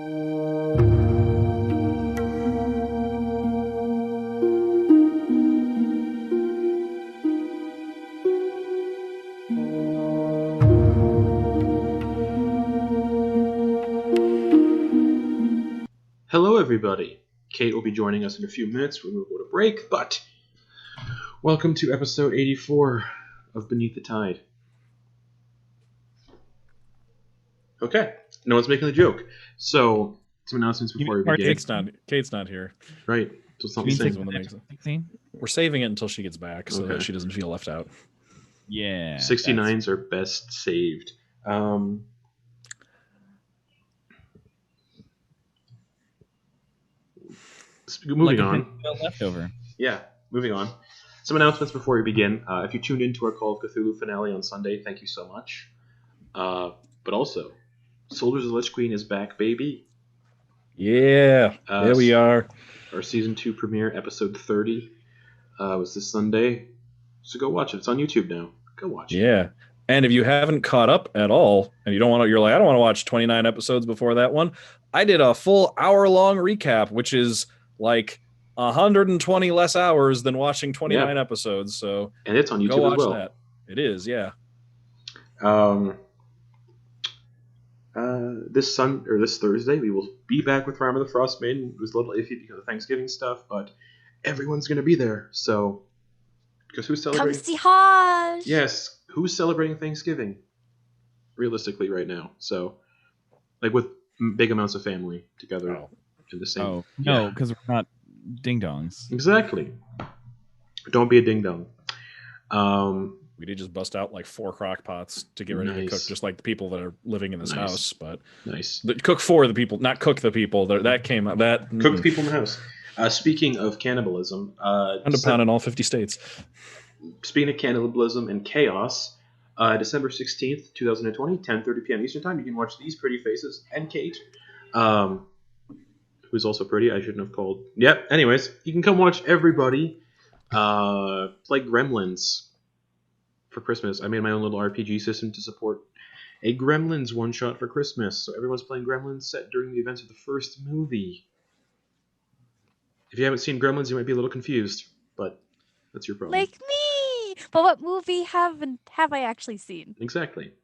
Hello, everybody. Kate will be joining us in a few minutes when we'll go to break, but welcome to episode 84 of Beneath the Tide. Okay, no one's making the joke. So, some announcements before we begin. Kate's not here. Right. So something. We're saving it until she gets back so that she doesn't feel left out. Yeah. 69s are best saved. Moving on. Leftover. Yeah, moving on. Some announcements before we begin. If you tuned into our Call of Cthulhu finale on Sunday, thank you so much. But also, Soldiers of the Lich Queen is back, baby. Yeah, there we are. Our season 2 premiere, episode 30, was this Sunday. So go watch it. It's on YouTube now. Go watch it. Yeah. And if you haven't caught up at all, and you're like, I don't want to watch 29 episodes before that one, I did a full hour-long recap, which is like 120 less hours than watching 29 episodes. So and it's on YouTube go watch as well. That. It is, yeah. This Thursday, we will be back with Rime of the Frost Maiden. It was a little iffy because of Thanksgiving stuff, but everyone's going to be there. So, because who's celebrating? Come see Hodge! Yes, who's celebrating Thanksgiving? Realistically, right now. So, like with big amounts of family together in the same. Oh no, because we're not ding dongs. Exactly. Don't be a ding dong. We did just bust out like 4 crock pots to get ready to cook, just like the people that are living in this house. But cook for the people, not cook the people. That came out. Cook the people in the house. Speaking of cannibalism, £100 in all 50 states. Speaking of cannibalism and chaos, December 16th, 2020, 10:30 p.m. Eastern Time, you can watch these pretty faces and Kate, who's also pretty. I shouldn't have called. Yep. Anyways, you can come watch everybody play Gremlins for Christmas. I made my own little RPG system to support a Gremlins one-shot for Christmas. So everyone's playing Gremlins set during the events of the first movie. If you haven't seen Gremlins, you might be a little confused, but that's your problem. Like me! But what movie have I actually seen? Exactly.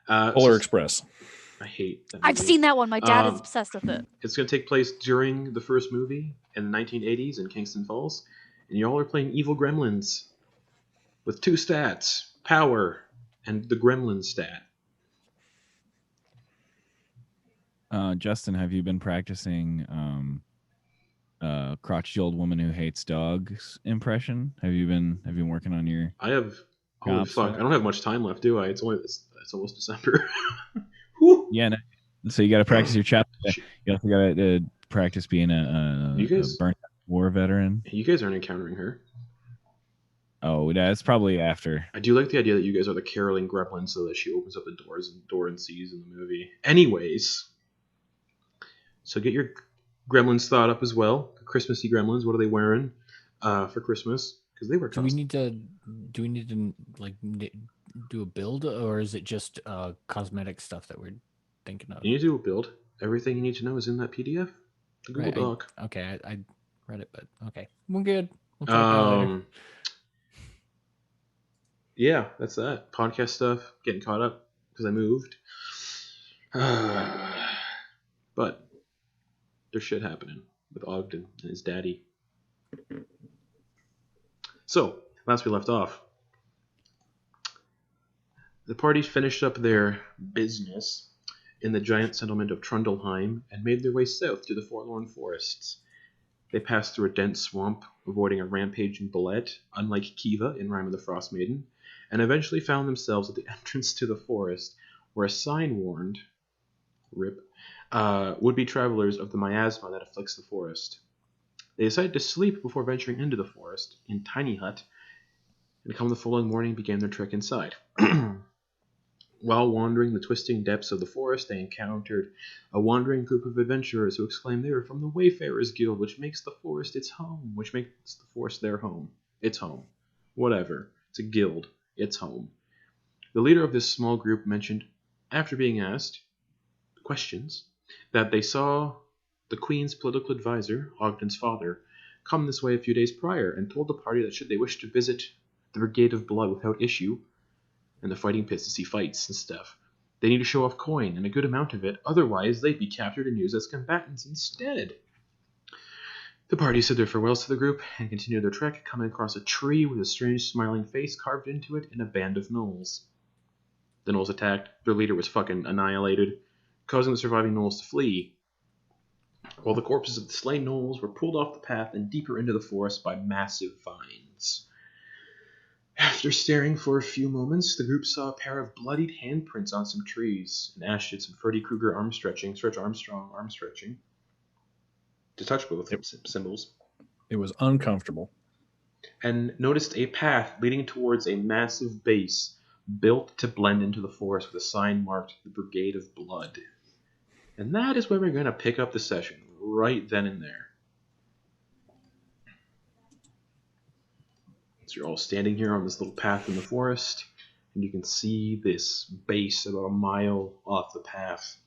Polar Express. I hate that movie. I've seen that one. My dad is obsessed with it. It's going to take place during the first movie in the 1980s in Kingston Falls, and y'all are playing evil gremlins with 2 stats, power, and the gremlin stat. Justin, have you been practicing crotchety old woman who hates dogs impression? Have you been working on your? I have. Holy fuck! I don't have much time left, do I? It's almost December. Yeah. No. So you got to practice your chapter. You also got to practice being a burnt war veteran. You guys aren't encountering her. Oh, that's probably after. I do like the idea that you guys are the caroling gremlin so that she opens up the door and sees in the movie. Anyways, so get your gremlins thought up as well. Christmassy gremlins. What are they wearing for Christmas? Because they were. Do we need to like do a build, or is it just cosmetic stuff that we're thinking of? You need to do a build. Everything you need to know is in that PDF, the Google Doc. Okay, I read it, but okay, we're good. We'll talk later. Yeah, that's that. Podcast stuff, getting caught up because I moved. But there's shit happening with Ogden and his daddy. So, last we left off, the party finished up their business in the giant settlement of Trundleheim and made their way south to the Forlorn Forests. They passed through a dense swamp, avoiding a rampaging bullet, unlike Kiva in Rime of the Frost Maiden, and eventually found themselves at the entrance to the forest, where a sign warned, RIP, would-be travelers of the miasma that afflicts the forest. They decided to sleep before venturing into the forest, in Tiny Hut, and come the following morning began their trek inside. While wandering the twisting depths of the forest, they encountered a wandering group of adventurers who exclaimed they were from the Wayfarers Guild, which makes the forest its home, which makes the forest their home. Its home. Whatever. It's a guild. Its home. The leader of this small group mentioned, after being asked questions, that they saw the Queen's political advisor, Ogden's father, come this way a few days prior and told the party that should they wish to visit the Brigade of Blood without issue and the fighting pits to see fights and stuff, they need to show off coin and a good amount of it, otherwise they'd be captured and used as combatants instead. The party said their farewells to the group and continued their trek, coming across a tree with a strange smiling face carved into it and a band of gnolls. The gnolls attacked, their leader was fucking annihilated, causing the surviving gnolls to flee, while the corpses of the slain gnolls were pulled off the path and deeper into the forest by massive vines. After staring for a few moments, the group saw a pair of bloodied handprints on some trees, and Ash did some Freddy Krueger arm stretching to touch both symbols. It was uncomfortable. And noticed a path leading towards a massive base built to blend into the forest with a sign marked the Brigade of Blood. And that is where we're going to pick up the session, right then and there. So you're all standing here on this little path in the forest, and you can see this base about a mile off the path,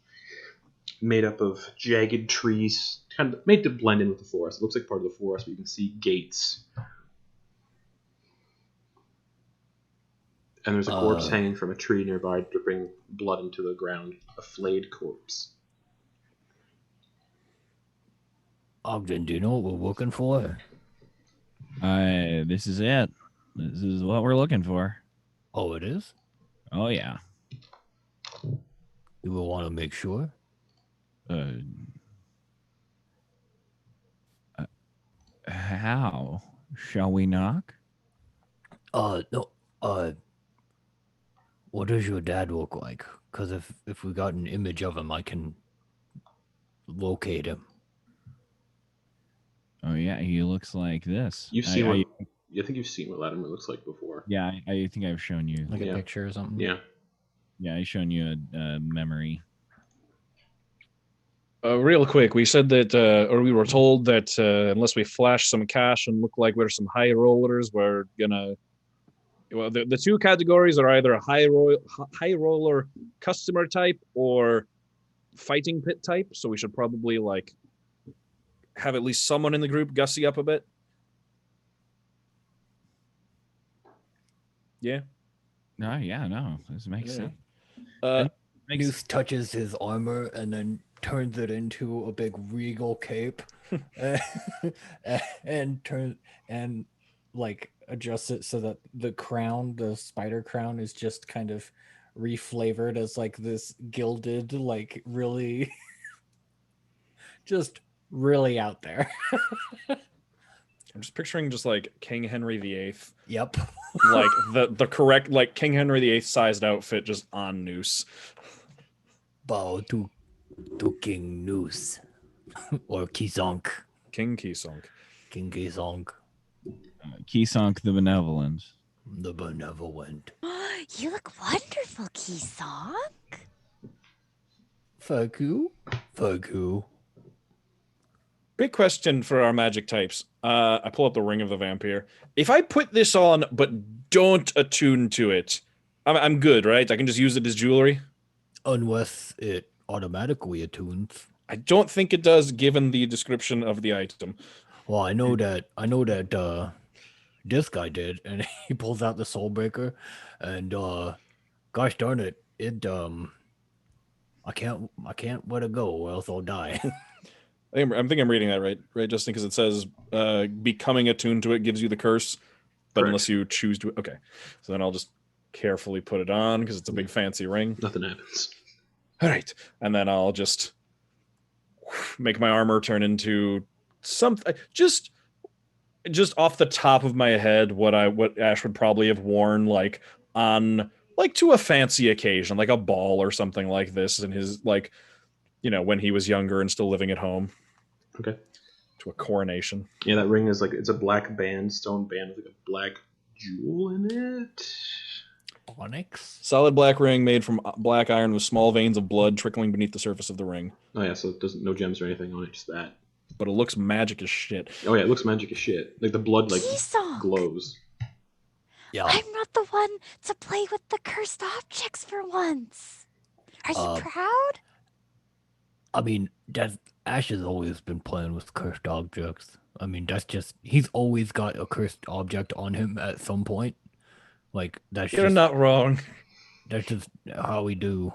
made up of jagged trees, kind of made to blend in with the forest. It looks like part of the forest, but you can see gates. And there's a corpse hanging from a tree nearby, dripping blood into the ground. A flayed corpse. Ogden, do you know what we're looking for? This is it. This is what we're looking for. Oh, it is? Oh, yeah. You will want to make sure? How? Shall we knock? No, what does your dad look like? Because if we got an image of him, I can locate him. Oh, yeah, he looks like this. You've seen I think you've seen what Latimer looks like before. Yeah, I think I've shown you. Like a picture or something? Yeah. Yeah, I've shown you a memory. Real quick, we said that, or we were told that unless we flash some cash and look like we're some high rollers, we're gonna. Well, the two categories are either a high roller customer type or fighting pit type. So we should probably have at least someone in the group gussy up a bit. Yeah. No. This makes sense. Noose touches his armor and then turns it into a big regal cape, and adjusts it so that the crown, the spider crown, is just kind of reflavored as this gilded, really, just really out there. I'm just picturing King Henry VIII. Yep. the correct King Henry VIII sized outfit just on Noose. Bow to King Noose. Or Kisonk. King Kisonk. King Kisonk. Kisonk the Benevolent. The Benevolent. You look wonderful, Kisonk. Fuck you. Big question for our magic types. I pull up the Ring of the Vampire. If I put this on but don't attune to it, I'm good, right? I can just use it as jewelry? Unless it automatically attunes. I don't think it does, given the description of the item. Well, I know that this guy did, and he pulls out the Soulbreaker, and gosh darn it, I can't let it go, or else I'll die. I think I'm reading that right, Justin, because it says becoming attuned to it gives you the curse, but Correct. unless you choose to. Okay, so then I'll just carefully put it on because it's a big fancy ring. Nothing happens. All right, and then I'll just make my armor turn into something just off the top of my head what Ash would probably have worn on to a fancy occasion, like a ball or something like this, in his when he was younger and still living at home. Okay. To a coronation. Yeah, that ring is it's a black stone band with a black jewel in it. Onyx. Solid black ring made from black iron with small veins of blood trickling beneath the surface of the ring. Oh yeah, so it doesn't no gems or anything on it, just that. But it looks magic as shit. Oh yeah, it looks magic as shit. The blood Kisonk. glows. Yeah. I'm not the one to play with the cursed objects for once. Are you proud? I mean, Ash has always been playing with cursed objects. I mean, he's always got a cursed object on him at some point. Like You're not wrong. That's just how we do.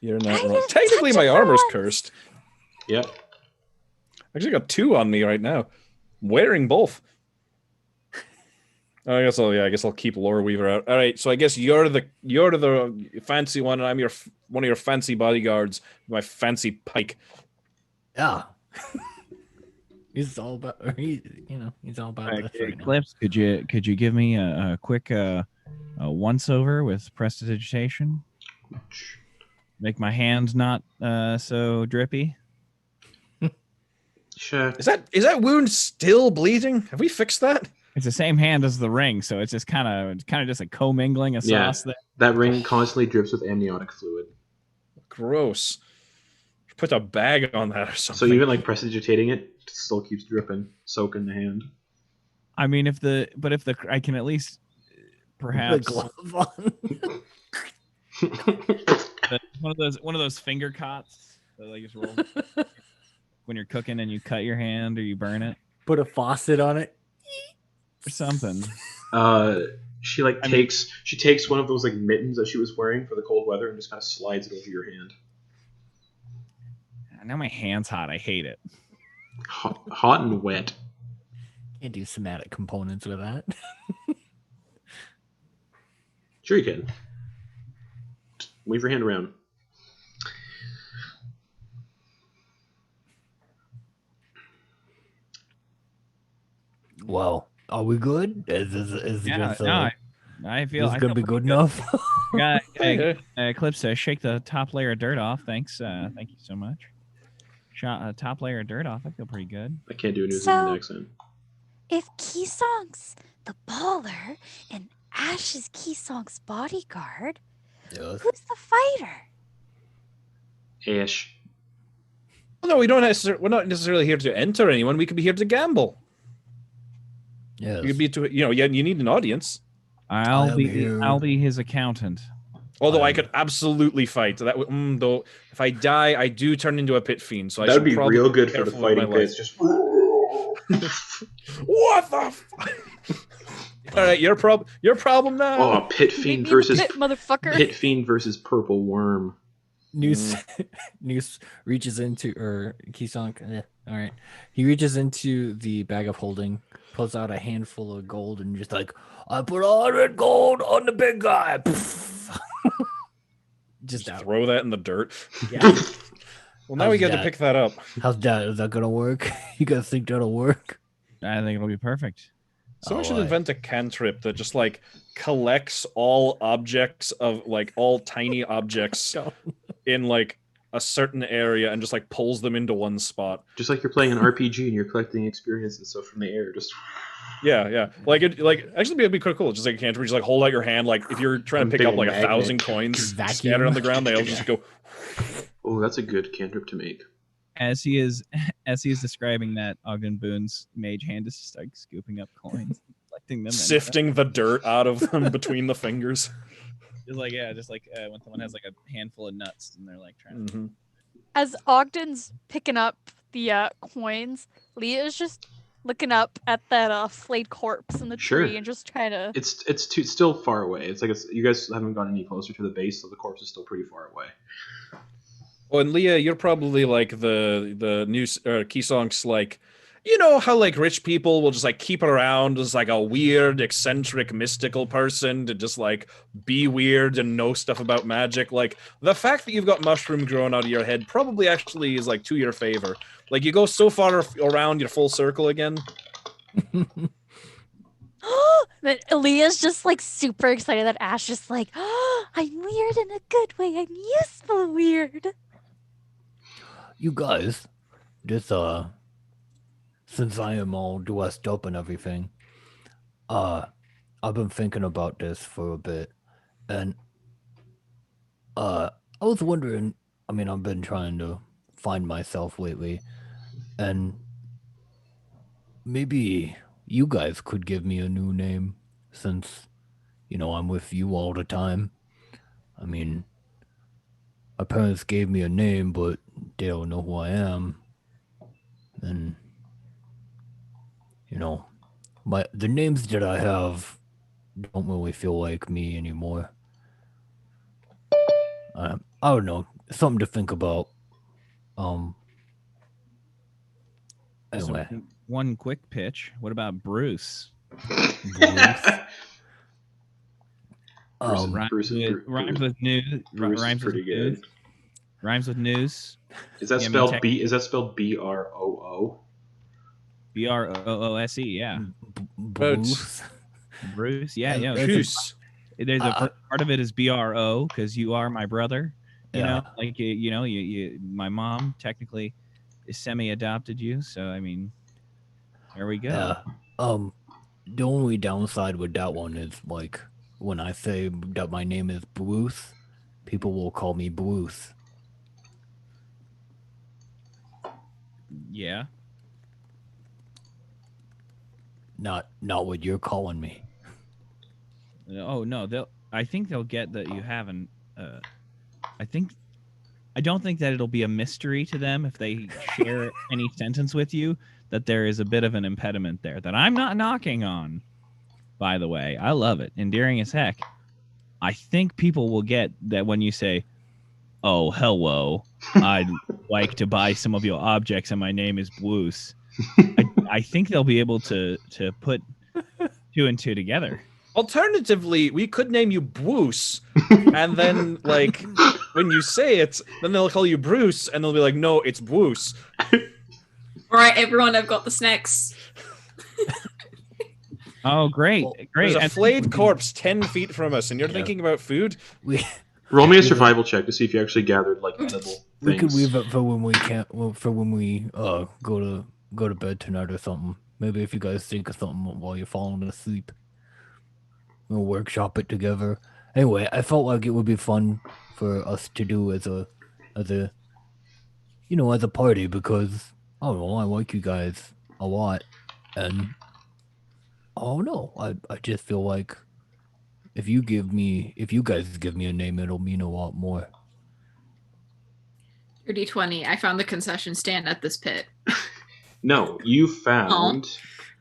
You're not wrong. Technically, my armor's cursed. Yep. I actually got 2 on me right now. I'm wearing both. I guess I'll keep Lore Weaver out. All right, so I guess you're the fancy one, and I'm one of your fancy bodyguards, my fancy pike. Yeah. He's all about he's all about this right Eclipse, now. could you give me a quick once over with prestidigitation? Make my hands not so drippy. Sure. Is that wound still bleeding? Have we fixed that? It's the same hand as the ring, so it's just kind of just a commingling of sauce there. That ring constantly drips with amniotic fluid. Gross. Put a bag on that or something. So even like prestidigitating it still keeps dripping, soaking the hand. I mean, if I can at least perhaps The glove on. one of those finger cots that like just roll when you're cooking and you cut your hand or you burn it. Put a faucet on it. Or something. She takes one of those like mittens that she was wearing for the cold weather and just kind of slides it over your hand. Now my hand's hot. I hate it. Hot and wet. Can't do somatic components with that. Sure you can. Just wave your hand around. Well, are we good? I feel it's gonna be good enough. Eclipse, shake the top layer of dirt off. Thanks. Thank you so much. Shot top layer of dirt off. I feel pretty good. I can't do a New Zealand accent. If Keysong's the baller and Ash is Keysong's bodyguard, Yes. who's the fighter? Ash. Well, no, we're not necessarily here to enter anyone. We could be here to gamble. Yes. You could be you need an audience. I'll be his accountant. Although I could absolutely fight. That though, if I die, I do turn into a pit fiend. So that would be real good for the fighting pits. Just what the fuck? All right, your problem now. Oh, pit fiend versus motherfucker. Pit fiend versus purple worm. Noose reaches into, or Keysong, all right. He reaches into the bag of holding, pulls out a handful of gold, and just like, I put 100 gold on the big guy. Just throw that in the dirt. Yeah. Well, now we get to pick that up. How's that? Is that gonna work? You guys think that'll work? I think it'll be perfect. Someone should invent a cantrip that just like collects all objects of like all tiny objects in like a certain area and just like pulls them into one spot. Just like you're playing an RPG and you're collecting experience and stuff from the air. Just yeah. Actually it'd be quite cool. Just like a cantrip, just like hold out your hand, like if you're trying to pick up like 1,000 coins scattered on the ground, they'll just go. Oh, that's a good cantrip to make. As he is describing that, Ogden Boone's mage hand is just like scooping up coins, collecting them, sifting the dirt out of them between the fingers. Just like when someone has like a handful of nuts and they're like trying to. As Ogden's picking up the coins, Leah is just looking up at that flayed corpse in the tree and just trying to. It's still far away. It's like you guys haven't gotten any closer to the base, so the corpse is still pretty far away. Oh, and Leah, you're probably like the new Keysong's like, you know how like rich people will just like keep around as like a weird, eccentric, mystical person to just like be weird and know stuff about magic. Like the fact that you've got mushroom growing out of your head probably actually is like to your favor. Like you go so far around your full circle again. Then Leah's just like super excited that Ash just like, I'm weird in a good way. I'm useful weird. You guys, this since I am all dressed up and everything, I've been thinking about this for a bit, and I was wondering. I mean, I've been trying to find myself lately, and maybe you guys could give me a new name, since I'm with you all the time. I mean, my parents gave me a name, but they don't know who I am. And the names that I have don't really feel like me anymore. I don't know, something to think about. Anyway, So one quick pitch. What about Bruce? Bruce. Rhymes with news. Bruce is pretty good. Rhymes with news. Is that spelled B? Is that spelled BROO? BROOSE. Yeah. Bruce. Bruce. Yeah. Bruce. There's a part of it is BRO because you are my brother. You know, like you my mom technically is semi-adopted you. So I mean, there we go. The only downside with that one is like when I say that my name is Bruce, people will call me Bruce. Yeah. Not what you're calling me. Oh no, I think they'll get that you haven't. I don't think that it'll be a mystery to them if they share any sentence with you that there is a bit of an impediment there that I'm not knocking on. By the way, I love it, endearing as heck. I think people will get that when you say, "Oh, hello, I'd like to buy some of your objects, and my name is Bruce." I think they'll be able to put two and two together. Alternatively, we could name you Bruce, and then like when you say it, then they'll call you Bruce, and they'll be like, "No, it's Bruce." All right, everyone, I've got the snacks. Oh, great. There's a flayed corpse 10 feet from us, and you're thinking about food? Roll me a survival check to see if you actually gathered like edible things. We could leave it for when we go to bed tonight or something. Maybe if you guys think of something while you're falling asleep, we'll workshop it together. Anyway, I felt like it would be fun for us to do as a party because I don't know, I like you guys a lot, and I don't know, I just feel like if you guys give me a name, it'll mean a lot more. Your D20. I found the concession stand at this pit. No, you found.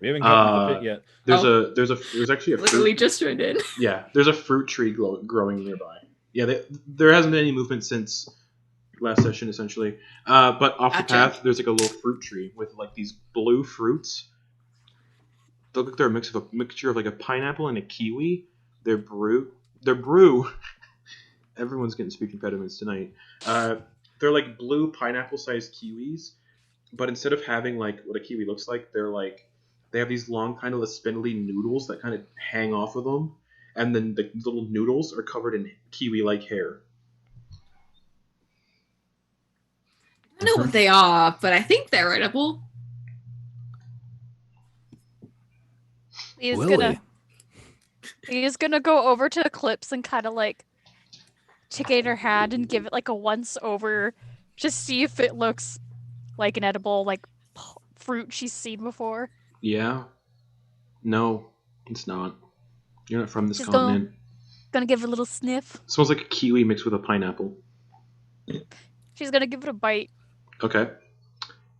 We haven't gotten to the pit yet. There's actually a literally just turned in. Yeah, there's a fruit tree growing nearby. Yeah, there hasn't been any movement since last session, essentially. But off the path, there's like a little fruit tree with like these blue fruits. They look like they're a mixture of like a pineapple and a kiwi. They're brew. Everyone's getting speech impediments tonight. They're like blue pineapple-sized kiwis, but instead of having like what a kiwi looks like, they have these long kind of spindly noodles that kind of hang off of them, and then the little noodles are covered in kiwi-like hair. I don't know what they are, but I think they're edible. He's gonna go over to Eclipse and kind of like take it in her hand and give it like a once over, just see if it looks like an edible like fruit she's seen before. Yeah. No, it's not. You're not from this continent. Gonna give it a little sniff. It smells like a kiwi mixed with a pineapple. She's gonna give it a bite. Okay.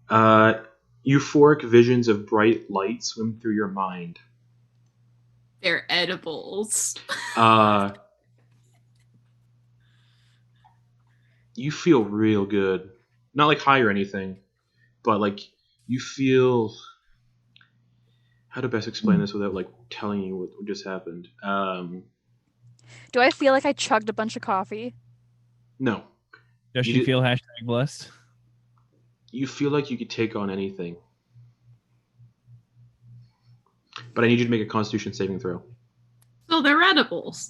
Euphoric visions of bright light swim through your mind. They're edibles. You feel real good. Not like high or anything, but like you feel... How to best explain this without like telling you what just happened? Do I feel like I chugged a bunch of coffee? No. Does she feel #blessed? You feel like you could take on anything. But I need you to make a Constitution saving throw. So they're edibles.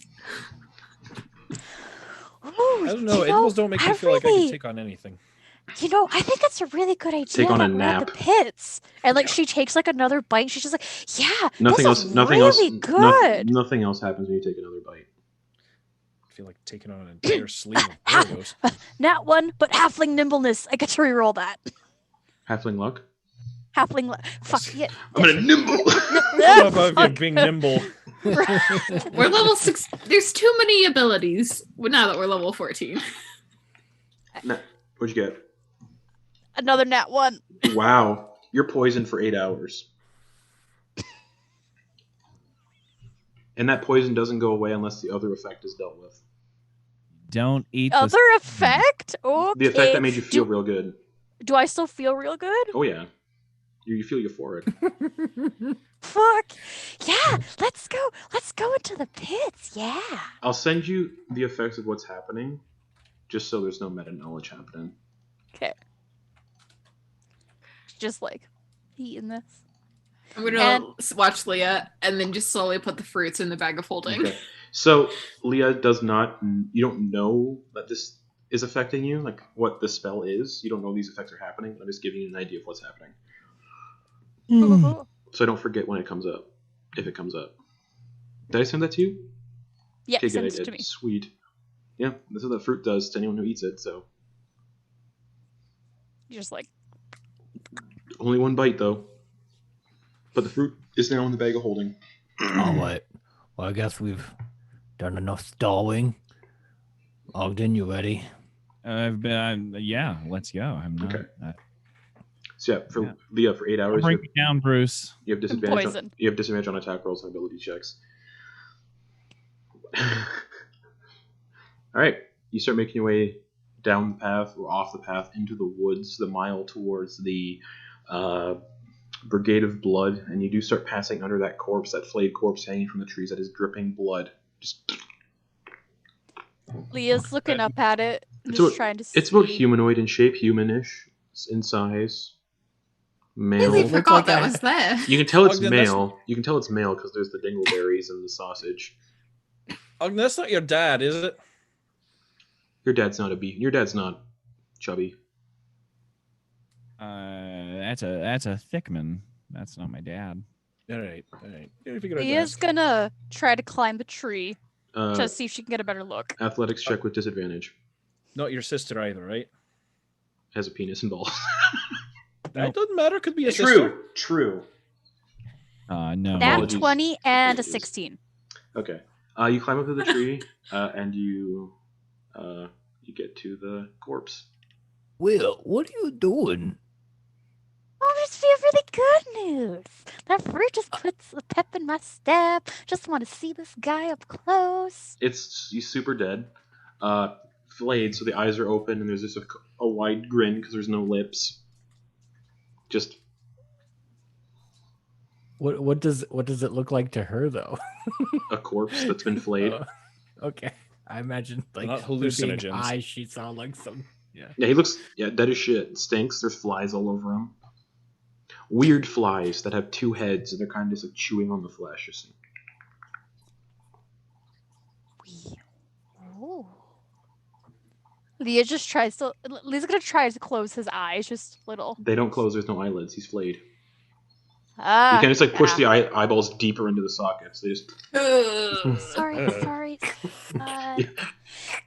I don't know. Edibles don't make me feel like I can take on anything. You know, I think that's a really good idea. Take on a we're nap. at the pits, and like she takes like another bite. She's just like, "Yeah, Nothing this else. is Nothing really else. good." Nothing else happens when you take another bite. I feel like taking on an entire sleeve of Doritos. Not one, but halfling nimbleness. I get to reroll that. Halfling luck. Halfling luck. Fuck yeah. I'm gonna nimble. How about you being nimble? We're level 6. There's too many abilities. Well, now that we're level 14. What'd you get? Another nat 1. Wow. You're poisoned for 8 hours. And that poison doesn't go away unless the other effect is dealt with. Don't eat Other the effect? Okay. The effect that made you feel real good. Do I still feel real good? Oh, yeah. You feel euphoric. Fuck. Yeah, let's go. Let's go into the pits. Yeah. I'll send you the effects of what's happening, just so there's no meta knowledge happening. Okay. Just like eating this. I'm gonna watch Leah and then just slowly put the fruits in the bag of holding. Okay. So Leah does not. You don't know that this is affecting you, like what the spell is. You don't know these effects are happening. I'm just giving you an idea of what's happening. So I don't forget when it comes up, if it comes up. Did I send that to you? Yeah, Okay, send good. I it did. to me. Sweet. Yeah, this is what the fruit does to anyone who eats it. So You're just like, only one bite though. But the fruit is now in the bag of holding. All right. Well, I guess we've done enough stalling. Ogden, you ready? yeah, let's go. I'm not. Okay. So Leah, for 8 hours, Break it down, Bruce. you have disadvantage. poisoned. You have disadvantage on attack rolls and ability checks. All right, you start making your way down the path or off the path into the woods, the mile towards the Brigade of Blood, and you do start passing under that corpse, that flayed corpse hanging from the trees that is dripping blood. Just Leah's looking up at it, It's just about- trying to see. it's about humanoid in shape, humanish in size, male. Really Look forgot like that a- was there. You can tell it's Ogden, that's- male. You can tell it's male because there's the dingleberries and the sausage. Ogden, that's not your dad, is it? Your dad's not a bee. Your dad's not chubby. That's a Thickman. That's not my dad. All right. Yeah, we figured I'd Leah's ask. gonna try to climb the tree Uh, to see if she can get a better look. athletics check with disadvantage. Not your sister either, right? Has a penis and balls. That doesn't matter. Could be a sister. True. No. Nat apologies. 20 and a Apologies. 16. Okay. You climb up to the tree, and you get to the corpse. Will, what are you doing? Oh, I just feel really good news. That fruit just puts a pep in my step. Just want to see this guy up close. He's super dead. Flayed, so the eyes are open, and there's just a wide grin because there's no lips. Just What does it look like to her though? a corpse that's been flayed. Okay, I imagine like Not there being hallucinogens. eyes. She saw like some. Yeah. Yeah, he looks dead as shit. Stinks. There's flies all over him. Weird flies that have two heads, and they're kind of just like chewing on the flesh. You see. Oh. Leah's gonna try to close his eyes just a little. They don't close. There's no eyelids. He's flayed. Ah, You can just like push yeah. the eyeballs deeper into the sockets. They just. Sorry. You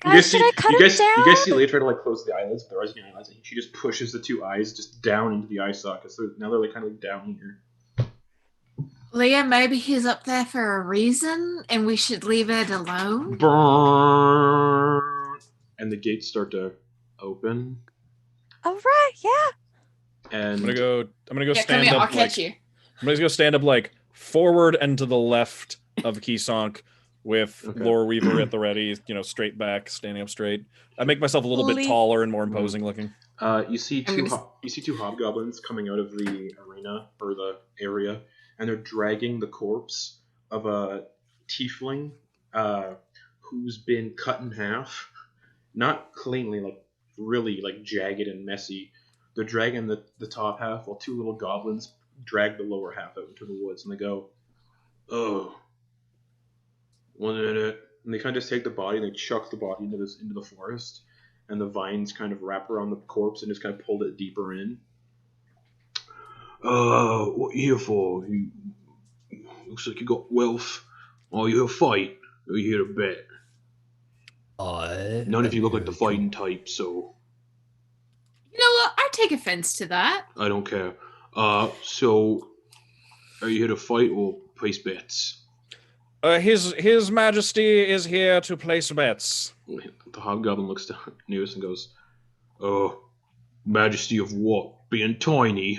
Guys, should I cut him down? You guys see Leah try to like close the eyelids, but there aren't any eyelids. And she just pushes the two eyes just down into the eye sockets. Now they're like kind of like down here. Leah, maybe he's up there for a reason and we should leave it alone. Burn. And the gates start to open. All right, yeah. And I'm gonna go Yeah, come stand here, up. I'll catch you. I'm gonna go stand up like forward and to the left of Keysonk with Okay. Lore Weaver at the ready, straight back, standing up straight. I make myself a little bit taller and more imposing looking. you see two hobgoblins coming out of the arena or the area, and they're dragging the corpse of a tiefling who's been cut in half, not cleanly, like really like jagged and messy. They're dragging the top half while two little goblins drag the lower half out into the woods, and they go, "Oh, 1 minute," and they kind of just take the body and they chuck the body into the forest, and the vines kind of wrap around the corpse and just kind of pulled it deeper in. What you here for? You looks like you got wealth. Are you here to fight? Or are you here to bet? None of you look like the fighting type, so You know what? I take offense to that. I don't care. So are you here to fight or place bets? His Majesty is here to place bets. The hobgoblin looks down at News and goes, Majesty of what? Being tiny.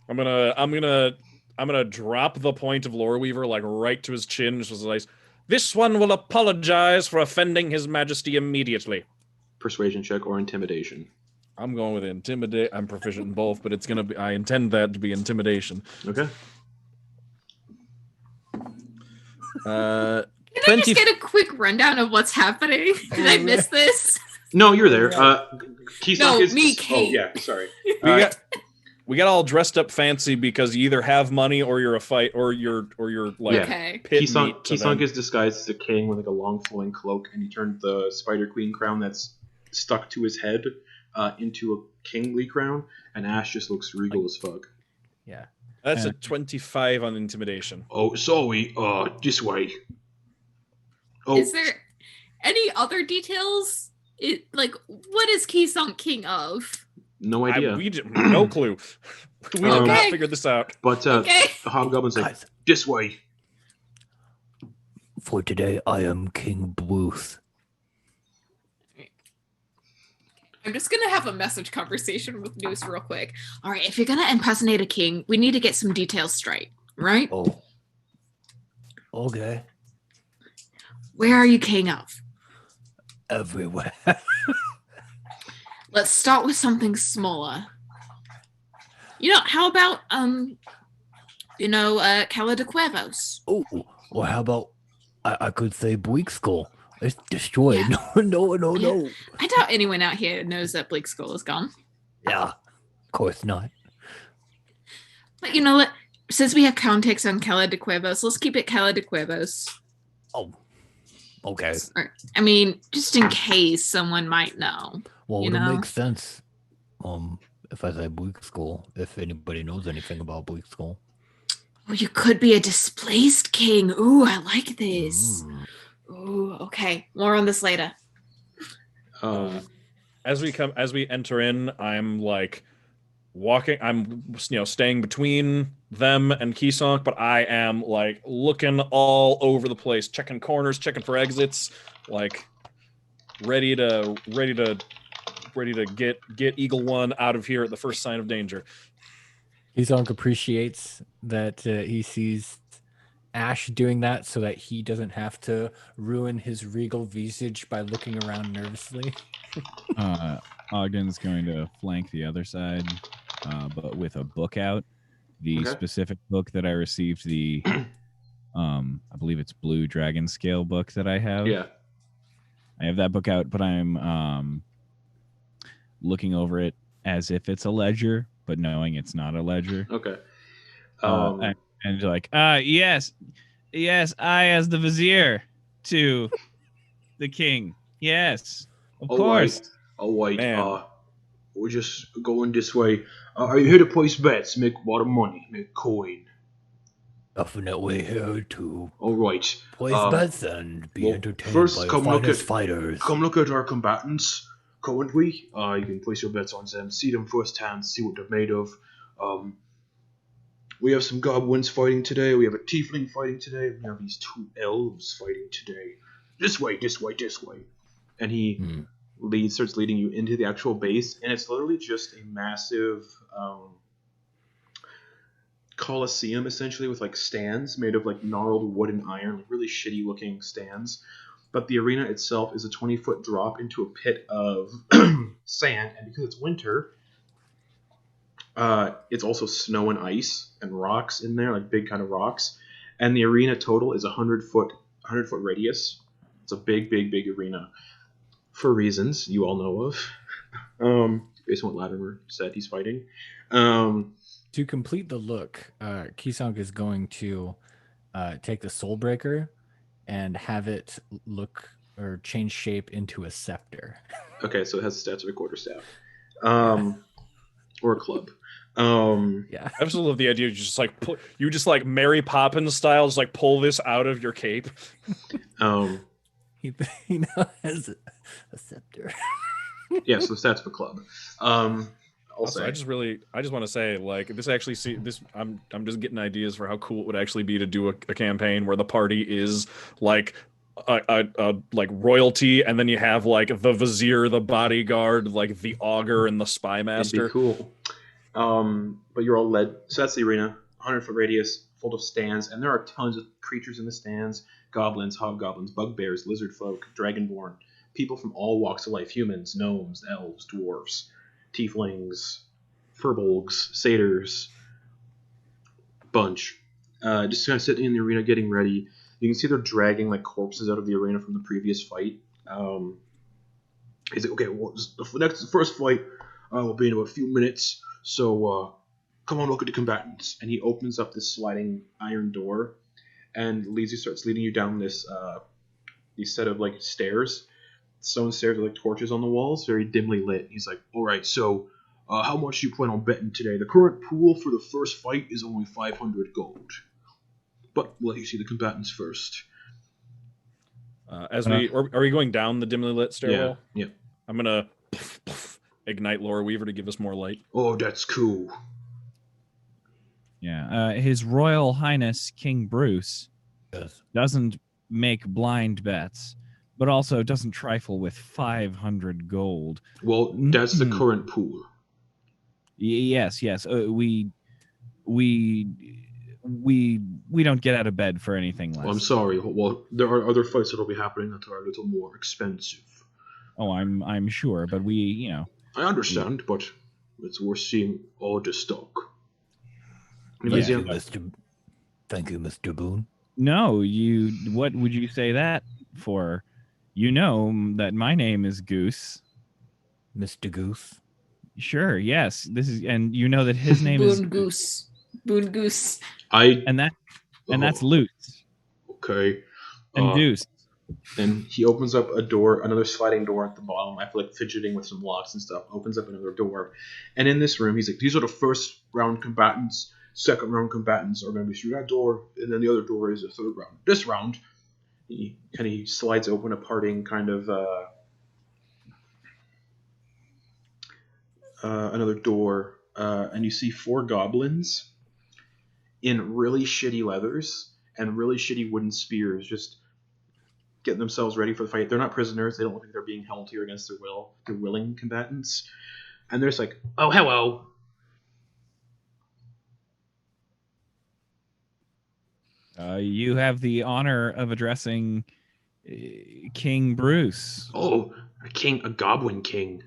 I'm gonna drop the point of Loreweaver like right to his chin. Just like, this one will apologize for offending His Majesty immediately. Persuasion check or intimidation. I'm going with intimidate. I'm proficient in both, but it's gonna be. I intend that to be intimidation. Okay. Can I just get a quick rundown of what's happening? Did I miss this? No, you're there. Keysonk No, is me, Oh, Kate. yeah, sorry. We got all dressed up fancy because you either have money or you're a fight or you're like Yeah. Okay. pit meat to Keysonk them. is disguised as a king with like a long flowing cloak, and he turned the Spider Queen crown that's stuck to his head into a kingly crown, and Ash just looks regal as fuck. Yeah. That's a 25 on intimidation. Oh, sorry. This way. Oh, Is there any other details? What is Keysonk king of? no idea. No clue. We did not Okay. figure this out. But Okay. the Hobgoblin's like, Guys, this way. for today, I am King Bruce. I'm just gonna have a message conversation with Noose real quick. All right, if you're gonna impersonate a king, we need to get some details straight, right? Oh. Okay. Where are you king of? Everywhere. Let's start with something smaller. How about Cala de Cuervos? Oh, or how about I could say Bleak Skull. It's destroyed. No. I doubt anyone out here knows that Bleak Skull is gone. Yeah, of course not. But since we have context on Cala de Cuervos, let's keep it Cala de Cuervos. Oh, okay. I mean, just in case someone might know. Well, You it know? makes sense. If I say Bleak Skull, if anybody knows anything about Bleak Skull. Well, you could be a displaced king. Ooh, I like this. Mm. Ooh, okay. More on this later. As we enter in, I'm like walking. I'm staying between them and Keysonk, but I am like looking all over the place, checking corners, checking for exits, like ready to get Eagle One out of here at the first sign of danger. Keysonk appreciates that he sees Ash doing that so that he doesn't have to ruin his regal visage by looking around nervously. Ogden's going to flank the other side, but with a book out. The Okay. specific book that I received, the I believe it's Blue Dragon Scale book that I have. Yeah. I have that book out, but I'm looking over it as if it's a ledger, but knowing it's not a ledger. Okay. And like, yes, I as the vizier to the king. Yes, of course. All right. Man. We're just going this way. Are you here to place bets? Make a lot of money. Make coin. Definitely here to All right. place bets and be well, entertained first by come the look finest at- fighters. Come look at our combatants, can't we? You can place your bets on them, see them firsthand, see what they're made of. We have some goblins fighting today. We have a tiefling fighting today. We have these two elves fighting today. This way. And he starts leading you into the actual base, and it's literally just a massive coliseum, essentially, with like stands made of like gnarled wood and iron, like really shitty looking stands. But the arena itself is a 20-foot drop into a pit of sand, and because it's winter, it's also snow and ice and rocks in there, like big kind of rocks. And the arena total is 100-foot radius. It's a big arena for reasons you all know of. Based on what Latimer said he's fighting. To complete the look, Keysonk is going to take the Soul Breaker and have it look or change shape into a scepter. Okay, so it has the stats of a quarterstaff. Or a club. Yeah. I absolutely love the idea. You just like Mary Poppins style, just like pull this out of your cape. He now has a scepter. Yeah, so the stats of a club. I'll Also, say. I just want to say, like, this actually I'm just getting ideas for how cool it would actually be to do a campaign where the party is like like royalty, and then you have like the vizier, the bodyguard, like the augur, and the spy It'd master. be cool. But you're all led. So that's the arena, 100-foot radius, full of stands, and there are tons of creatures in the stands: goblins, hobgoblins, bugbears, lizard folk, dragonborn, people from all walks of life: humans, gnomes, elves, dwarves, tieflings, furbolgs, satyrs, bunch. Just kind of sitting in the arena, getting ready. You can see they're dragging like corpses out of the arena from the previous fight. He's like, okay, well, the first fight will be in about a few minutes. So come on, look at the combatants. And he opens up this sliding iron door, and starts leading you down this these set of like stairs, stone stairs with like torches on the walls, very dimly lit. He's like, all right, so how much do you plan on betting today? The current pool for the first fight is only 500 gold. But we'll let you see the combatants first. Are we going down the dimly lit stairwell? Yeah. I'm gonna ignite Laura Weaver to give us more light. Oh, that's cool. Yeah. His Royal Highness King Bruce doesn't make blind bets, but also doesn't trifle with 500 gold. Well, that's the current pool. Yes. We don't get out of bed for anything less. Well, I'm sorry. Well, there are other fights that will be happening that are a little more expensive. Oh, I'm sure, but I understand, but it's worth seeing all the stock. Thank you, Mr. Boon. No, what would you say that for? You know that my name is Goose. Mr. Goose? Sure, yes. And you know that his name is Goose. Boon Goose. That's Loot. Okay. And Deuce. And he opens up a door, another sliding door at the bottom. I feel like fidgeting with some locks and stuff. Opens up another door. And in this room, he's like, these are the first round combatants. Second round combatants are going to be through that door. And then the other door is the third round. This round, he slides open a parting kind of another door. And you see 4 goblins in really shitty leathers and really shitty wooden spears, just getting themselves ready for the fight. They're not prisoners. They don't look like they're being held here against their will. They're willing combatants. And they're just like, oh, hello. You have the honor of addressing King Bruce. Oh, a goblin king.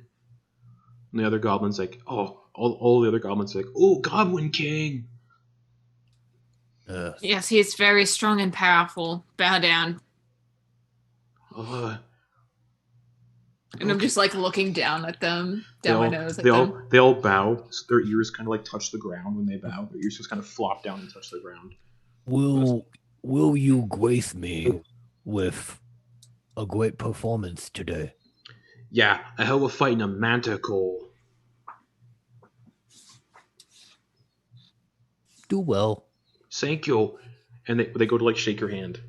And the other goblin's like, oh, all the other goblins are like, oh, goblin king. Yes, he is very strong and powerful. Bow down. Okay. And I'm just like looking down at them, my nose at them. They all bow. So their ears kind of like touch the ground when they bow. Their ears just kind of flop down and touch the ground. Will you grace me with a great performance today? Yeah, I hope we're fighting a manticore. Do well. Thank you. And they go to like shake your hand.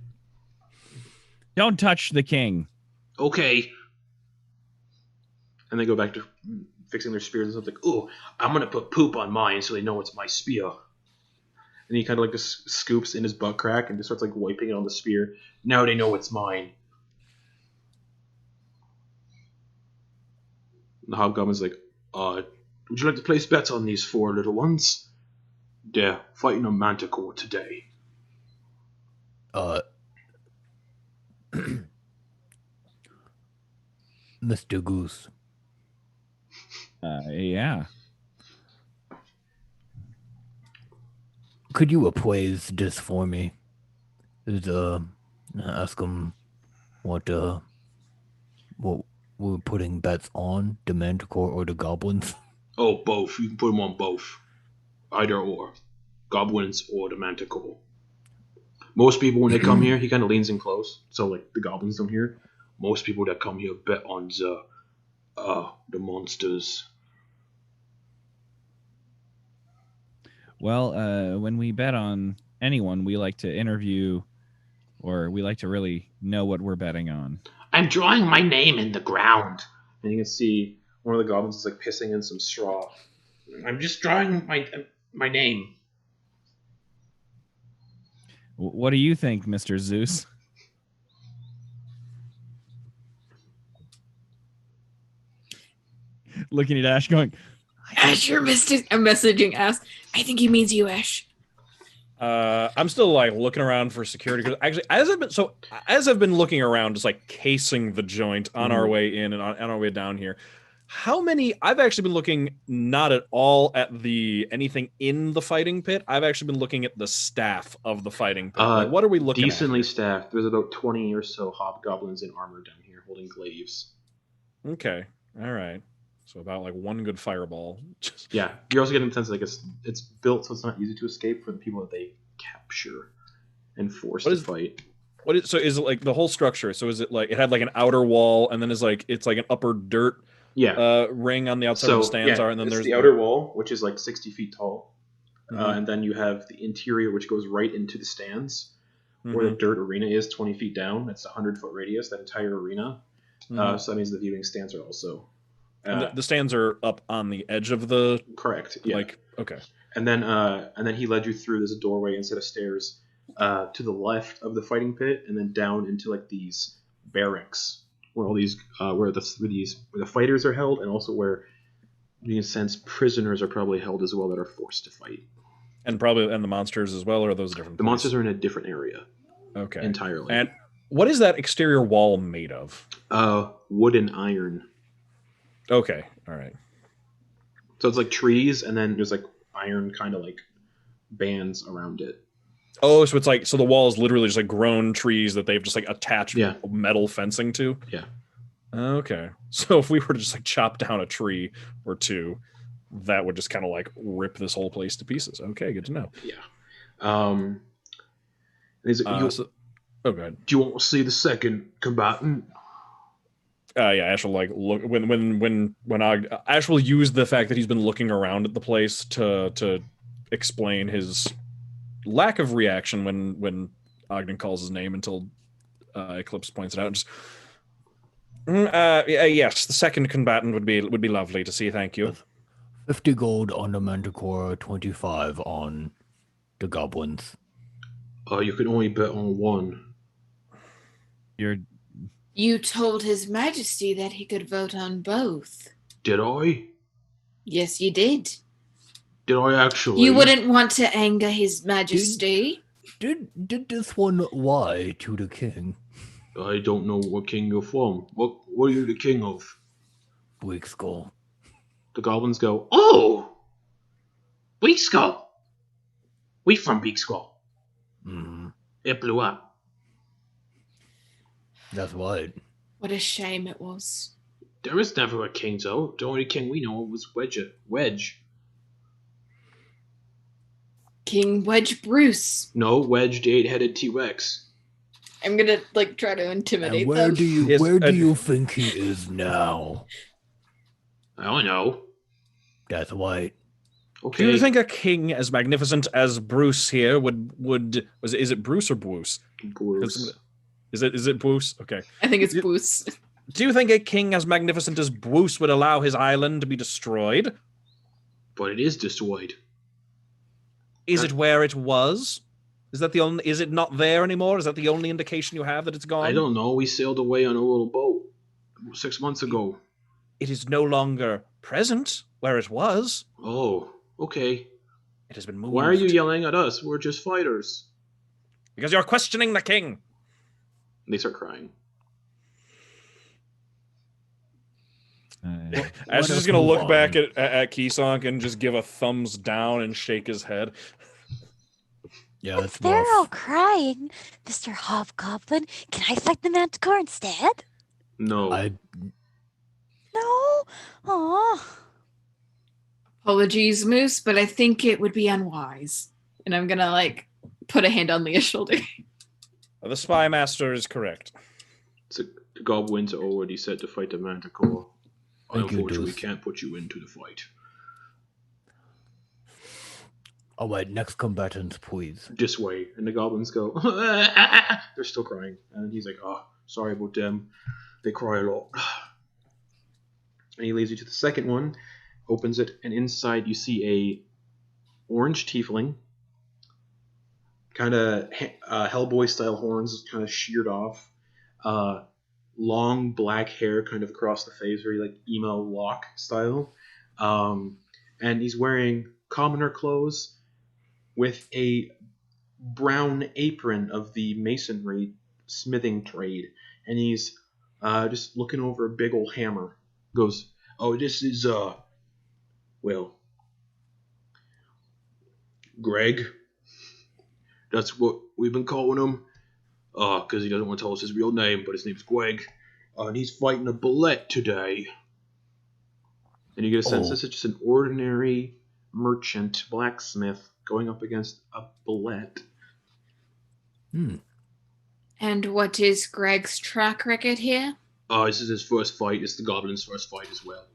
Don't touch the king. Okay. And they go back to fixing their spears and stuff. Like, oh, I'm gonna put poop on mine so they know it's my spear. And he kind of like just scoops in his butt crack and just starts like wiping it on the spear. Now they know it's mine. And the hobgoblin's like, would you like to place bets on these 4 little ones? They're fighting a manticore today. Mr. Goose. Yeah. Could you appraise this for me? Ask him what we're putting bets on, the manticore or the goblins? Oh, both. You can put them on both. Either or. Goblins or the manticore. Most people, when they come here, he kind of leans in close, so like the goblins don't hear. Most people that come here bet on the monsters. Well, when we bet on anyone, we like to interview, or we like to really know what we're betting on. I'm drawing my name in the ground. And you can see one of the goblins is like pissing in some straw. I'm just drawing my name. What do you think, Mr. Zeus? looking at Ash, going, Ash, I'm messaging Ash. I think he means you, Ash. I'm still like looking around for security. Cause actually, as I've been looking around, just like casing the joint on our way in and on our way down here. How many? I've actually been looking not at all at anything in the fighting pit. I've actually been looking at the staff of the fighting pit. Like, what are we looking decently at? Decently staffed. There's about 20 or so hobgoblins in armor down here holding glaives. Okay, all right. So about like one good fireball. Yeah, you're also getting the sense like it's built so it's not easy to escape for the people that they capture and force to fight. So is it like the whole structure? So is it like it had like an outer wall and then it's like an upper dirt ring on the outside where the stands are, and then there's the outer wall, which is like 60 feet tall, and then you have the interior, which goes right into the stands, where the dirt arena is 20 feet down. It's a 100-foot radius, that entire arena. So that means the viewing stands are also. The stands are up on the edge of the. Correct. Yeah. Like okay. And then he led you through. There's a doorway instead of stairs to the left of the fighting pit, and then down into like these barracks where all these where the fighters are held, and also where, in a sense, prisoners are probably held as well that are forced to fight. And the monsters as well, or are those different? The monsters are in a different area. Okay. Entirely. And what is that exterior wall made of? Wood and iron. Okay. All right. So it's like trees, and then there's like iron kind of like bands around it. Oh, so it's like the wall is literally just like grown trees that they've just like attached metal fencing to. Yeah. Okay. So if we were to just like chop down a tree or two, that would just kind of like rip this whole place to pieces. Okay, good to know. Yeah. Go ahead. Do you want to see the second combatant? Yeah, Ash will like look when Ash will use the fact that he's been looking around at the place to explain his lack of reaction when Ogden calls his name until Eclipse points it out. Just, yes, the second combatant would be lovely to see. Thank you. 50 gold on the Manticore, 25 on the goblins. You can only bet on one. You told His Majesty that he could vote on both. Did I? Yes, you did. Did I actually? You wouldn't want to anger His Majesty. Did this one lie to the king? I don't know what king you're from. What are you the king of? Bleak Skull. The goblins go, oh! Bleak Skull! We from Bleak Skull. It blew up. That's right. What a shame it was. There was never a king, though. The only king we know of was Wedge. King Wedge Bruce. No, Wedge, the 8-headed T-Rex. I'm gonna try to intimidate and where them. do you think he is now? I don't know. That's right. Okay. Do you think a king as magnificent as Bruce here would is it Bruce or Bruce? Bruce. Is it Bruce? Okay. I think it's Bruce. Do you think a king as magnificent as Bruce would allow his island to be destroyed? But it is destroyed. Is it where it was? Is it not there anymore? Is that the only indication you have that it's gone? I don't know. We sailed away on a little boat 6 months ago. It is no longer present where it was. Oh, okay. It has been moved. Why are you yelling at us? We're just fighters. Because you're questioning the king. They start crying. Ash is just going to look back at Keysonk and just give a thumbs down and shake his head. Yeah, that's They're rough. all crying, Mr. Hobgoblin. Can I fight the Manticore instead? No. No? Aw. Apologies, Moose, but I think it would be unwise. And I'm gonna put a hand on Leah's shoulder. The spy master is correct. The goblins are already set to fight the Manticore. I unfortunately can't put you into the fight. All right, next combatants, please. This way. And the goblins go, they're still crying. And he's like, oh, sorry about them. They cry a lot. And he leads you to the second one, opens it, and inside you see a orange tiefling, kind of Hellboy-style horns, kind of sheared off, long black hair kind of across the face, very like emo lock style. And he's wearing commoner clothes with a brown apron of the masonry smithing trade, and he's just looking over a big old hammer. Goes, oh, this is well, Greg. That's what we've been calling him. Because he doesn't want to tell us his real name, but his name's Greg. And he's fighting a bullet today. And you get a sense this is just an ordinary merchant blacksmith going up against a bullet. And what is Greg's track record here? This is his first fight. It's the goblin's first fight as well.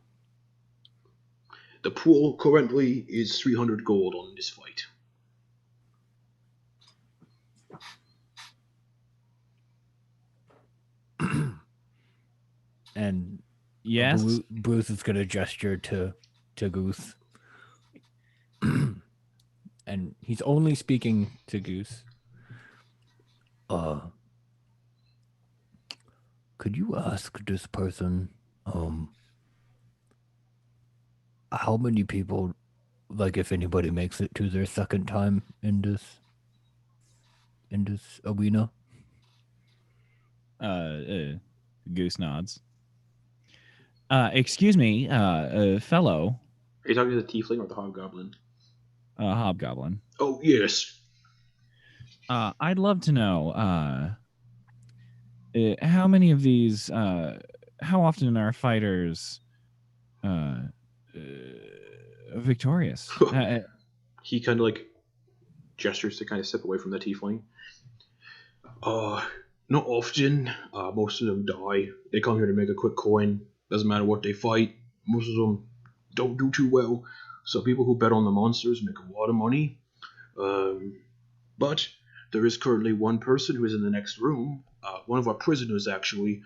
The pool currently is 300 gold on this fight. And Yes. Bruce is gonna gesture to Goose, and he's only speaking to Goose. Could you ask this person, how many people, like if anybody makes it to their second time in this arena? Goose nods. Excuse me, fellow. Are you talking to the tiefling or the hobgoblin? Hobgoblin. Oh, yes. I'd love to know how many of these, how often are fighters victorious? He kind of like gestures to kind of step away from the tiefling. Not often. Most of them die. They come here to make a quick coin. Doesn't matter what they fight. Most of them don't do too well. So people who bet on the monsters make a lot of money. But there is currently one person who is in the next room, one of our prisoners actually,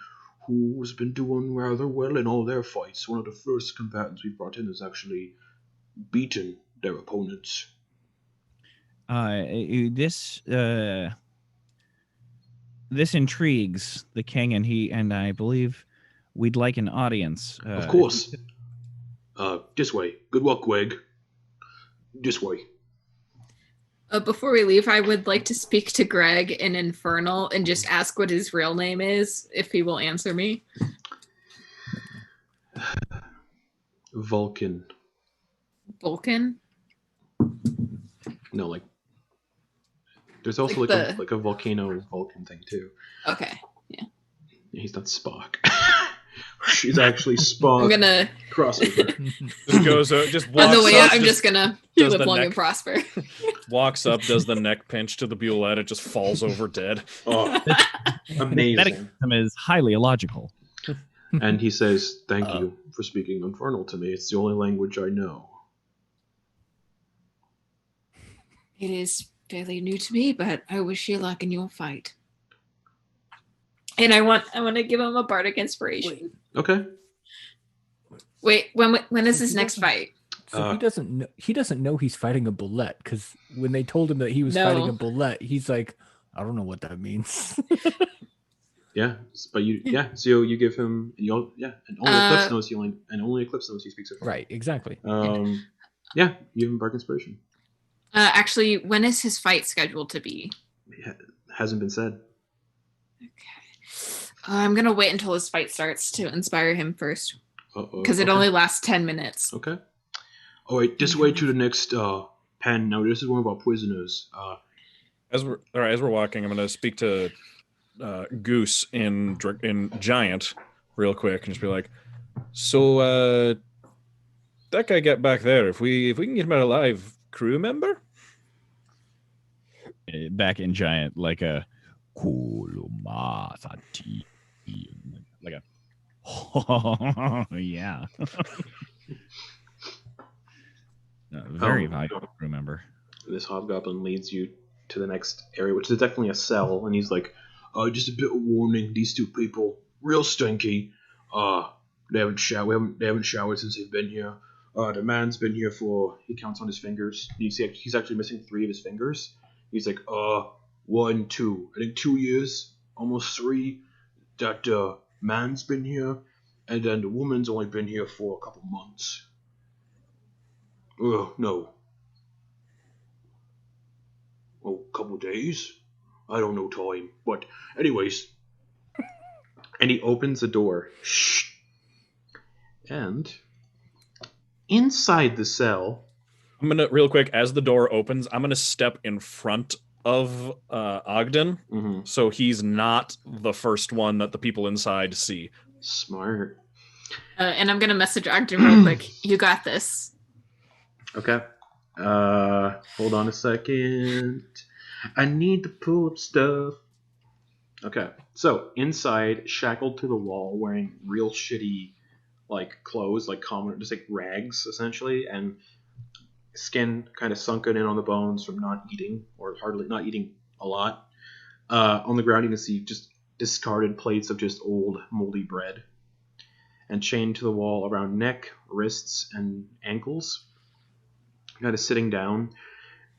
who's been doing rather well in all their fights. One of the first combatants we brought in has actually beaten their opponents. This intrigues the king, and I believe we'd like an audience. Of course. This way. Good luck, Greg. This way. Before we leave, I would like to speak to Greg in Infernal and just ask what his real name is, if he will answer me. Vulcan. Vulcan? No, like... There's also like a volcano Vulcan thing, too. Okay, yeah. He's not Spock. She's actually Spock. I'm gonna crossover. Just goes, just walks on the way up, out, I'm just gonna live long and prosper. Walks up, does the neck pinch to the Bulette, it just falls over dead. Oh, amazing. That system is highly illogical. And he says, thank you for speaking Infernal to me. It's the only language I know. It is fairly new to me, but I wish you luck in your fight. And I want to give him a bardic inspiration. Okay. Wait, when is his next fight? So he doesn't know he's fighting a bullet, because when they told him that he was fighting a bullet, he's like, I don't know what that means. Yeah, but so you give him, and only Eclipse knows he speaks it. Right, exactly. You give him bardic inspiration. Actually, when is his fight scheduled to be? It hasn't been said. Okay. I'm going to wait until his fight starts to inspire him first. Because it okay. only lasts 10 minutes. Okay. All right, this way to the next pen. Now, this is one of our prisoners. As we're walking, I'm going to speak to Goose in Giant real quick and just be like, so that guy get back there, if we can get him out alive, crew member? Back in Giant, like a like a yeah. Very valuable crew member. This hobgoblin leads you to the next area, which is definitely a cell, and he's like, just a bit of warning, these two people, real stinky. They haven't showered since they've been here. The man's been here for, he counts on his fingers. You see, he's actually missing 3 of his fingers. He's like, 1, 2. I think 2 years, almost 3. That man's been here, and then the woman's only been here for a couple months. No. Oh, couple days? I don't know time. But anyways. And he opens the door. Shh. And inside the cell... I'm going to, real quick, as the door opens, I'm going to step in front of Ogden, so he's not the first one that the people inside see. Smart. And I'm going to message Ogden real quick. You got this. Okay. Hold on a second. I need to pull up stuff. Okay. So, inside, shackled to the wall, wearing real shitty, clothes, common, just rags, essentially, and skin kind of sunken in on the bones from not eating, or hardly not eating a lot. On the ground, you can see just discarded plates of just old, moldy bread. And chained to the wall around neck, wrists, and ankles, kind of sitting down,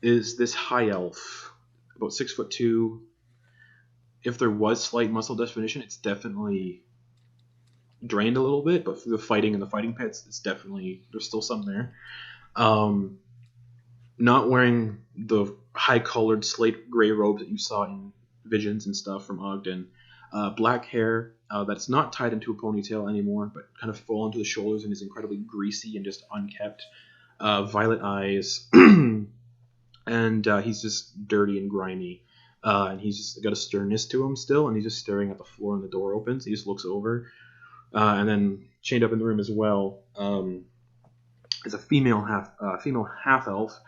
is this high elf, about 6'2". If there was slight muscle definition, it's definitely drained a little bit, but through the fighting and the fighting pits, it's definitely, there's still some there. Not wearing the high-collared slate gray robes that you saw in Visions and stuff from Ogden. Black hair that's not tied into a ponytail anymore, but kind of fallen to the shoulders and is incredibly greasy and just unkept. Violet eyes. And he's just dirty and grimy. And he's just got a sternness to him still, and he's just staring at the floor and the door opens. He just looks over. And then chained up in the room as well is a female half-elf.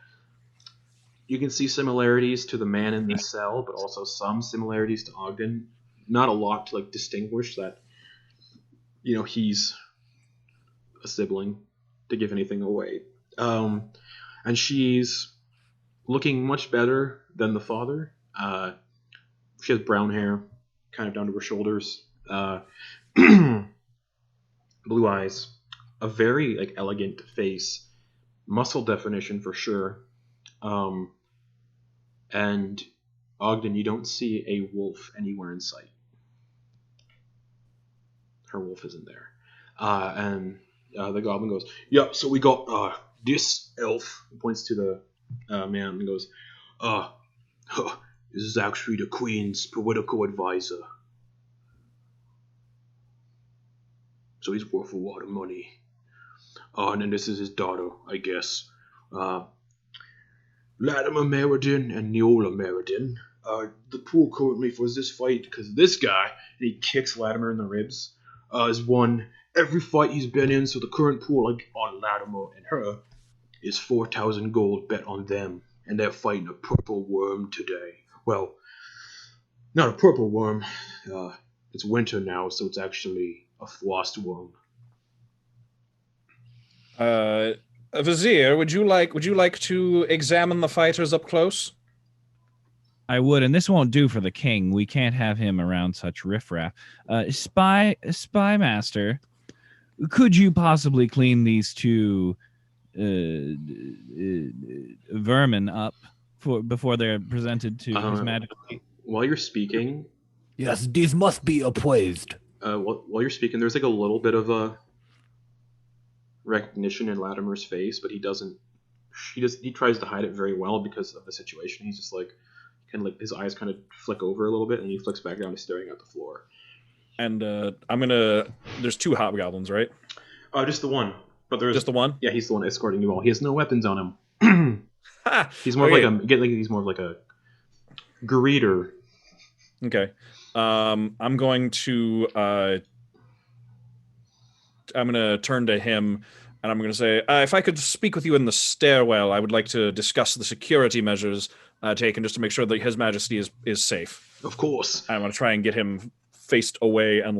You can see similarities to the man in the cell, but also some similarities to Ogden. Not a lot to distinguish that, he's a sibling, to give anything away. And she's looking much better than the father. She has brown hair, kind of down to her shoulders. Blue eyes. A very elegant face. Muscle definition for sure. And Ogden, you don't see a wolf anywhere in sight. Her wolf isn't there. And the goblin goes, "Yeah, so we got this elf," points to the man and goes, "This is actually the Queen's political advisor. So he's worth a lot of money. And then this is his daughter, I guess. Latimer Meriden and Neola Meriden. The pool currently for this fight, because this guy," and he kicks Latimer in the ribs, has won every fight he's been in, so the current pool on Latimer and her is 4,000 gold bet on them, and they're fighting a purple worm today. Well, not a purple worm. It's winter now, so it's actually a frost worm. Vizier, would you like to examine the fighters up close? I would, and this won't do for the king. We can't have him around such riffraff. Spy master, could you possibly clean these two vermin up before they're presented to His Majesty? While you're speaking, Yes, these must be appraised. while you're speaking, there's a little bit of a recognition in Latimer's face, but he doesn't. He tries to hide it very well because of the situation. He's just his eyes kind of flick over a little bit, and he flicks back down to staring at the floor. And there's two hobgoblins, right? Just the one. But there's just the one. Yeah, he's the one escorting you all. He has no weapons on him. He's more he's more of a greeter. Okay. I'm going to turn to him, and I'm going to say, if I could speak with you in the stairwell, I would like to discuss the security measures taken just to make sure that His Majesty is safe. Of course. I'm going to try and get him faced away and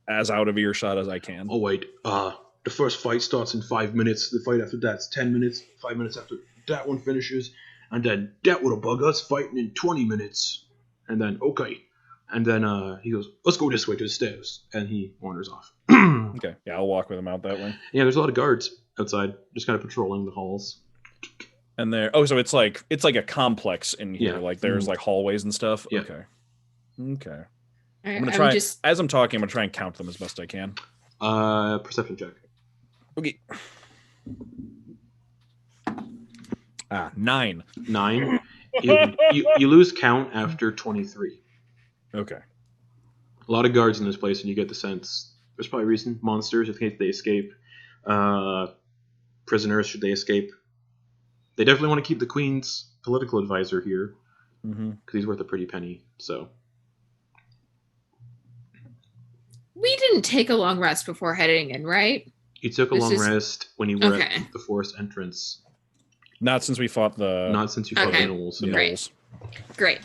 as out of earshot as I can. Oh wait, the first fight starts in 5 minutes. The fight after that's 10 minutes. 5 minutes after that one finishes, and then that little bug us fighting in 20 minutes. And then okay, and then he goes, "Let's go this way to the stairs," and he wanders off. Okay, yeah, I'll walk with him out that way. Yeah, there's a lot of guards outside, just kind of patrolling the halls. And so it's like a complex in here. Yeah. There's hallways and stuff. Yeah. Okay. I'm gonna try. As I'm talking, I'm gonna try and count them as best I can. Perception check. Okay. 9. 9. You lose count after 23. Okay. A lot of guards in this place, and you get the sense there's probably a reason. Monsters, in case they escape. Prisoners, should they escape. They definitely want to keep the Queen's political advisor here, because he's worth a pretty penny. So we didn't take a long rest before heading in, right? You took a long rest when you were at the forest entrance. Not since we fought the. Not since you fought the gnolls. The gnolls. Great.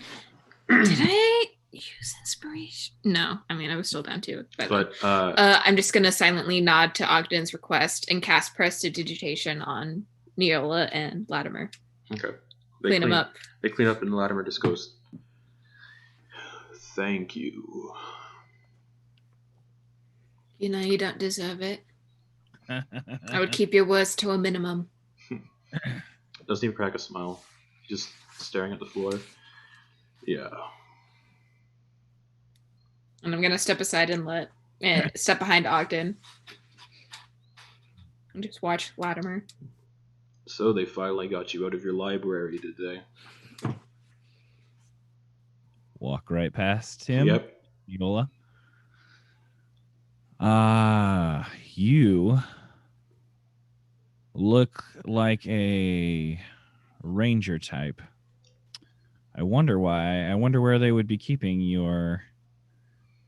Did I use inspiration? No, I mean I was still down to it. But I'm just gonna silently nod to Ogden's request and cast Prestidigitation on Neola and Latimer. Okay. Clean them up. They clean up, and Latimer just goes, "Thank you." You know you don't deserve it. I would keep your words to a minimum. Doesn't even crack a smile. Just staring at the floor. Yeah. And I'm gonna step aside and step behind Ogden and just watch Latimer. So they finally got you out of your library today. Walk right past him. Yep. Neola. You look like a ranger type. I wonder why. I wonder where they would be keeping your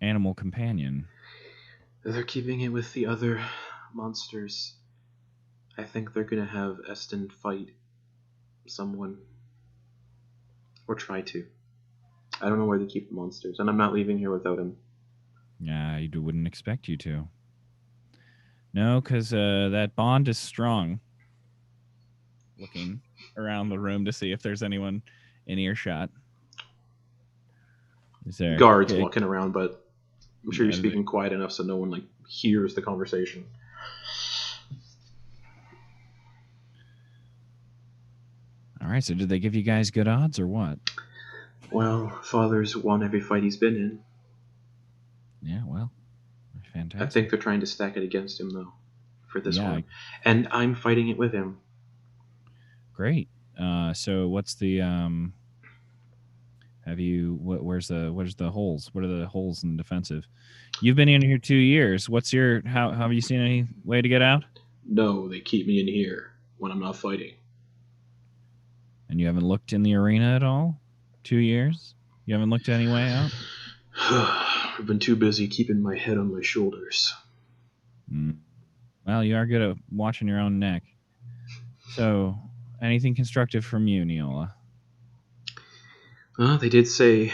animal companion. They're keeping it with the other monsters. I think they're going to have Eston fight someone. Or try to. I don't know where they keep the monsters, and I'm not leaving here without him. Yeah, I wouldn't expect you to. No, because that bond is strong. Looking around the room to see if there's anyone in earshot. Is there guards walking around, but I'm sure you're speaking quiet enough so no one hears the conversation. All right, so did they give you guys good odds or what? Well, Father's won every fight he's been in. Yeah, well, fantastic. I think they're trying to stack it against him, though, for this one. And I'm fighting it with him. Great. So what's the where's the holes? What are the holes in defensive? You've been in here 2 years. How have you seen any way to get out? No, they keep me in here when I'm not fighting. And you haven't looked in the arena at all? 2 years? You haven't looked any way out? I've been too busy keeping my head on my shoulders. Well, you are good at watching your own neck. So, anything constructive from you, Neola? They did say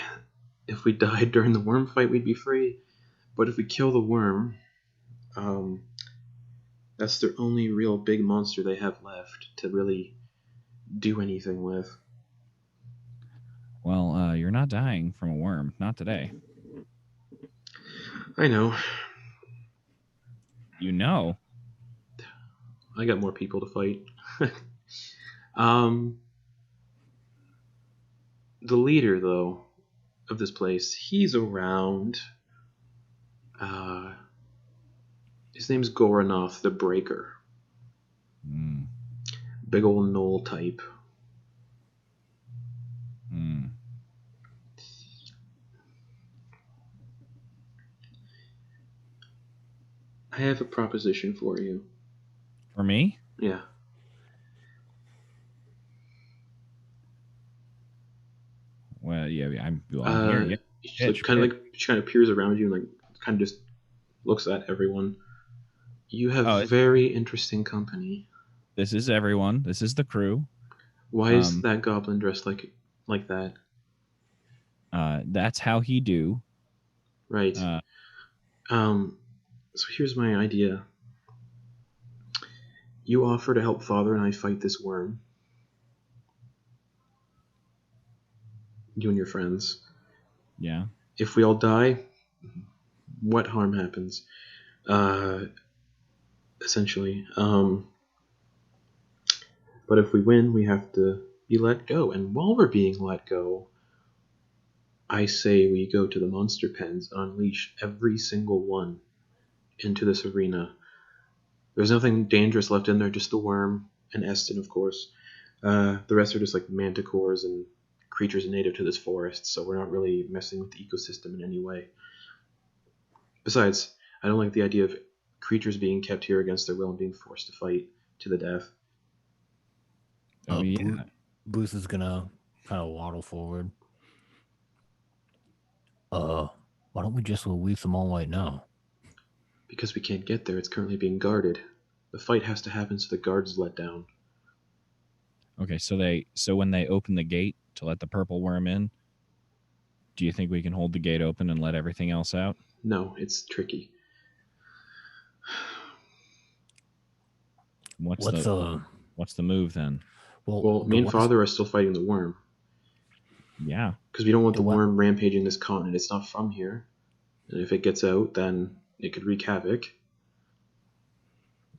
if we died during the worm fight, we'd be free. But if we kill the worm, that's their only real big monster they have left to really do anything with. Well, you're not dying from a worm. Not today. I know. You know? I got more people to fight. The leader, though, of this place, he's around. His name's Goranoth the Breaker. Big old gnoll type. I have a proposition for you. For me? Yeah. Well, yeah, I'm here. She kind of peers around you and kind of just looks at everyone. You have very interesting company. This is everyone. This is the crew. Why is that goblin dressed like that? That's how he do. Right. So here's my idea. You offer to help Father and I fight this worm. You and your friends. Yeah. If we all die, what harm happens? Essentially. But if we win, we have to be let go. And while we're being let go, I say we go to the monster pens and unleash every single one into this arena. There's nothing dangerous left in there, just the worm and Eston, of course. The rest are just like manticores and creatures native to this forest, so we're not really messing with the ecosystem in any way. Besides, I don't like the idea of creatures being kept here against their will and being forced to fight to the death. Yeah. Bruce is gonna kind of waddle forward. Why don't we just release them all right now? Because we can't get there, it's currently being guarded. The fight has to happen so the guard's let down. Okay, so when they open the gate to let the purple worm in, do you think we can hold the gate open and let everything else out? No, it's tricky. What's the move then? Well, me and Father are still fighting the worm. Yeah. Because we don't want the worm rampaging this continent. It's not from here. And if it gets out, then it could wreak havoc.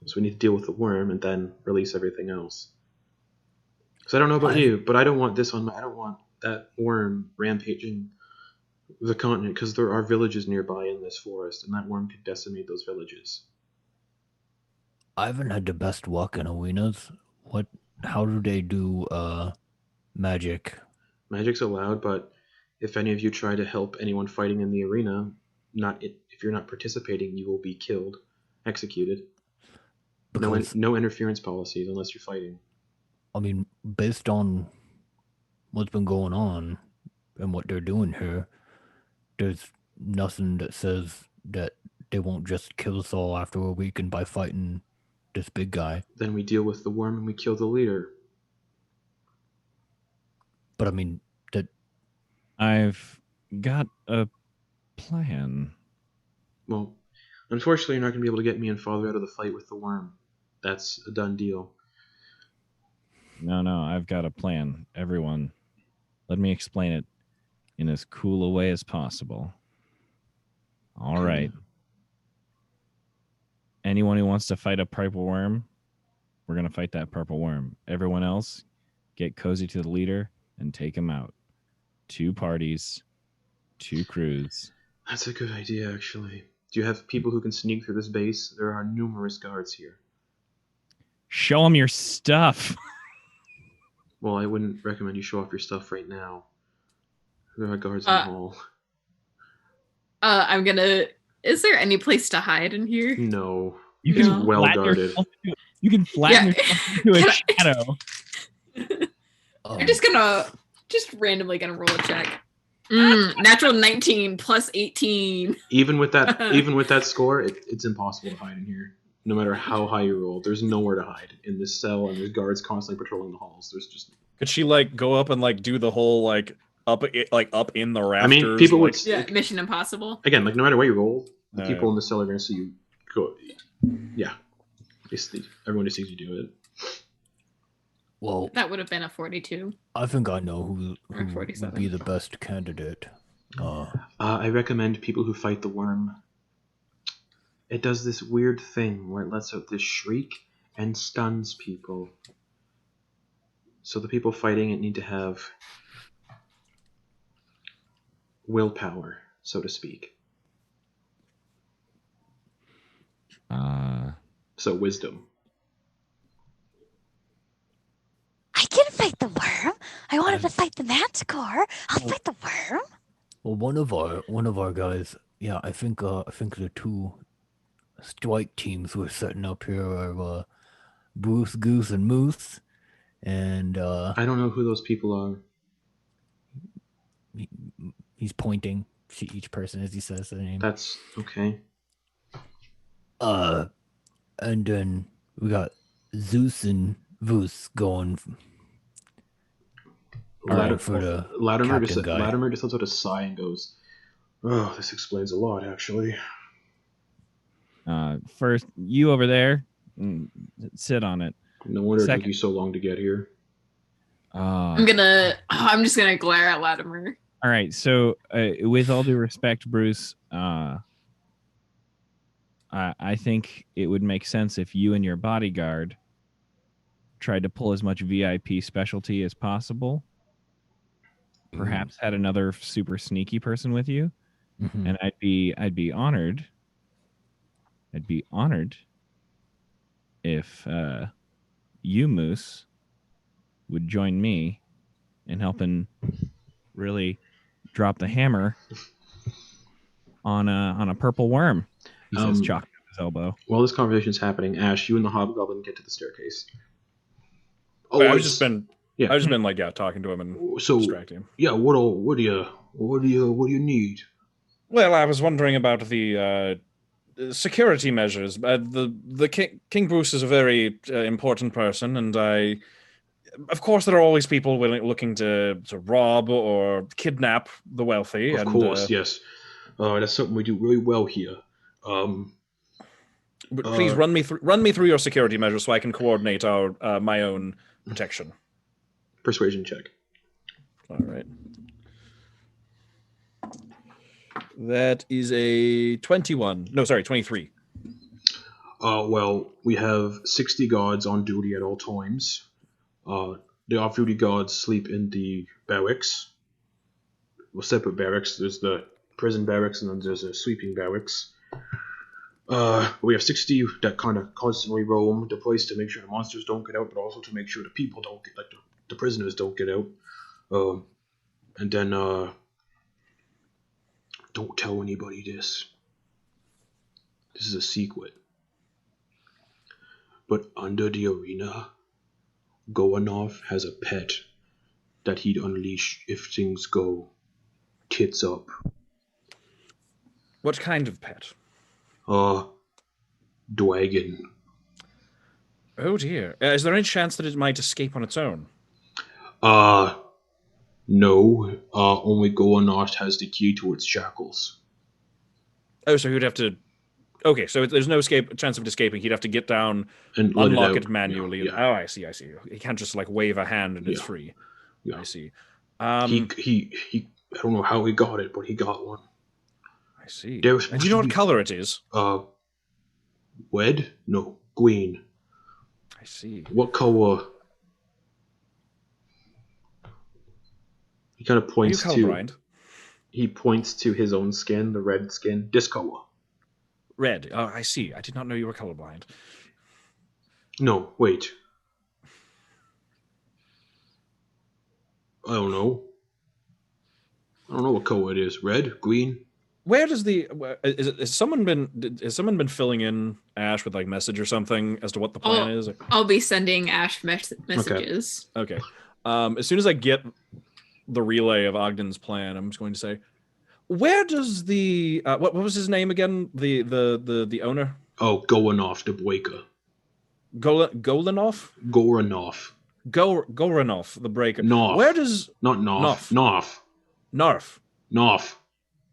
So we need to deal with the worm and then release everything else. Because I don't know about you, but I don't want I don't want that worm rampaging the continent, because there are villages nearby in this forest, and that worm could decimate those villages. I haven't had the best luck in arenas. How do they do magic? Magic's allowed, but if any of you try to help anyone fighting in the arena, if you're not participating, you will be killed, executed. No interference policies unless you're fighting. I mean, based on what's been going on and what they're doing here, there's nothing that says that they won't just kill us all after a weekend by fighting this big guy. Then we deal with the worm and we kill the leader. But I mean, I've got a plan. Well, unfortunately, you're not going to be able to get me and Father out of the fight with the worm. That's a done deal. No, I've got a plan. Everyone, let me explain it in as cool a way as possible. All right. Anyone who wants to fight a purple worm, we're going to fight that purple worm. Everyone else, get cozy to the leader and take him out. 2 parties, 2 crews. That's a good idea, actually. Do you have people who can sneak through this base? There are numerous guards here. Show them your stuff. Well, I wouldn't recommend you show off your stuff right now. There are guards in the hall. Is there any place to hide in here? No. You can well guarded. You can flatten yourself into a shadow. I'm just randomly gonna roll a check. Natural 19 plus 18. Even with that score, it's impossible to hide in here. No matter how high you roll, there's nowhere to hide in this cell, and there's guards constantly patrolling the halls. There's just. Could she go up and do the whole up in the rafters? I mean, people would. Mission Impossible. Again, no matter what you roll, the people in the cell are going to see you go. Yeah, everyone just sees you do it. Well, that would have been a 42. I think I know who would be the best candidate. I recommend people who fight the worm. It does this weird thing where it lets out this shriek and stuns people. So the people fighting it need to have willpower, so to speak. So wisdom. I can fight the worm. I wanted to fight the manticore. I'll fight the worm. Well, one of our guys, yeah, I think the 2 strike teams we're setting up here are Bruce, Goose, and Moose, and I don't know who those people are. He's pointing to each person as he says their name. That's okay. And then we got Zeus and Voos going. Latimer just lets out a sigh and goes, "Oh, this explains a lot, actually." First, you over there, sit on it. No wonder it took you so long to get here. I'm just gonna glare at Latimer. All right, so with all due respect, Bruce, I think it would make sense if you and your bodyguard tried to pull as much VIP specialty as possible. perhaps had another super sneaky person with you, Mhm. and I'd be honored. I'd be honored if you, Moose, would join me in helping really drop the hammer on a purple worm. He says, chalking up his elbow. While this conversation's happening, Ash, you and the hobgoblin get to the staircase. Oh, I've just been talking to him and so distracting him. Yeah, what do you need? Well, I was wondering about the security measures. The King Bruce is a very important person, and of course, there are always people looking to rob or kidnap the wealthy. Of course, yes. That's something we do really well here. But please run me through your security measures so I can coordinate my own protection. Persuasion check. All right. That is a 21. No, sorry, 23. Well, we have 60 guards on duty at all times. The off-duty guards sleep in the barracks. Well, separate barracks. There's the prison barracks, and then there's a sleeping barracks. We have 60 that kind of constantly roam the place to make sure the monsters don't get out, but also to make sure the people don't get, like the prisoners don't get out. And then, don't tell anybody this. This is a secret. But under the arena, Goanov has a pet that he'd unleash if things go tits up. What kind of pet? Dragon. Oh dear. Is there any chance that it might escape on its own? No. Only Goanov has the key to its shackles. Oh, so he'd have to... Okay, so there's no chance of it escaping. He'd have to get down and unlock it manually. Yeah. Oh, I see. He can't just wave a hand and it's free. Yeah. I see. He I don't know how he got it, but he got one. I see. And do you know what color it is? Red? No, green. I see. What color? He kind of points to... Are you colorblind? He points to his own skin, the red skin. This color. Red. Oh, I see. I did not know you were colorblind. No, wait. I don't know what color it is. Red, green. Where does has someone been filling in Ash with message or something as to what the plan is? I'll be sending Ash messages. Okay. As soon as I get the relay of Ogden's plan, I'm just going to say, where does the what was his name again? The owner? Oh, Goranov the Breaker. Goranov? Goranov. Goranov the Breaker. Noff. Where does not Noff? Noff. Narf. Noff.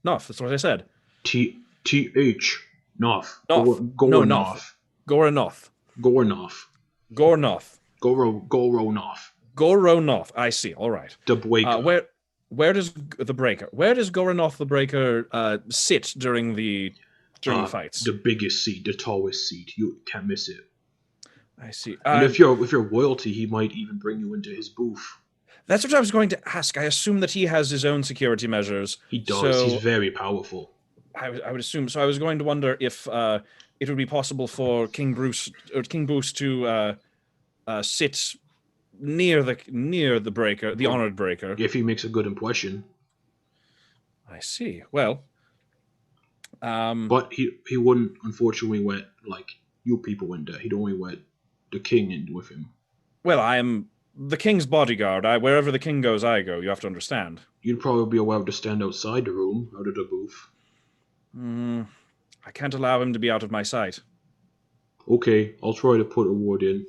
Noff. That's what I said. TH. Noff. Noff. Goranov. Goranov. Goranov. Goranov. Goronov. Goronov. I see. All right. The Breaker. Where does the Breaker? Where does Goranov the Breaker sit during the fights? The biggest seat, the tallest seat. You can't miss it. I see. And if you're royalty, he might even bring you into his booth. That's what I was going to ask. I assume that he has his own security measures. He does. He's very powerful. I would assume. So I was going to wonder if it would be possible for King Bruce to sit near the Breaker, the Honored Breaker. If he makes a good impression. I see. Well, but he wouldn't unfortunately let you people in there. He'd only let the king in with him. Well, I am the king's bodyguard. Wherever the king goes, I go. You have to understand. You'd probably be allowed to stand outside the room, out of the booth. I can't allow him to be out of my sight. Okay, I'll try to put a word in.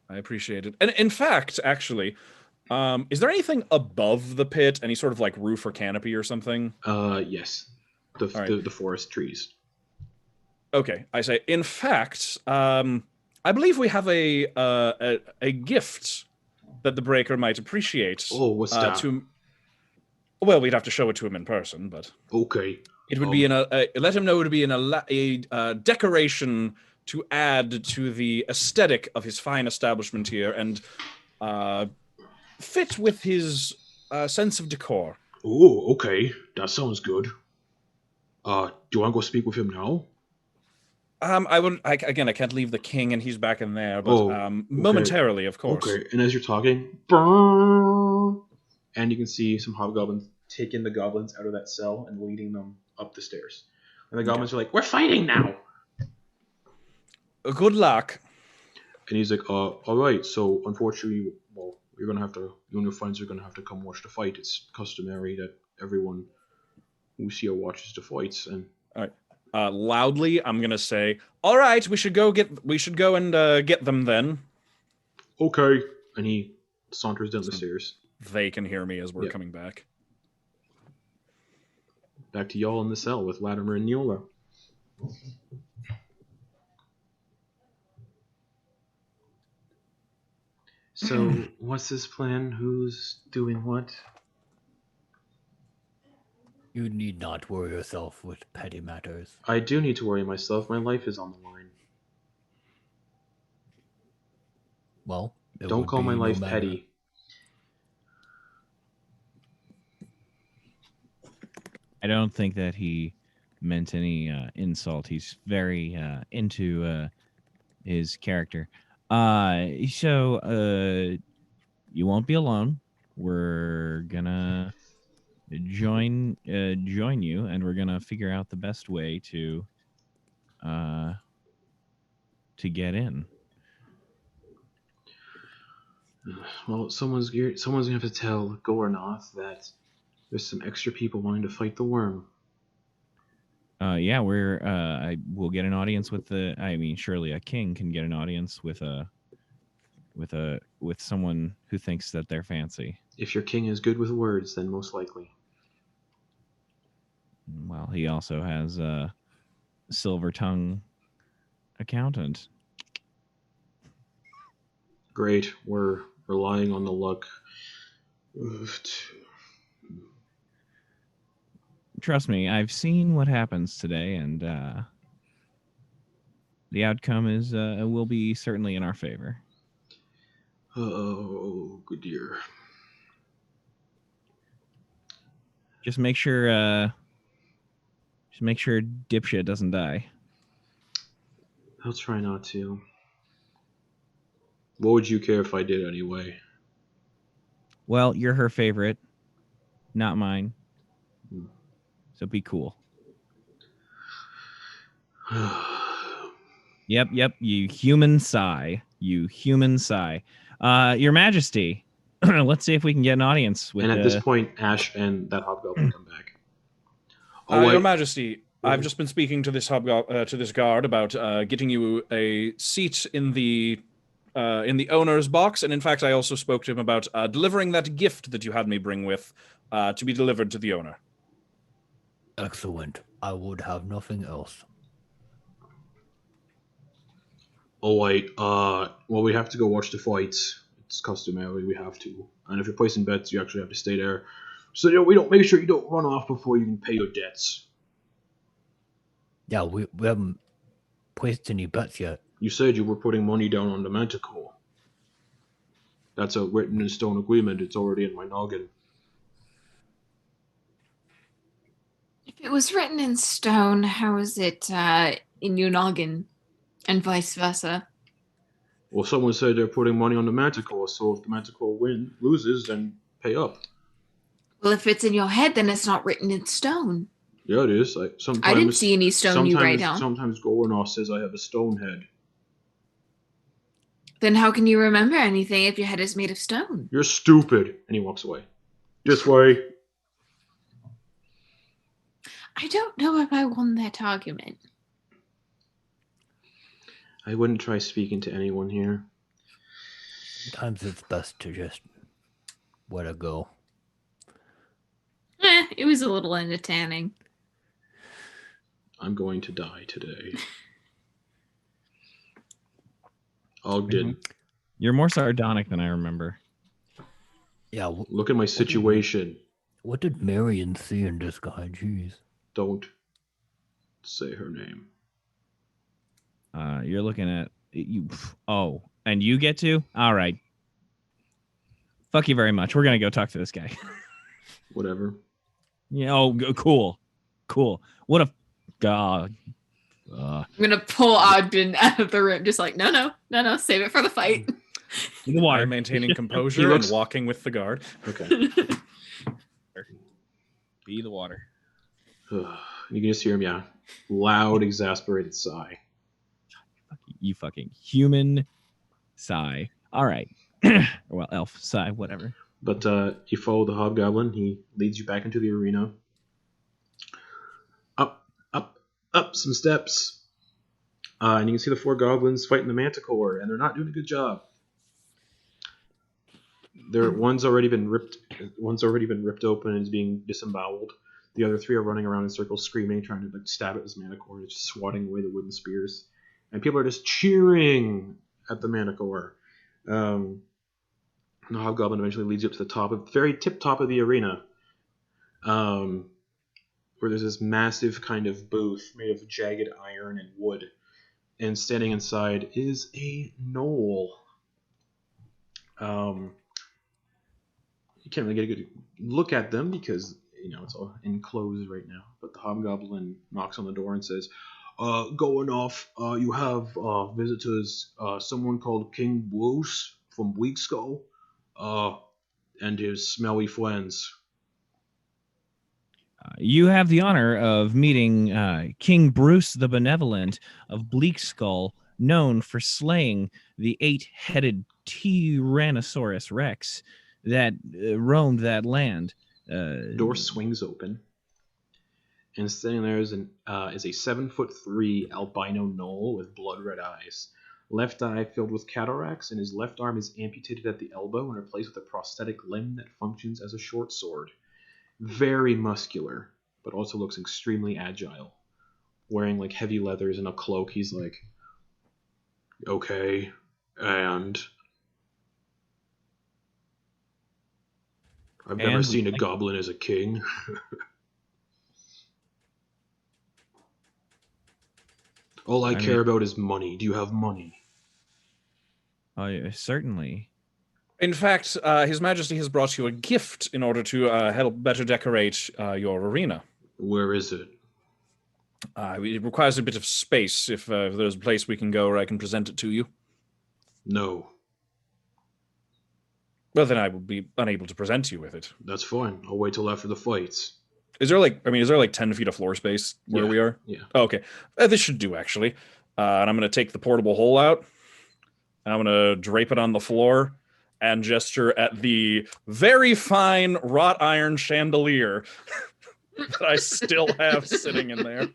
I appreciate it. And in fact, actually, is there anything above the pit? Any sort of roof or canopy or something? Yes. The forest trees. Okay, I say. In fact, I believe we have a gift that the Breaker might appreciate. Oh, what's that? Well, we'd have to show it to him in person, but okay. It would be let him know it would be a decoration to add to the aesthetic of his fine establishment here and fit with his sense of decor. Oh, okay. That sounds good. Do you want to go speak with him now? I can't leave the king, and he's back in there. But Okay. momentarily, of course. Okay. And as you're talking, brrrr, and you can see some hobgoblins taking the goblins out of that cell and leading them up the stairs. And the goblins are like, "We're fighting now." Good luck. And he's like, all right. So unfortunately, well, you're gonna have to. You and your friends are gonna have to come watch the fight. It's customary that everyone who's here watches the fights." And all right. Loudly, I'm gonna say, "All right, we should go and get them then." Okay. And he saunters down the stairs. They can hear me as we're coming back. Back to y'all in the cell with Latimer and Neola. So, what's this plan? Who's doing what? You need not worry yourself with petty matters. I do need to worry myself. My life is on the line. Well, don't call my life petty. I don't think that he meant any insult. He's very into his character. So you won't be alone. We're gonna join you, and we're gonna figure out the best way to get in. Well, someone's gonna have to tell Gornoth that there's some extra people wanting to fight the worm. Yeah, we'll get an audience with surely a king can get an audience with someone who thinks that they're fancy. If your king is good with words, then most likely. Well, he also has a silver tongue accountant. Great. We're relying on the luck. Trust me, I've seen what happens today, and the outcome is will be certainly in our favor. Oh, good dear. Just make sure dipshit doesn't die. I'll try not to. What would you care if I did anyway? Well, you're her favorite, not mine. So be cool. Yep. You human sigh. Your Majesty. Let's see if we can get an audience with. And at this point, Ash and that hobgoblin come back. Your Majesty, I've just been speaking to this guard about getting you a seat in the owner's box, and in fact, I also spoke to him about delivering that gift that you had me bring with to be delivered to the owner. Excellent. I would have nothing else. Oh wait, well, we have to go watch the fights. It's customary, we have to. And if you're placing bets, you actually have to stay there. So we don't make sure you don't run off before you can pay your debts. Yeah, we haven't placed any bets yet. You said you were putting money down on the Manticore. That's a written in stone agreement. It's already in my noggin. If it was written in stone, how is it in your noggin, and vice versa? Well, someone said they're putting money on the Manticore, so if the Manticore loses, then pay up. Well, if it's in your head, then it's not written in stone. Yeah, it is. I didn't see any stone you write down. Sometimes Gornoth says I have a stone head. Then how can you remember anything if your head is made of stone? You're stupid. And he walks away. This way. I don't know if I won that argument. I wouldn't try speaking to anyone here. Sometimes it's best to just let it go. It was a little entertaining. I'm going to die today. Ogden. You're more sardonic than I remember. Yeah. Look at my situation. What did Marion see in this guy? Jeez. Don't say her name. You're looking at you. Oh, and you get to? All right. Fuck you very much. We're gonna go talk to this guy. Whatever. Yeah. Oh, cool. What a god. I'm gonna pull Ogden out of the room, just like, no, save it for the fight. In the water. I'm maintaining composure and walking with the guard. Okay. Be the water. You can just hear him, loud, exasperated sigh. You fucking human sigh. All right. Well, elf sigh, whatever. But you follow the hobgoblin. He leads you back into the arena. Up some steps. And you can see the 4 goblins fighting the manticore, and they're not doing a good job. One's already been ripped open and is being disemboweled. The other 3 are running around in circles, screaming, trying to stab at this manticore, just swatting away the wooden spears. And people are just cheering at the manticore. The hobgoblin eventually leads you up to the very tip top of the arena, where there's this massive kind of booth made of jagged iron and wood. And standing inside is a gnoll. You can't really get a good look at them because, it's all enclosed right now. But the hobgoblin knocks on the door and says, going off, you have visitors, someone called King Bruce from Weekskull, and his smelly friends. You have the honor of meeting King Bruce the Benevolent of Bleakskull, known for slaying the 8-headed Tyrannosaurus Rex that roamed that land. Door swings open, and standing there is a 7'3" albino gnoll with blood red eyes. Left eye filled with cataracts, and his left arm is amputated at the elbow and replaced with a prosthetic limb that functions as a short sword. Very muscular, but also looks extremely agile. Wearing heavy leathers and a cloak, he's like, okay, and I've never seen a goblin as a king. All I care about is money. Do you have money? Oh, yeah, certainly. In fact, His Majesty has brought you a gift in order to help better decorate your arena. Where is it? It requires a bit of space. If there's a place we can go where I can present it to you. No. Well, then I will be unable to present you with it. That's fine. I'll wait till after the fights. Is there 10 feet of floor space where we are? Yeah. Oh, okay. This should do, actually. And I'm going to take the portable hole out, and I'm going to drape it on the floor and gesture at the very fine wrought iron chandelier that I still have sitting in there.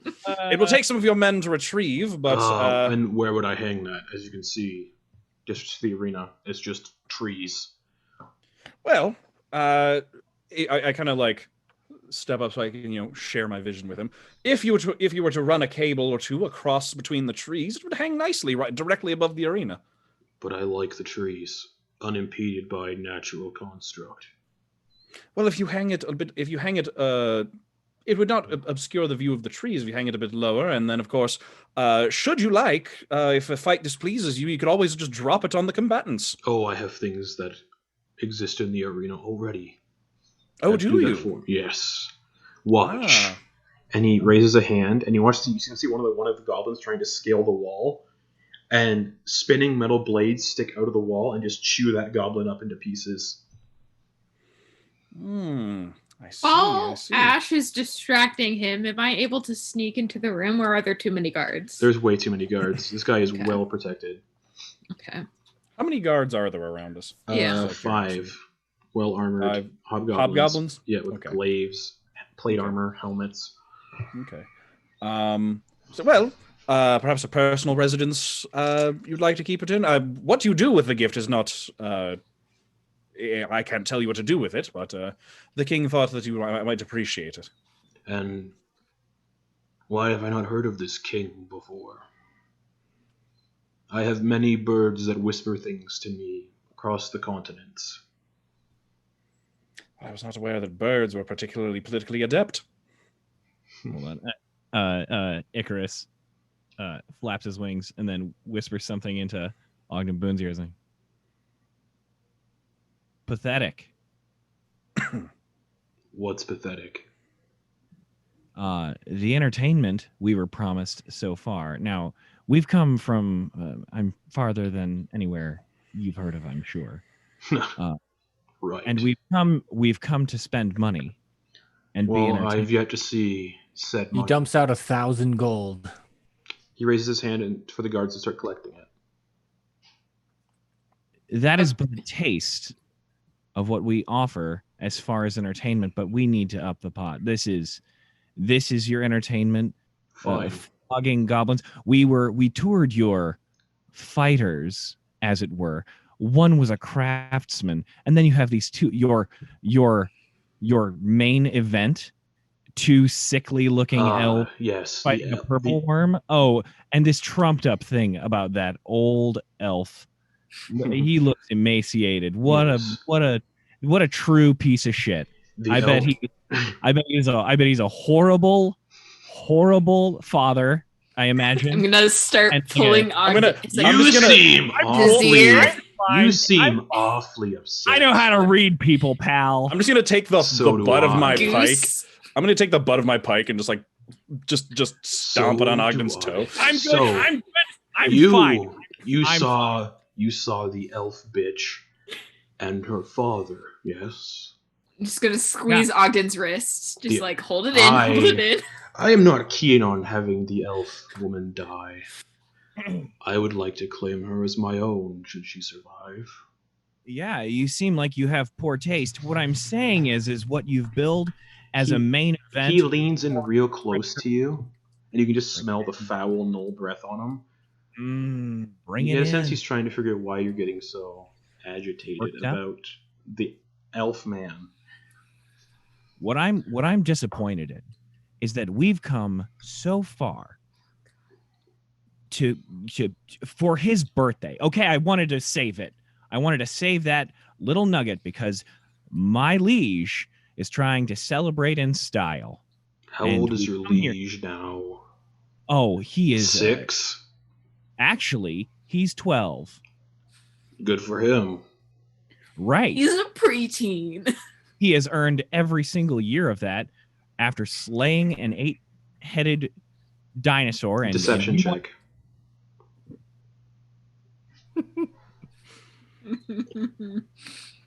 It will take some of your men to retrieve, but... and where would I hang that? As you can see, just the arena, it's just trees. Well, I kind of step up so I can, share my vision with him. If you were to run a cable or two across between the trees, it would hang nicely right directly above the arena. But I like the trees, unimpeded by natural construct. Well, if you hang it, it would not obscure the view of the trees if you hang it a bit lower. And then, of course, should you like, if a fight displeases you, you could always just drop it on the combatants. Oh, I have things that exist in the arena already. Oh, do you? Yes. Watch. And he raises a hand, and you can see one of the goblins trying to scale the wall, and spinning metal blades stick out of the wall and just chew that goblin up into pieces. I see. While Ash is distracting him, am I able to sneak into the room, or are there too many guards? There's way too many guards. This guy is well protected. Okay. How many guards are there around us? 5 well-armored hobgoblins. Yeah, with glaives, plate armor, helmets. Okay. Perhaps a personal residence you'd like to keep it in? What you do with the gift is not... I can't tell you what to do with it, but the king thought that you might appreciate it. And why have I not heard of this king before? I have many birds that whisper things to me across the continents. I was not aware that birds were particularly politically adept. Hold on. Icarus flaps his wings and then whispers something into Ogden Boone's ears. pathetic. What's pathetic? The entertainment we were promised so far. Now, we've come from, I'm farther than anywhere you've heard of, I'm sure. Right. And we've come to spend money and be Well, entertained. I've yet to see said He money. dumps out 1,000 gold. He raises his hand and for the guards to start collecting it. That is but a taste of what we offer as far as entertainment, but we need to up the pot. This is your entertainment. Fine. Flogging goblins. We toured your fighters, as it were. One was a craftsman, and then you have these two. Your main event, two sickly looking elves yes, fighting a purple worm. Oh, and this trumped up thing about that old elf. He looks emaciated. What a true piece of shit. I bet he's a horrible father. I imagine. I'm gonna start pulling on. You seem awfully upset. I know how to read people, pal. I'm just gonna take the butt of my pike. I'm gonna take the butt of my pike and just stomp it on Ogden's toe. I'm good. I'm fine. You saw the elf bitch and her father, yes? I'm just gonna squeeze Ogden's wrist. Just hold it in. I am not keen on having the elf woman die. I would like to claim her as my own should she survive. Yeah, you seem like you have poor taste. What I'm saying is what you've billed as a main event. He leans in real close to you, and you can just smell the foul null breath on him. Bring it in. In a sense, he's trying to figure out why you're getting so agitated about the elf man. What I'm disappointed in is that we've come so far to for his birthday. Okay, I wanted to save it. I wanted to save that little nugget because my liege is trying to celebrate in style. How old is your liege now? Oh, he is 6. Actually, he's 12. Good for him. Right. He's a preteen. He has earned every single year of that after slaying an 8-headed dinosaur. And deception check.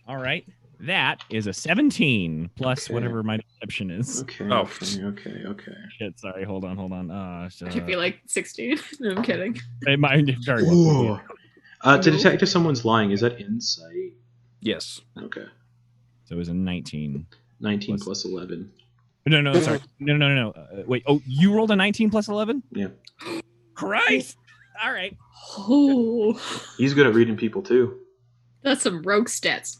All right. That is a 17 plus whatever my deception is. Okay. Shit, sorry. Hold on. Should be like 16. No, I'm kidding. It might very well. To detect if someone's lying, is that insight? Yes. Okay. So it was a 19. 19 plus 11. No, sorry. No. Wait. Oh, you rolled a 19 plus 11? Yeah. Christ. All right. Oh. He's good at reading people too. That's some rogue stats.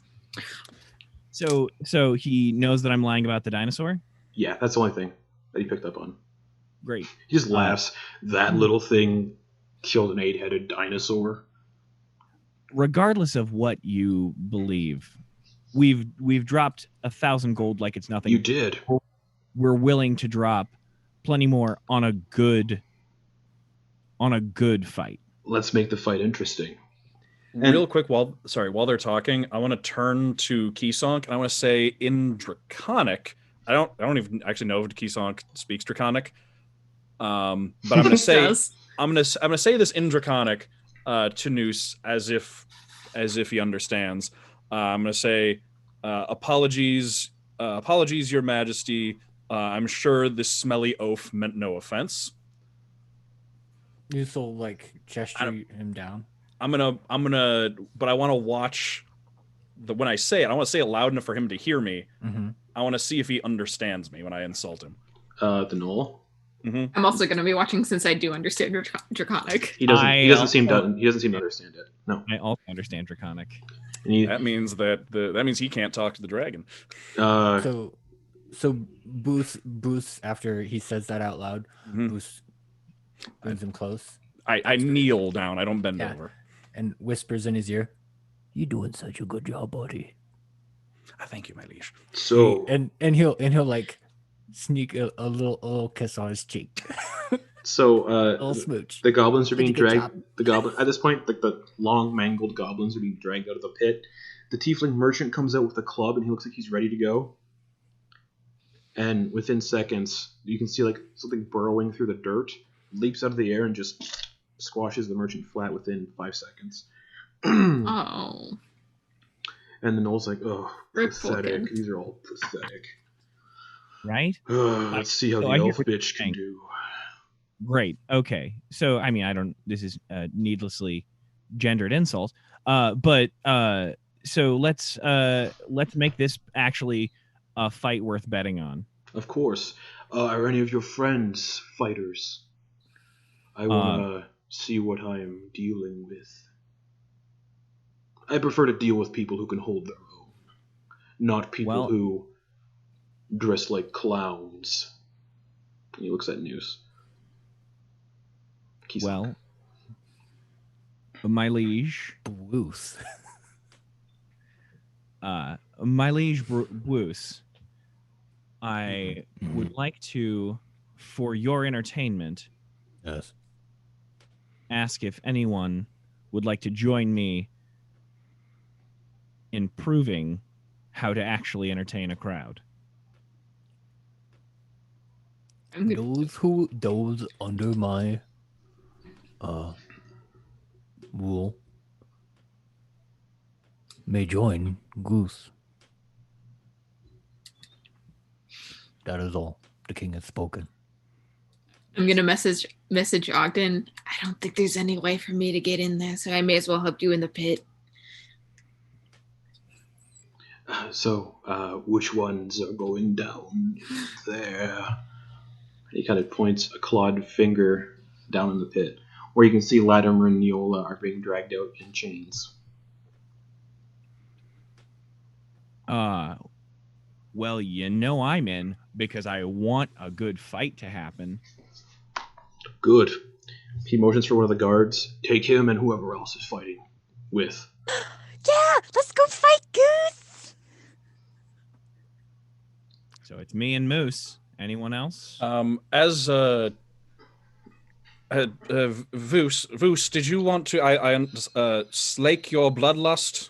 So he knows that I'm lying about the dinosaur? Yeah, that's the only thing that he picked up on. Great. He just laughs. That little thing killed an 8-headed dinosaur. Regardless of what you believe, we've dropped 1,000 gold like it's nothing. You did. We're willing to drop plenty more on a good fight. Let's make the fight interesting. Real quick, while they're talking, I want to turn to Keysonk and I want to say in Draconic. I don't even actually know if Keysonk speaks Draconic, but I'm going to say I'm going to say this in Draconic to Noose as if he understands. I'm going to say apologies, Your Majesty. I'm sure this smelly oaf meant no offense. You still gesture him down. I'm gonna, but I want to watch when I say it. I want to say it loud enough for him to hear me. Mm-hmm. I want to see if he understands me when I insult him. The Knoll. Mm-hmm. I'm also going to be watching since I do understand Draconic. He doesn't seem to understand it. No. I also understand Draconic. That means that means he can't talk to the dragon. So Booth after he says that out loud, Booth brings him close. I kneel down. I don't bend over. And whispers in his ear, "You're doing such a good job, buddy." Thank you, my liege. So and he'll sneak a little kiss on his cheek. So a little smooch. The goblins are being dragged. At this point, the long mangled goblins are being dragged out of the pit. The tiefling merchant comes out with a club, and he looks like he's ready to go. And within seconds, you can see like something burrowing through the dirt, leaps out of the air, and just squashes the merchant flat within 5 seconds. Oh. And the Knoll's like, oh, Rip pathetic. Vulcan. These are all pathetic. Right? Let's see how So the I hear elf what you're bitch can saying. do. Great. Okay. So I mean, this is needlessly gendered insult. So let's make this actually a fight worth betting on. Of course. Are any of your friends fighters? I want to see what I am dealing with. I prefer to deal with people who can hold their own, not people who dress like clowns. He looks at Noose. Well, my liege. Bruce. My liege Bruce. I would like to, for your entertainment, Yes. ask if anyone would like to join me in proving how to actually entertain a crowd. Those under my rule may join Goose. That is all. The king has spoken. I'm gonna message Ogden. I don't think there's any way for me to get in there, so I may as well help you in the pit. So, which ones are going down there? He kind of points a clawed finger down in the pit, where you can see Latimer and Neola are being dragged out in chains. Well, you know I'm in because I want a good fight to happen. Good. He motions for one of the guards. Take him and whoever else is fighting with. Yeah, let's go fight Goose. So it's me and Moose. Anyone else? As Voos, did you want to slake your bloodlust?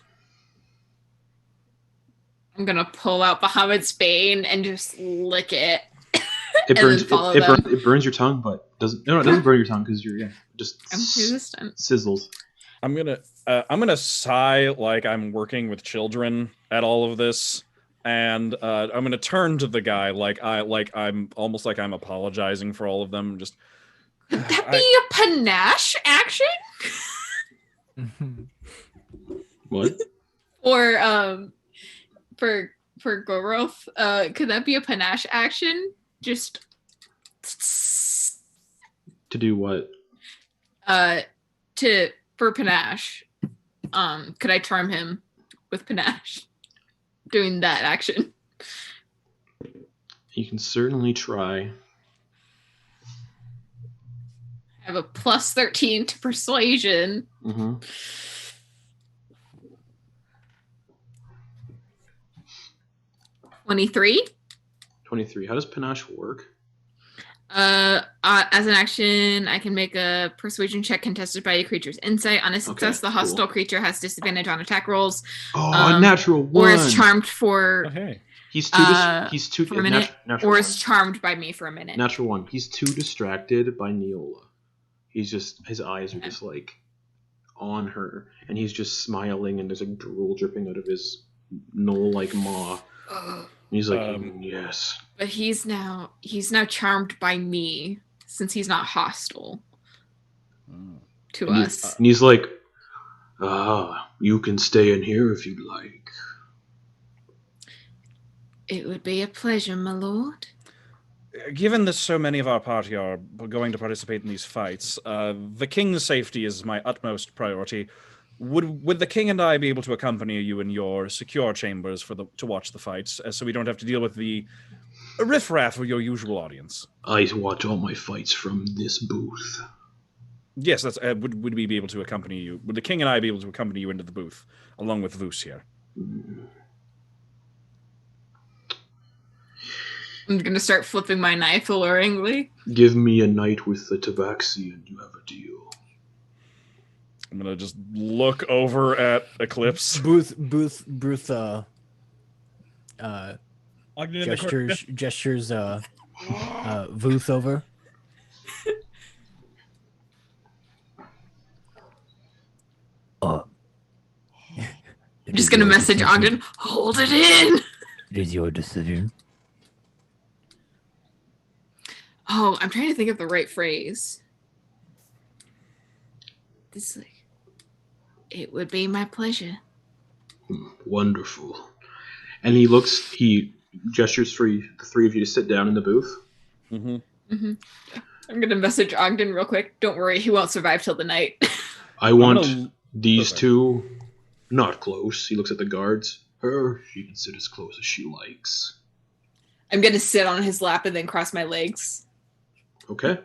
I'm gonna pull out Bahamut's Bane and just lick it. It burns. them. It burns your tongue, but doesn't. No, it doesn't burn your tongue because you're just I'm resistant. sizzles. I'm gonna sigh like I'm working with children at all of this, and I'm gonna turn to the guy like I'm almost like I'm apologizing for all of them. Just Could that be a panache action? What? Or for Goroth, could that be a panache action? Just To do what? For panache. Could I charm him with panache? Doing that action. You can certainly try. I have a plus 13 to persuasion. Mm-hmm. 23. 23. How does panache work? As an action, I can make a persuasion check contested by a creature's insight. On a success, the hostile creature has disadvantage on attack rolls. Oh, natural one. Or is charmed for. oh, hey. He's too for a minute, natural or one. is charmed by me for a minute. Natural one. He's too distracted by Neola. He's just, his eyes are just like on her, and he's just smiling, and there's like drool dripping out of his knoll-like maw. He's like, yes. But he's now charmed by me since he's not hostile to us. And he's like, you can stay in here if you'd like. It would be a pleasure, my lord. Given that so many of our party are going to participate in these fights, the king's safety is my utmost priority. Would the king and I be able to accompany you in your secure chambers to watch the fights, so we don't have to deal with the riffraff of your usual audience? I watch all my fights from this booth. Yes, that's. Would we be able to accompany you? Would the king and I be able to accompany you into the booth along with Voos here? I'm gonna start flipping my knife alluringly. Give me a night with the Tabaxi and you have a deal. I'm gonna just look over at Eclipse. Bruce Ogden in the corner. gestures Vuth over. I'm just gonna message Ogden. Hold it in. It is your decision. Oh, I'm trying to think of the right phrase. This like, it would be my pleasure. Wonderful. And he gestures for the three of you to sit down in the booth. Mm-hmm. Mm-hmm. I'm gonna message Ogden real quick. Don't worry, he won't survive till the night. I want these two not close. He looks at the guards. She can sit as close as she likes. I'm gonna sit on his lap and then cross my legs. Okay.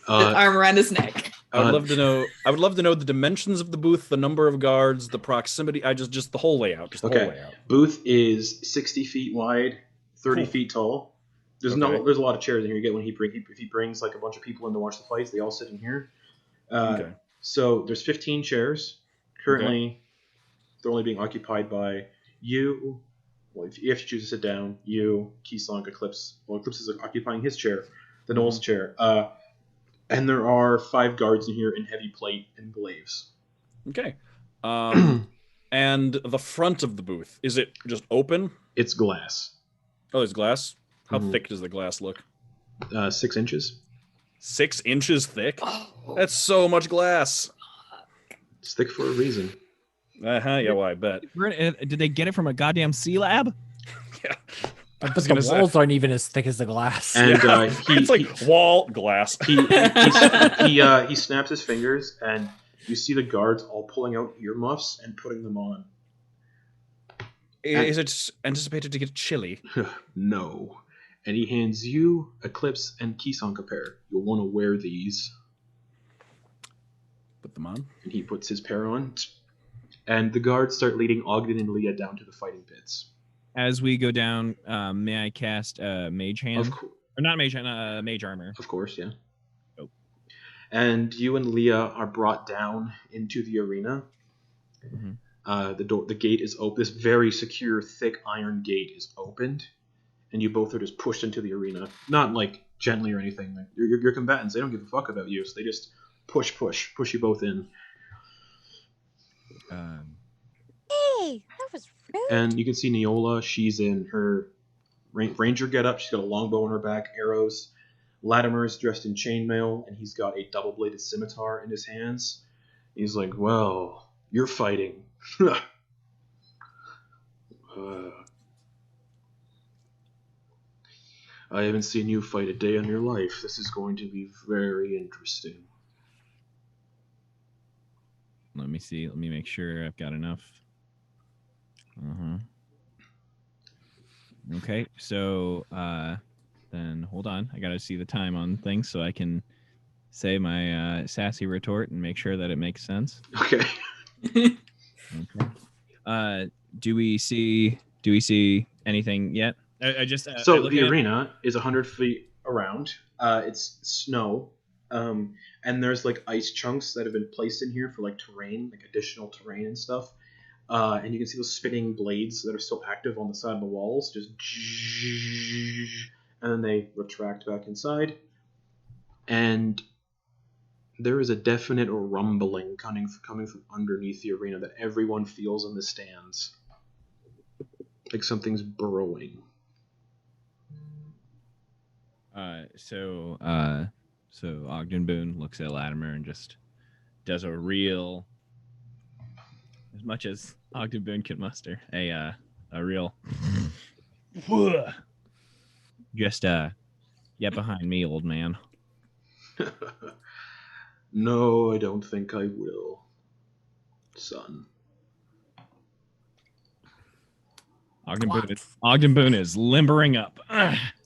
The arm around his neck. I would love to know. I would love to know the dimensions of the booth, the number of guards, the proximity. Just the whole layout. Just the whole layout. Booth is 60 feet wide, 30 feet tall. There's a lot of chairs in here. You get when if he brings like a bunch of people in to watch the fights, they all sit in here. So there's 15 chairs. Currently, they're only being occupied by you. Well, if you choose to sit down, you, Keysong, Eclipse. Well, Eclipse is occupying his chair, the Noel's chair. And there are 5 guards in here in heavy plate and glaives. Okay. And the front of the booth, is it just open? It's glass. Oh, there's glass? How thick does the glass look? 6 inches. 6 inches thick? Oh. That's so much glass. It's thick for a reason. Yeah, well, I bet. Did they get it from a goddamn sea lab? Yeah. But the walls aren't even as thick as the glass. And it's like wall glass. He snaps his fingers, and you see the guards all pulling out earmuffs and putting them on. Is it anticipated to get chilly? No. And he hands you Eclipse and Keysong a pair. You'll want to wear these. Put them on. And he puts his pair on. And the guards start leading Ogden and Leah down to the fighting pits. As we go down, may I cast Mage Hand? Or not Mage Hand, Mage Armor. Of course, yeah. Oh. And you and Leah are brought down into the arena. Mm-hmm. The gate is open. This very secure, thick iron gate is opened. And you both are just pushed into the arena. Not like gently or anything. Like, you're combatants. They don't give a fuck about you. So they just push you both in. Hey, that was rude. And you can see Neola. She's in her ranger getup. She's got a longbow on her back, arrows. Latimer is dressed in chainmail, and he's got a double-bladed scimitar in his hands. He's like, well, you're fighting. I haven't seen you fight a day in your life. This is going to be very interesting. Let me see. Let me make sure I've got enough. Okay, so then hold on. I gotta see the time on things so I can say my sassy retort and make sure that it makes sense. Okay. Okay. Do we see anything yet? I just so the arena is 100 feet around. It's snow. And there's like ice chunks that have been placed in here for like terrain, like additional terrain and stuff. And you can see those spinning blades that are still active on the side of the walls, just and then they retract back inside. And there is a definite rumbling coming from underneath the arena that everyone feels in the stands. Like something's burrowing. So Ogden Boon looks at Latimer and just does a real, as much as Ogden Boon could muster, a real, just get behind me, old man. No, I don't think I will, son. Ogden Boon is limbering up.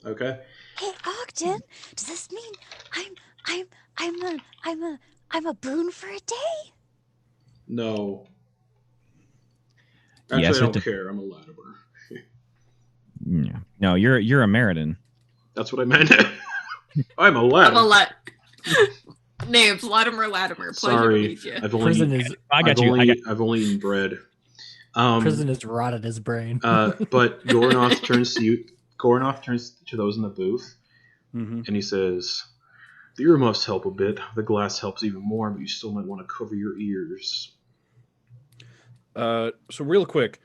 Okay. Hey, Ogden, does this mean I'm a boon for a day? No. Actually, yes, I don't care. I'm a Latimer. Yeah. No, you're a Meriden. That's what I meant. I'm a Latimer. I'm a Names Latimer. Pleasure Sorry, to meet you. I've only Prison is I've only eaten bread. prison is rotted his brain. But Gornoth turns to you. Gornoth turns to those in the booth, Mm-hmm. and he says, "The earmuffs help a bit. The glass helps even more, but you still might want to cover your ears." So real quick,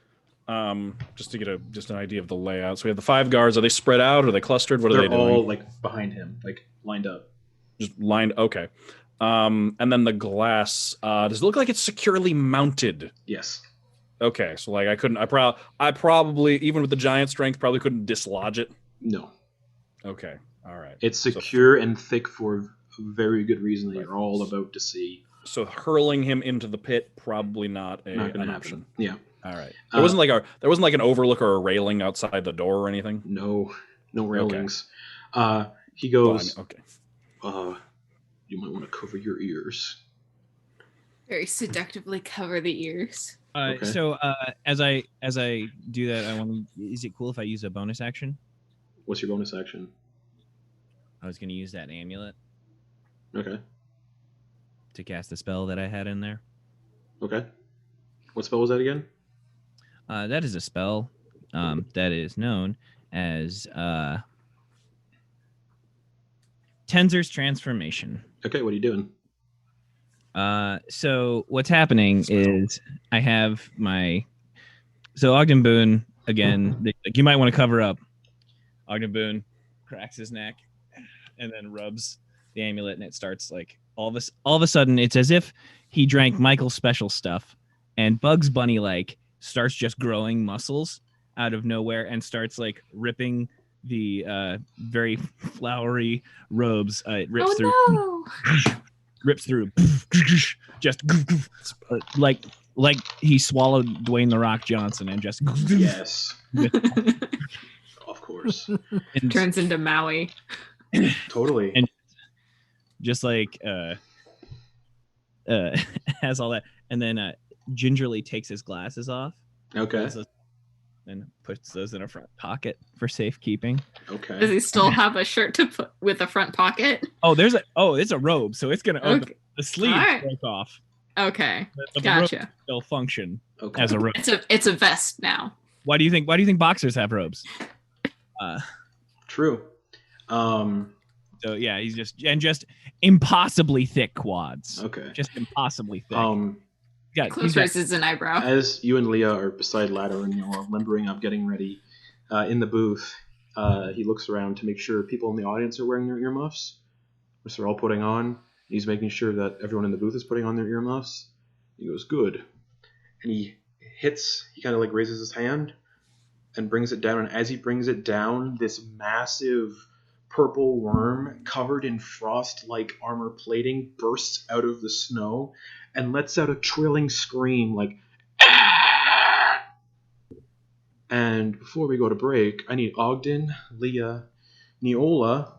just to get an idea of the layout. So we have the 5 guards. Are they spread out? Or are they clustered? What are They're they doing? all like behind him, like lined up. Just lined. Okay. And then the glass. Does it look like it's securely mounted? Yes. Okay. So like I probably even with the giant strength probably couldn't dislodge it. No. Okay. All right. It's secure and thick for a very good reason that you're all about to see. So hurling him into the pit probably not Not an gonna option. happen. Yeah. All right. There wasn't like an overlook or a railing outside the door or anything. No railings. He goes. Well, okay. You might want to cover your ears. Very seductively cover the ears. Okay. So as I do that, I want. Is it cool if I use a bonus action? What's your bonus action? I was going to use that amulet Okay. to cast the spell that I had in there. Okay. What spell was that again? That is a spell that is known as Tenzer's Transformation. Okay, what are you doing? So what's happening is I have Ogden Boon again. You might want to cover up. Ogden Boon cracks his neck and then rubs the amulet, and it starts like all of a sudden it's as if he drank Michael's special stuff, and Bugs Bunny like starts just growing muscles out of nowhere and starts like ripping the very flowery robes. It rips rips through, just like he swallowed Dwayne the Rock Johnson and just Yes. Of course. and Turns into Maui. Totally. And just like has all that, and then gingerly takes his glasses off. Okay. And puts those in a front pocket for safekeeping. Okay. Does he still have a shirt to put with a front pocket? It's a robe, so it's gonna the sleeve Alright. broke off. Okay, But the robe gotcha. still function Okay. as a robe. It's a vest now. Why do you think boxers have robes? True. So yeah, he's just impossibly thick quads. Okay. Just impossibly thick. Close raises an eyebrow. As you and Leah are beside Latimer and you're limbering up, getting ready, in the booth, he looks around to make sure people in the audience are wearing their earmuffs, which they're all putting on. He's making sure that everyone in the booth is putting on their earmuffs. He goes, "Good." And he kind of like raises his hand and brings it down. And as he brings it down, this massive purple worm covered in frost-like armor plating bursts out of the snow and lets out a trilling scream like, "Ah!" And before we go to break, I need Ogden, Leah, Neola,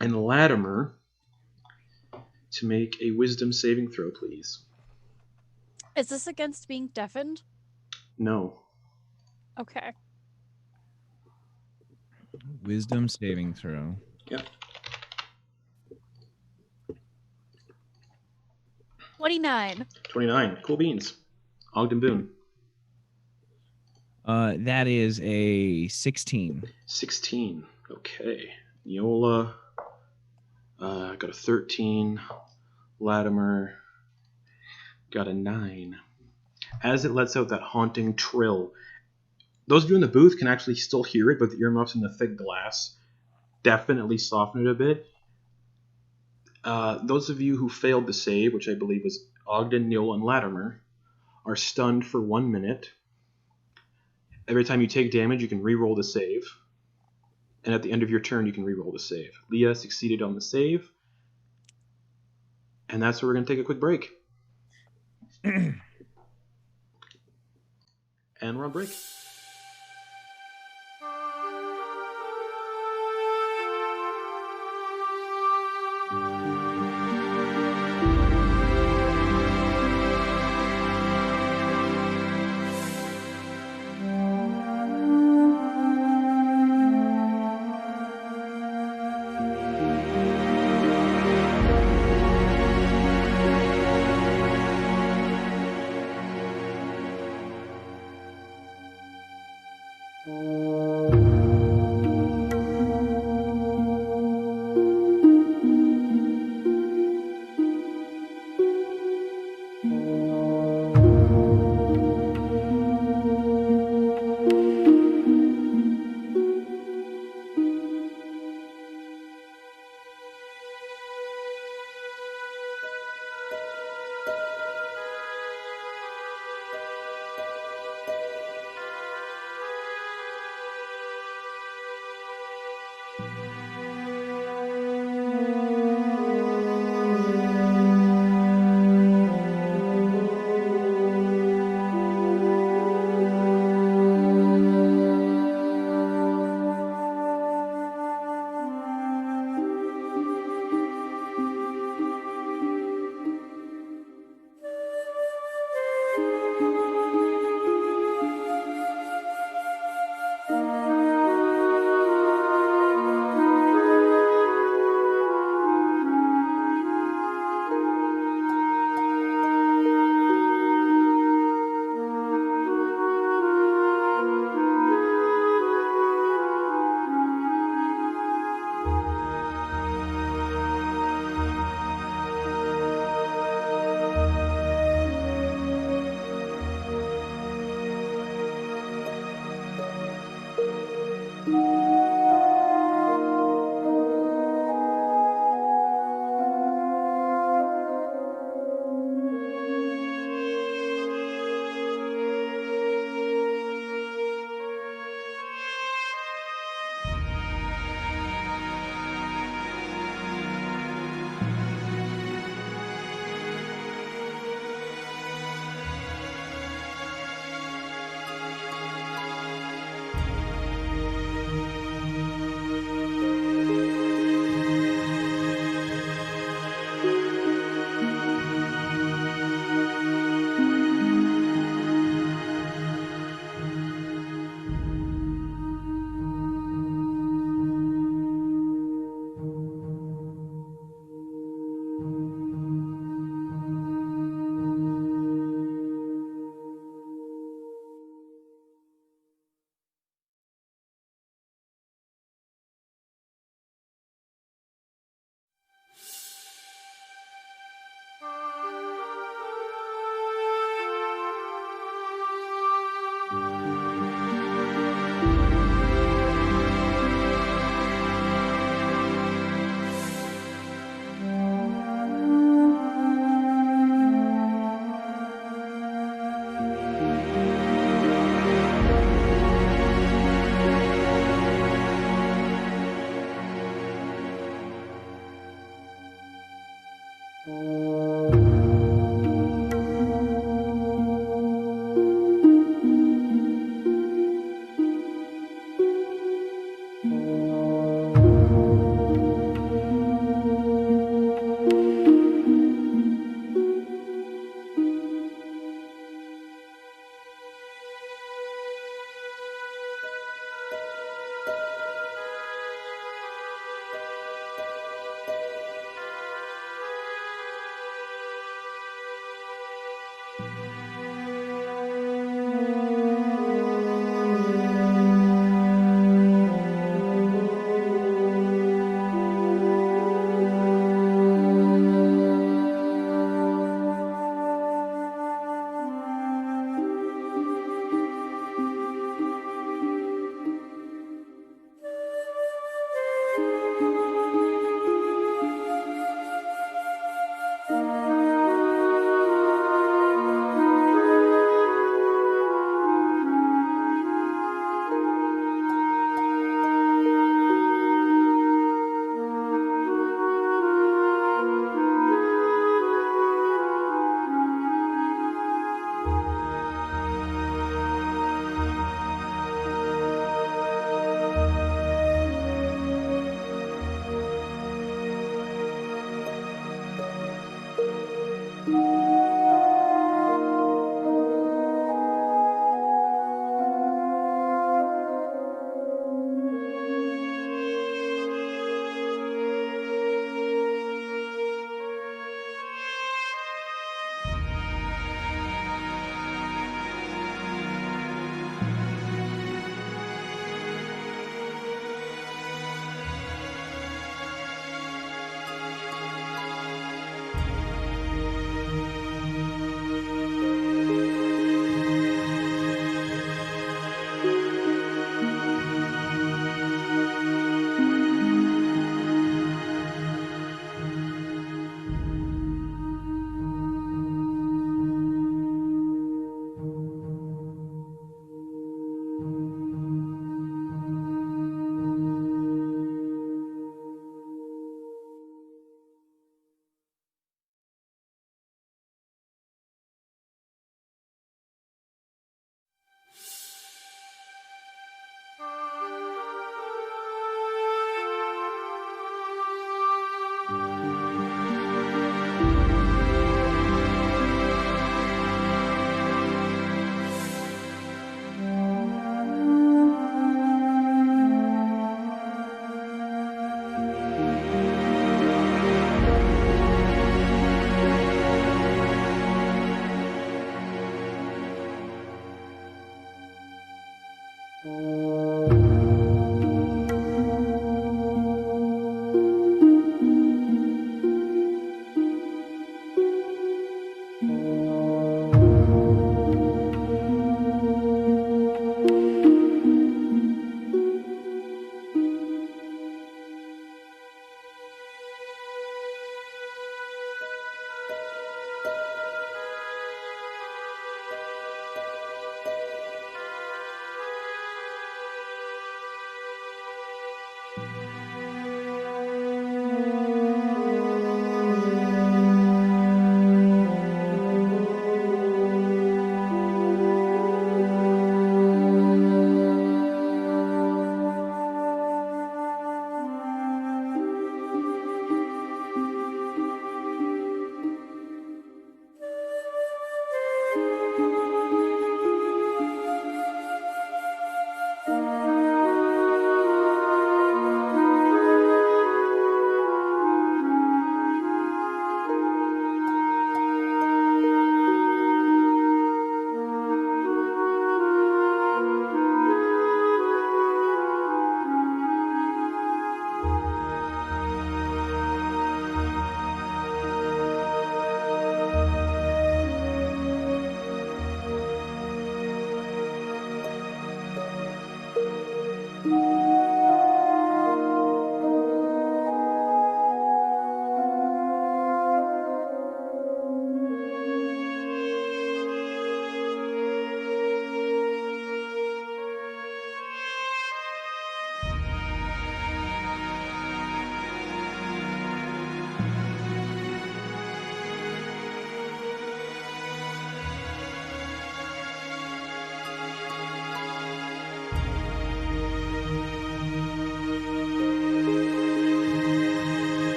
and Latimer to make a wisdom saving throw, please. Is this against being deafened? No. Okay. Wisdom saving throw. Yep. 29. 29. Cool beans. Ogden Boon. That is a 16. 16. Okay. Neola. Got a 13. Latimer. Got a 9. As it lets out that haunting trill, those of you in the booth can actually still hear it, but the earmuffs and the thick glass definitely soften it a bit. Those of you who failed the save, which I believe was Ogden, Neola, and Latimer, are stunned for 1 minute. Every time you take damage, you can re-roll the save. And at the end of your turn, you can re-roll the save. Leah succeeded on the save. And that's where we're going to take a quick break. And we're on break.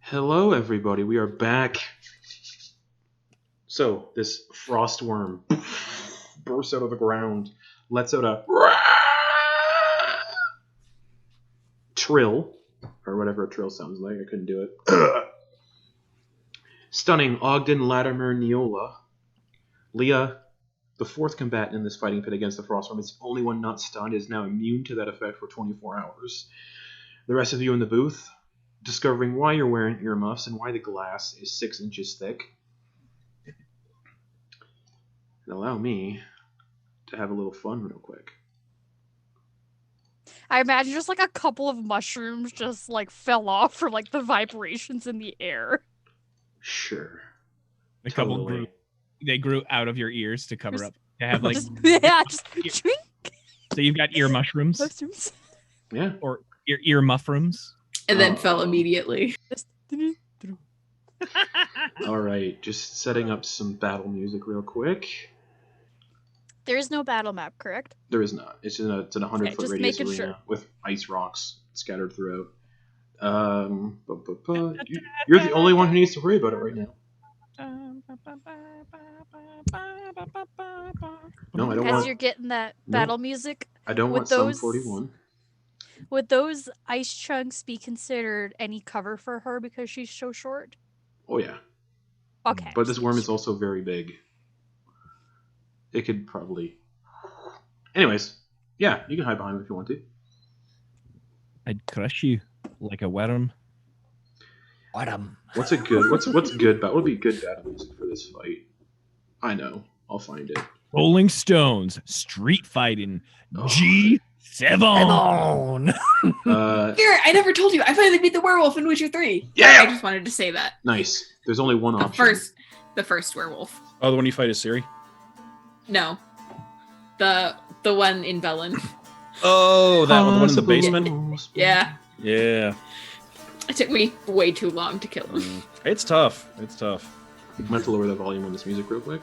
Hello, everybody. We are back. So, this frost worm bursts out of the ground, lets out a trill, or whatever a trill sounds like. I couldn't do it. Stunning Ogden, Latimer, Neola. Leah, the fourth combatant in this fighting pit against the frostworm, is the only one not stunned, is now immune to that effect for 24 hours. The rest of you in the booth, discovering why you're wearing earmuffs and why the glass is 6 inches thick. And allow me to have a little fun real quick. I imagine just like a couple of mushrooms just like fell off from like the vibrations in the air. Sure. A couple grew. They grew out of your ears to cover up. To have like just drink. So you've got ear mushrooms. Mushrooms. Yeah. Or ear muffrooms. And then fell immediately. All right, just setting up some battle music real quick. There is no battle map, correct? There is not. It's in a 100-foot radius arena sure. with ice rocks scattered throughout. You're the only one who needs to worry about it right now. No, I don't As want. you're getting that battle music, I don't want Psalm 41. Would those ice chunks be considered any cover for her because she's so short? Oh yeah. Okay. But this worm is also very big. It could probably. Anyways, yeah, you can hide behind him if you want to. I'd crush you like a worm. What's a good? What's good? What would be good battle music for this fight? I know. I'll find it. Rolling Stones, street fighting, Oh. G7. Here, I never told you. I finally beat the werewolf in Witcher 3. Yeah! I just wanted to say that. Nice. There's only one option. The first werewolf. Oh, the one you fight is Ciri? No. The one in Velen. Oh, that one in the basement? Yeah. Yeah. It took me way too long to kill him. It's tough. I'm going to have to lower the volume on this music real quick.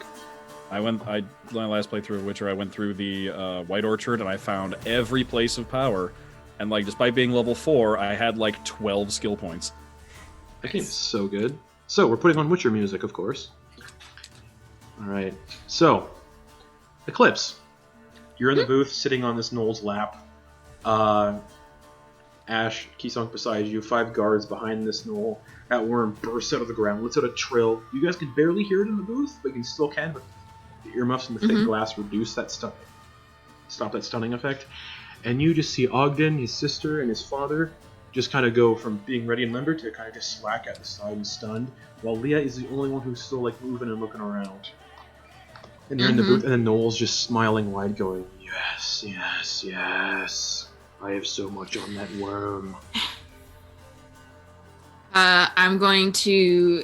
My last playthrough of Witcher, I went through the White Orchard and I found every place of power. And like, despite being level 4, I had like 12 skill points. That game is so good. So, we're putting on Witcher music, of course. Alright. So, Eclipse. You're in the booth, sitting on this Knoll's lap. Ash, Keysong beside you, 5 guards behind this Knoll. That worm bursts out of the ground, lets out a trill. You guys can barely hear it in the booth, but you still can. But the earmuffs and the thick glass reduce that stop that stunning effect. And you just see Ogden, his sister, and his father just kind of go from being ready and limber to kind of just slack at the side and stunned, while Leah is the only one who's still like moving and looking around. And you're in the booth, and then Noel's just smiling wide, going, "Yes, yes, yes. I have so much on that worm." I'm going to,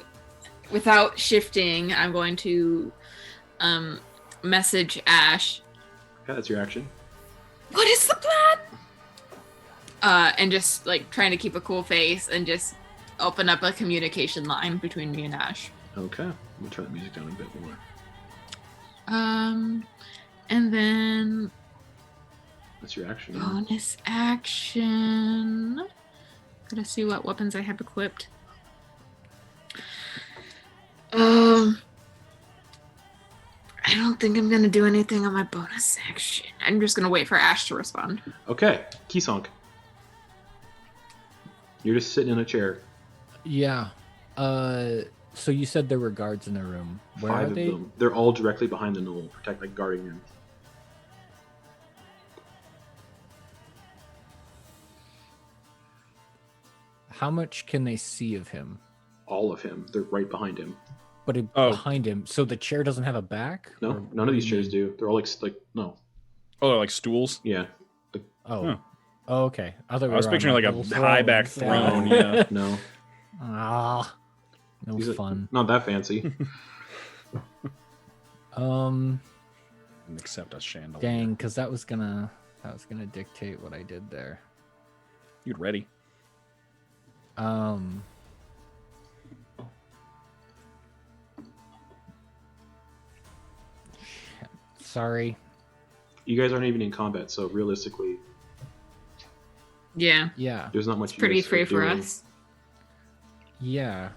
without shifting, I'm going to message Ash. Yeah, that's your action. What is the plan? And just like trying to keep a cool face and just open up a communication line between me and Ash. Okay, I'm gonna turn the music down a bit more. And then That's your action. bonus action. Gotta see what weapons I have equipped. I don't think I'm gonna do anything on my bonus action. I'm just gonna wait for Ash to respond. Okay, Keysonk. You're just sitting in a chair. Yeah. So you said there were guards in the room. Where 5 are of they? them. They're all directly behind the Knoll, guarding him. How much can they see of him? All of him. They're right behind him. But behind him, so the chair doesn't have a back? No, Or none of these chairs do. do. They're all like no. Oh, they're like stools? Yeah. Oh. Huh. Oh, okay. I was picturing like a high back throne, yeah. No. Ah. No These are fun. not that fancy. Except a chandelier. Dang, because that was gonna dictate what I did there. You'd ready. Sorry. You guys aren't even in combat, so realistically, Yeah. Yeah. there's not much. It's pretty you guys are free for doing. us. Yeah.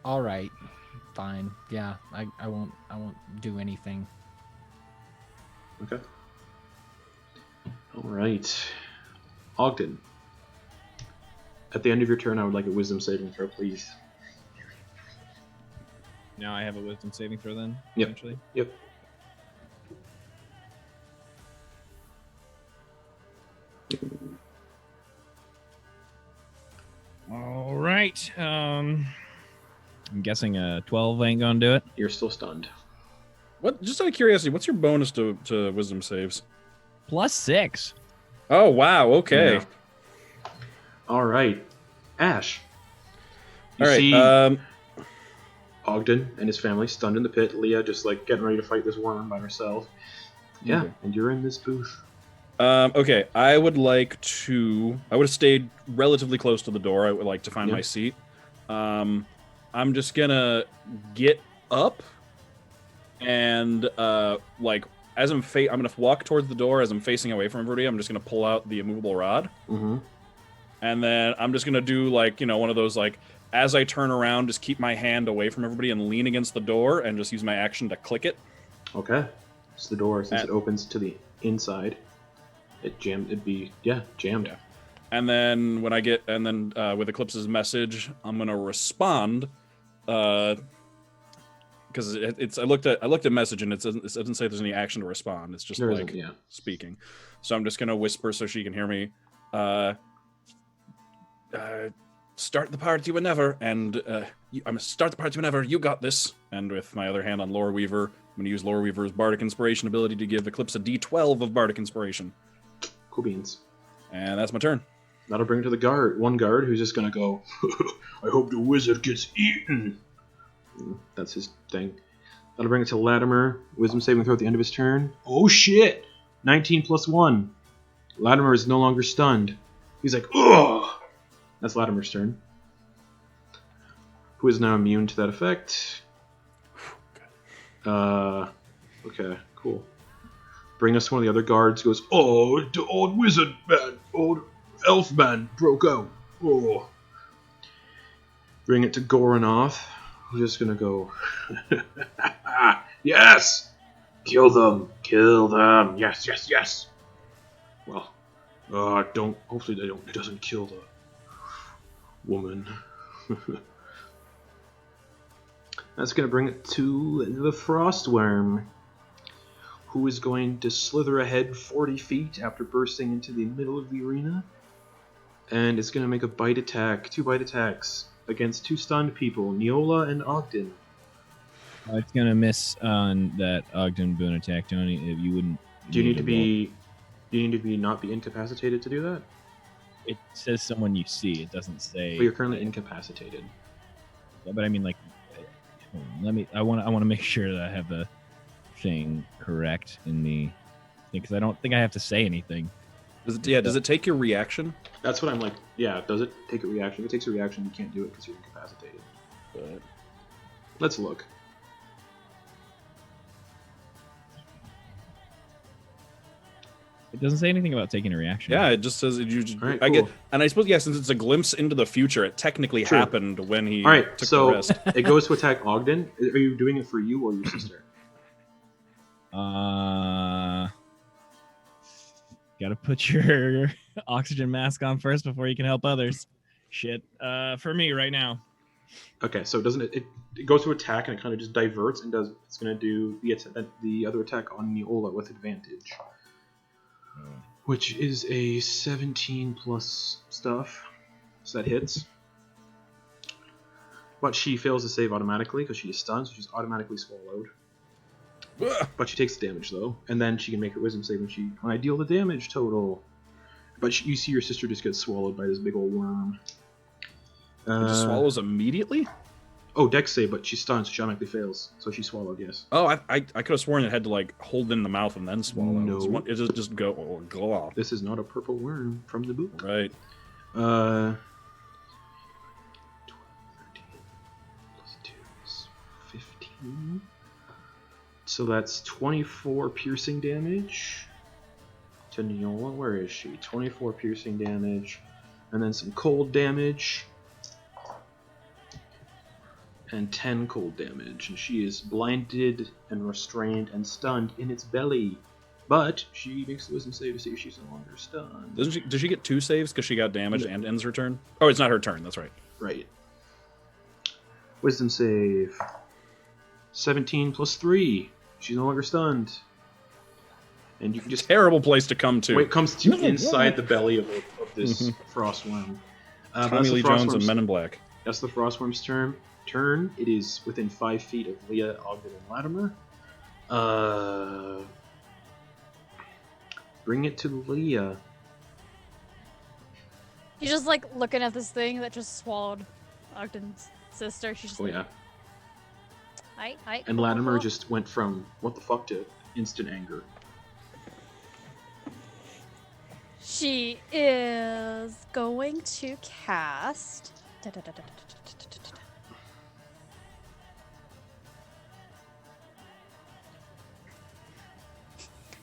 All right. Fine. Yeah. I won't do anything. Okay. All right. Ogden. At the end of your turn, I would like a wisdom saving throw, please. Now I have a wisdom saving throw then, Yep. essentially. Yep. All right. I'm guessing a 12 ain't gonna do it. You're still stunned. What? Just out of curiosity, what's your bonus to wisdom saves? +6. Oh, wow. Okay. Yeah. All right. Ash. You All right. see Ogden and his family stunned in the pit. Leah just like getting ready to fight this worm by herself. Yeah, Okay. and you're in this booth. Okay, I would have stayed relatively close to the door. I would like to find my seat. I'm just gonna get up and like as I'm going to walk towards the door as I'm facing away from everybody. I'm just going to pull out the immovable rod. Mm-hmm. And then I'm just going to do like, one of those like, as I turn around, just keep my hand away from everybody and lean against the door and just use my action to click it. Okay. It's the door. Since it opens to the inside, it'd be jammed. Yeah. And then with Eclipse's message, I'm going to respond because I looked at message and it doesn't say there's any action to respond. It's just speaking. So I'm just going to whisper so she can hear me. Start the party whenever, and start the party whenever. You got this. And with my other hand on Lore Weaver, I'm going to use Lore Weaver's Bardic Inspiration ability to give Eclipse a D12 of Bardic Inspiration. Cool beans. And that's my turn. That'll bring it to the guard. One guard who's just going to go, I hope the wizard gets eaten. That's his thing. That'll bring it to Latimer. Wisdom saving throw at the end of his turn. Oh shit! 19 plus 1. Latimer is no longer stunned. He's like, ugh! That's Latimer's turn. Who is now immune to that effect. Okay, cool. Bring us one of the other guards. Goes, oh, the old wizard man, old elf man broke out. Oh. Bring it to Goranoth. We're just gonna go. Yes! Kill them! Kill them! Yes, yes, yes! Well, don't. Hopefully it doesn't kill the woman. That's gonna bring it to the Frostworm, who is going to slither ahead 40 feet after bursting into the middle of the arena, and it's gonna make a bite attack, 2 bite attacks against 2 stunned people, Neola and Ogden. It's gonna miss on that Ogden Boon attack, Tony. If you wouldn't. Do you need to be not be incapacitated to do that? It says someone you see. It doesn't say. But you're currently incapacitated. Yeah, but I mean, like, I want to make sure that I have the thing correct in the thing, because I don't think I have to say anything. Does it take your reaction? That's what I'm like. Yeah, does it take a reaction? If it takes a reaction, you can't do it because you're incapacitated. But let's look. It doesn't say anything about taking a reaction. Yeah, it just says Right, I cool. get, and I suppose since it's a glimpse into the future, it technically True. happened when he Alright, took so the rest. it goes to attack Ogden. Are you doing it for you or your sister? Gotta put your oxygen mask on first before you can help others. Shit. For me right now. Okay, so doesn't it goes to attack and it kind of just diverts and it's going to do the other attack on Neola with advantage. Which is a 17 plus stuff. So that hits. But she fails to save automatically because she is stunned, so she's automatically swallowed. But she takes the damage though, and then she can make her wisdom save when I deal the damage total. But you see your sister just get swallowed by this big old worm. It just swallows immediately? Oh, dex save, but she's stunned, so she automatically fails. So she's swallowed, yes. Oh, I could have sworn it had to like hold in the mouth and then swallow. No. It just go off. This is not a purple worm from the book. Right. 12, 13 plus 2 is 15. So that's 24 piercing damage to Neola. Where is she? 24 piercing damage. And then some cold damage. And 10 cold damage. And she is blinded and restrained and stunned in its belly. But she makes the wisdom save to see if she's no longer stunned. Does she get 2 saves because she got damaged and ends her turn? Oh, it's not her turn. That's right. Right. Wisdom save. 17 plus 3. She's no longer stunned. And you can just... Terrible place to come to. Wait, it comes to inside the belly of this frostworm. Tommy Lee Jones and Men in Black. That's the frostworm's turn. It is within 5 feet of Leah, Ogden, and Latimer. Bring it to Leah. He's just like looking at this thing that just swallowed Ogden's sister. She's just Oh, yeah. Hi. And Latimer just went from what the fuck to instant anger. She is going to cast.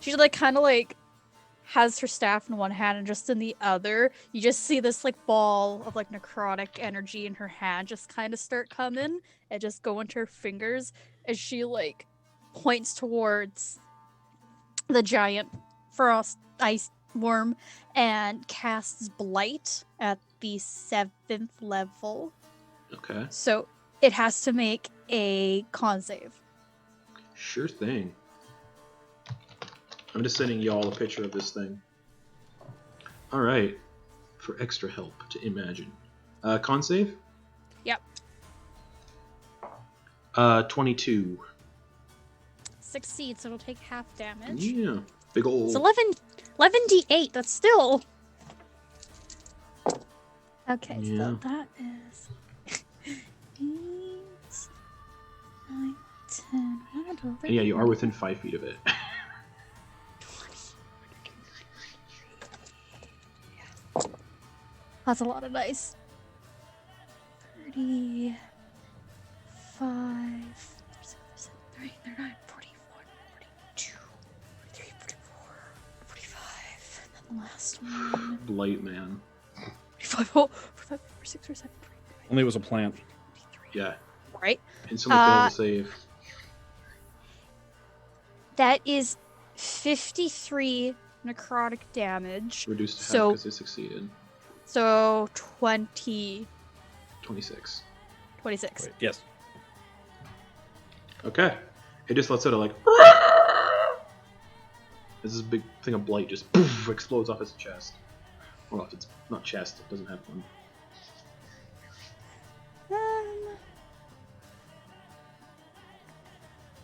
she like kind of like has her staff in one hand and just in the other, you just see this like ball of like necrotic energy in her hand just kind of start coming and just go into her fingers as she like points towards the giant frost ice worm and casts Blight at the 7th level. Okay. So it has to make a con save. Sure thing. I'm just sending y'all a picture of this thing. Alright. For extra help to imagine. Con save? Yep. 22. Succeeds, so it'll take half damage. Yeah. Big ol'. It's 11d8, that's still... Okay, Yeah. so that is 8, 9, 10, 11, 12, And yeah, you are within 5 feet of it. That's a lot of dice. 35, 37, 38, 39, 40, 42, 43, 44, 45. And then the last one. Blight man. 45, 45, 46, 47, 48, Only it was a plant. 53. Yeah. Right? Instantly failed to save. That is 53 necrotic damage. Reduced to half So- because they succeeded. So 20, 26. 26. Wait, yes. Okay. It just lets out a like. This is a big thing of blight just poof, explodes off its chest. Well, if it's not chest, it doesn't have one.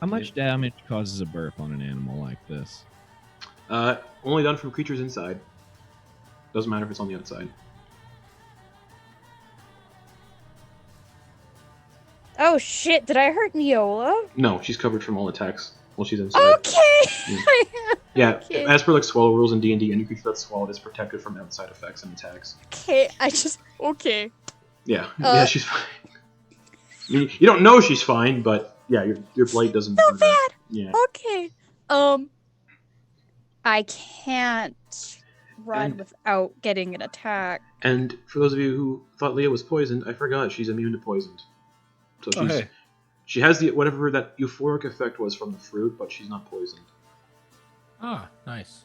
How much damage causes a burp on an animal like this? Only done from creatures inside. Doesn't matter if it's on the outside. Oh shit, did I hurt Neola? No, she's covered from all attacks while she's inside. Okay! Yeah, Okay. as per like swallow rules in D&D, any creature that's swallowed is protected from outside effects and attacks. Okay, okay. Yeah, yeah, she's fine. I mean, you don't know she's fine, but yeah, your blade doesn't. So hurt her. bad! Yeah. Okay. I can't run And- without getting an attack. And for those of you who thought Leah was poisoned, I forgot she's immune to poisoned. So she's, hey. she has the whatever that euphoric effect was from the fruit, but she's not poisoned. Ah, nice.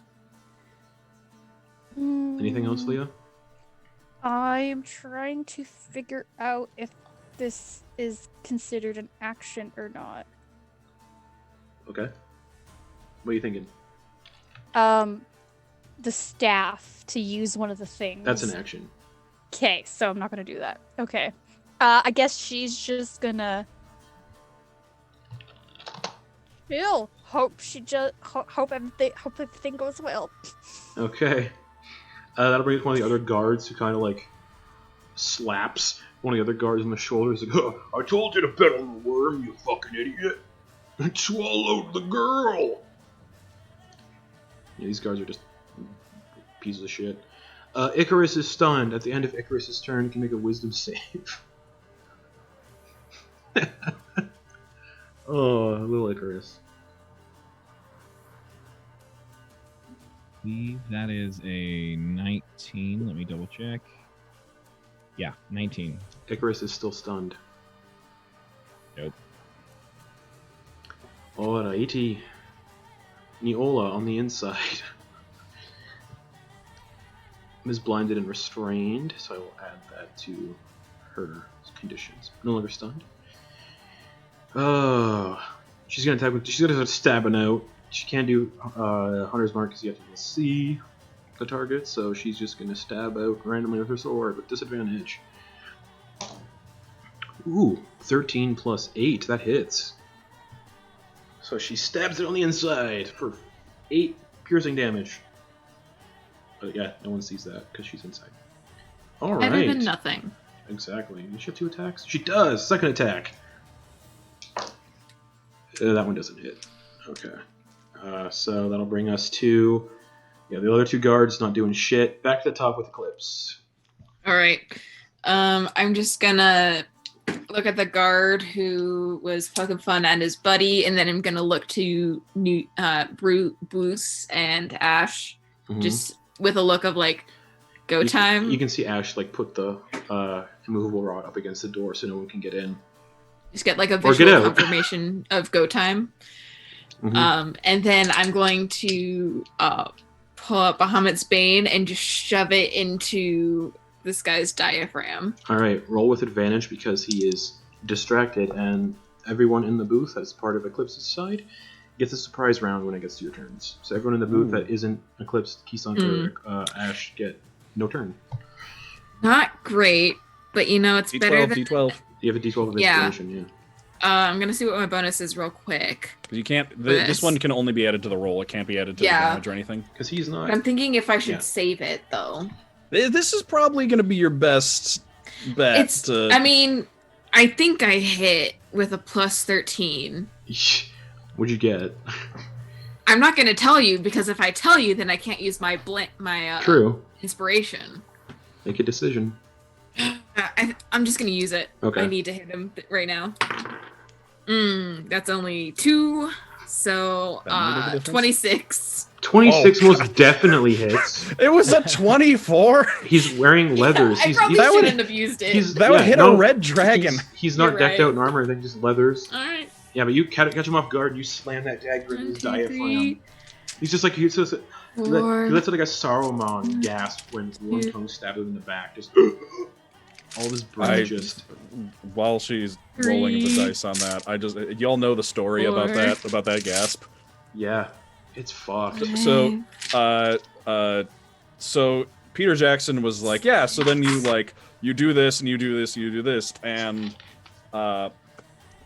Anything else, Leah? I'm trying to figure out if this is considered an action or not. Okay. What are you thinking? The staff to use one of the things. That's an action. Okay, so I'm not gonna do that. Okay. I guess she's just gonna. Chill. Hope everything goes well. Okay. That'll bring us one of the other guards who kind of like slaps one of the other guards on the shoulder. He's like, oh, I told you to bet on the worm, you fucking idiot. It swallowed the girl. Yeah, these guards are just pieces of shit. Icarus is stunned. At the end of Icarus's turn, he can make a wisdom save. Oh, little Icarus. Believe that is a 19. Let me double check. Yeah, 19. Icarus is still stunned. Nope. Alrighty. Neola on the inside. Is blinded and restrained, so I will add that to her conditions. No longer stunned. Oh, she's gonna attack. She's gonna start stabbing out. She can't do Hunter's Mark because you have to see the target, so she's just gonna stab out randomly with her sword with disadvantage. Ooh, 13 plus 8. That hits. So she stabs it on the inside for 8 piercing damage. But yeah, no one sees that because she's inside. All right. Better than nothing. Exactly. Does she have 2 attacks? She does! Second attack. That one doesn't hit. Okay. So that'll bring us to... Yeah, the other 2 guards not doing shit. Back to the top with Eclipse. All right. I'm just gonna look at the guard who was poking fun at his buddy, and then I'm gonna look to Bruce and Ash, just with a look of like, go time. You can see Ash like put the immovable rod up against the door so no one can get in. Just get like a visual confirmation of go time. And then I'm going to pull up Bahamut's Bane and just shove it into this guy's diaphragm. All right, roll with advantage because he is distracted, and everyone in the booth as part of Eclipse's side gets a surprise round when it gets to your turns. So everyone in the booth that isn't Eclipse, Kisunk, or Ash get no turn. Not great, but you know, it's D12, better than... D12. You have a D12 of inspiration, yeah. I'm going to see what my bonus is real quick. You can't... This one can only be added to the roll. It can't be added to the damage or anything. Because he's not... I'm thinking if I should save it, though. This is probably going to be your best bet. I mean, I think I hit with a plus 13. What'd you get? I'm not going to tell you, because if I tell you, then I can't use my True. Inspiration. Make a decision. I'm just going to use it. Okay. I need to hit him right now. That's only 2, so 26. 26 most definitely hits. It was a 24? He's wearing leathers. I probably shouldn't have used it. That would hit a red dragon. He's not decked out in armor, then just leathers. Alright. Yeah, but you catch him off guard, you slam that dagger in his diaphragm. He's just like, he lets out like a Saruman gasp when one tongue stabbed him in the back. Just all this brain just... While she's rolling the dice on that, y'all know the story about that gasp. Yeah, it's fucked. So Peter Jackson was like, yeah, so then you do this and you do this and you do this, and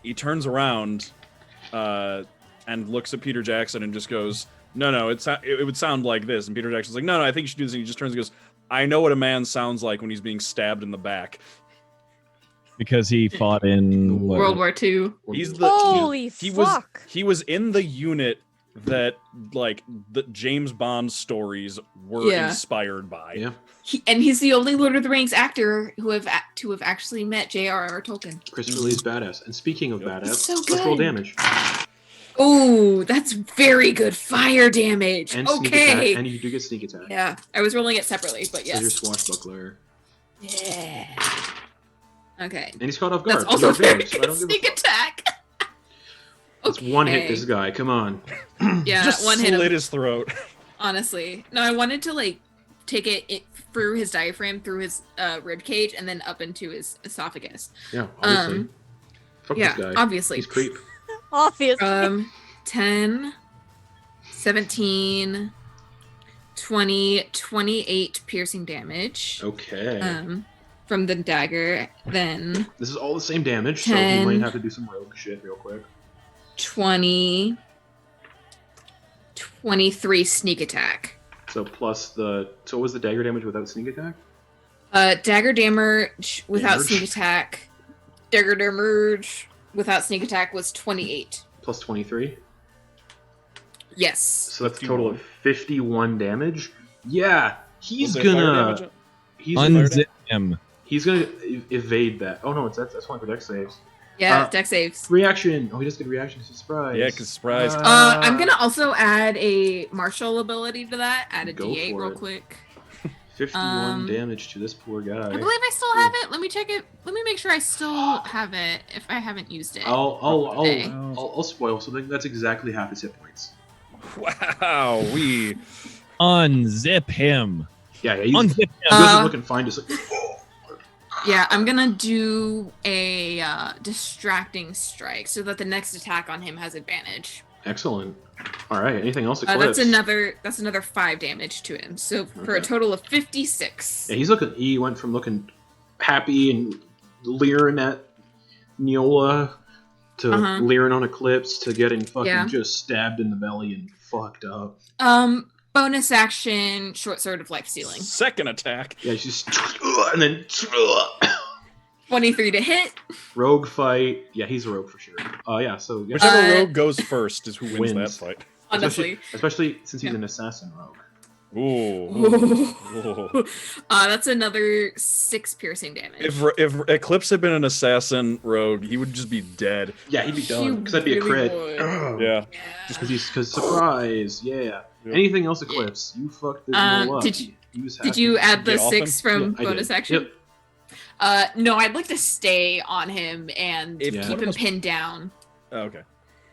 he turns around and looks at Peter Jackson and just goes, no, it would sound like this. And Peter Jackson's like, no, I think you should do this. And he just turns and goes, I know what a man sounds like when he's being stabbed in the back. Because he fought in World War II. Holy fuck! He was in the unit that the James Bond stories were inspired by. Yeah. He's the only Lord of the Rings actor who have actually met J.R.R. Tolkien. Christopher Lee's badass. And speaking of badass, so let's roll damage. Oh, that's very good fire damage. And sneak attack, and you do get sneak attack. Yeah, I was rolling it separately, but yes. So your swashbuckler. Yeah. Okay. And he's caught off guard. That's also very good sneak attack. Let's one hit this guy. Come on. Yeah, just one hit him. Slit his throat. Honestly, no, I wanted to take it through his diaphragm, through his rib cage, and then up into his esophagus. Yeah, obviously. Fuck this guy. Obviously. He's creep. Obviously. 10, 17, 20, 28 piercing damage. Okay. From the dagger, then... This is all the same damage, 10, so you might have to do some rogue shit real quick. 20, 23 sneak attack. So plus so what was the dagger damage without sneak attack? Dagger damage without sneak attack. Dagger damage without sneak attack was 28. Plus 23? Yes. So that's a total of 51 damage? Yeah, he's gonna unzip him. He's gonna evade that. Oh no, that's one for dex saves. Yeah, dex saves. Reaction. Oh, he does get a reaction. It's a surprise. Yeah, because surprise. I'm gonna also add a martial ability to that. Add a D8 real quick. 51 damage to this poor guy. I believe I still have it. Let me check it. Let me make sure I still have it if I haven't used it. I'll spoil. So that's exactly half his hit points. Wow, we unzip him. Yeah, he doesn't look and find us. Yeah, I'm gonna do a distracting strike so that the next attack on him has advantage. Excellent. All right. Anything else? Eclipse? That's another 5 damage to him. So for a total of 56. Yeah, he went from looking happy and leering at Neola to leering on Eclipse to getting fucking just stabbed in the belly and fucked up. Bonus action, short sword of life stealing. Second attack. Yeah, she's and then 23 to hit. Rogue fight. Yeah, he's a rogue for sure. Yeah, so whichever rogue goes first is who wins that fight. Honestly, especially since he's an assassin rogue. Ooh. That's another 6 piercing damage. If Eclipse had been an assassin rogue, he would just be dead. Yeah, he'd be done because that'd be a crit. Yeah. Just because surprise. Yeah. Yep. Anything else, Eclipse? You fucked this all up. Did you add the Get off 6 from Yeah, I bonus did. action? Yep. No, I'd like to stay on him and If- keep him pinned down. Oh, okay.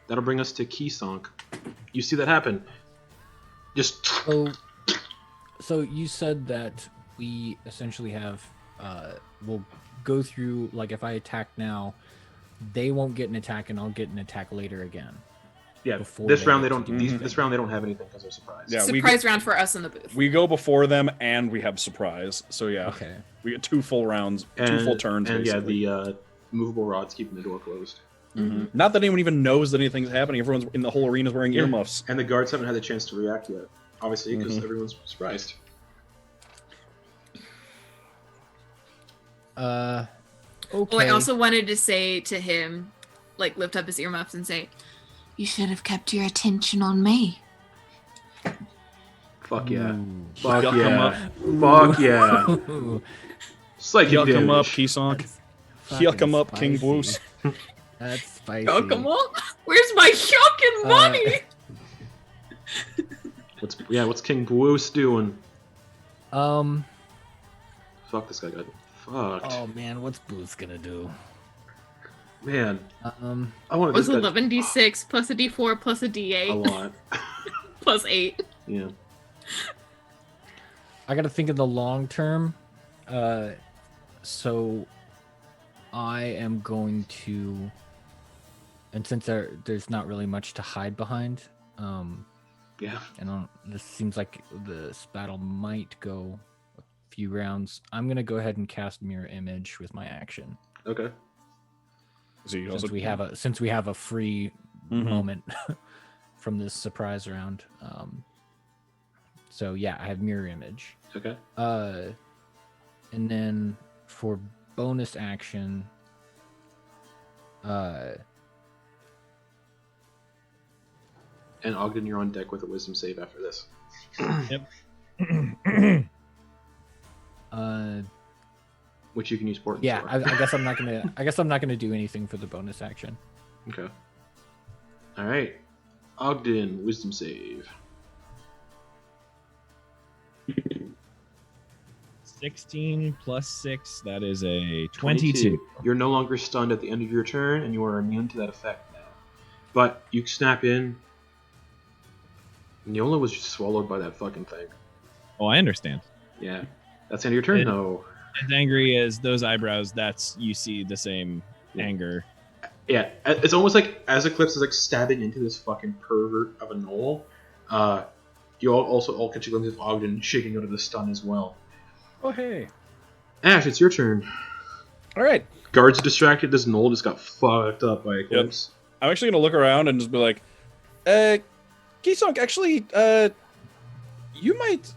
That'll bring us to Keysonk. You see that happen? Just So you said that we essentially have we'll go through, like, if I attack now, they won't get an attack and I'll get an attack later again. yeah. Before This they round get they to don't. do This round they don't have anything because they're surprised. Yeah, Surprise round for us in the booth. We go before them and we have surprise. So yeah, Okay. we get 2 full rounds, 2 full turns. And basically. yeah, the movable rods keeping the door closed. Mhm. Not that anyone even knows that anything's happening. Everyone's in the whole arena is wearing Yeah. earmuffs. And the guards haven't had the chance to react yet, obviously, because Mhm. everyone's surprised. Okay. Oh, I also wanted to say to him, like, lift up his earmuffs and say, "You should have kept your attention on me." Fuck yeah. Ooh. Fuck Yuck 'em yeah. up. Fuck yeah. Ooh. Psychic Yuck him up, damage. Keysonk. Fucking Yuck him up, King spicy. Bruce. That's spicy. Oh, come on. Where's my fucking money? What's King Bruce doing? Um. Fuck, this guy got fucked. Oh man, what's Booth gonna do? Man, Um. I wanted Was this guy 11d6 plus a d4 plus a d8 a lot. plus 8. Yeah. I gotta think of the long term. So I am going to, and since there's not really much to hide behind, Yeah. and this seems like this battle might go a few rounds. I'm gonna go ahead and cast Mirror Image with my action. Okay. So you Since we have a free Mhm. moment from this surprise round. So yeah, I have Mirror Image. Okay. And then for bonus action, And Ogden, you're on deck with a wisdom save after this. Which you can use portents yeah, for. I guess I'm not gonna. I guess I'm not gonna do anything for the bonus action. Okay. All right. Ogden, wisdom save. 16 plus 6, that is a 22. You're no longer stunned at the end of your turn, and you are immune to that effect now. But you snap in. Neola was just swallowed by that fucking thing. Oh, I understand. Yeah. That's the end of your turn, It- though. As angry as those eyebrows, that's you see the same anger. Yeah, it's almost like as Eclipse is like stabbing into this fucking pervert of a gnoll, you all catch a glimpse of Ogden shaking out of the stun as well. Oh hey. Ash, it's your turn. All right. Guards distracted. This gnoll just got fucked up by Eclipse. I'm actually gonna look around and just be like, Keysonk, actually, you might,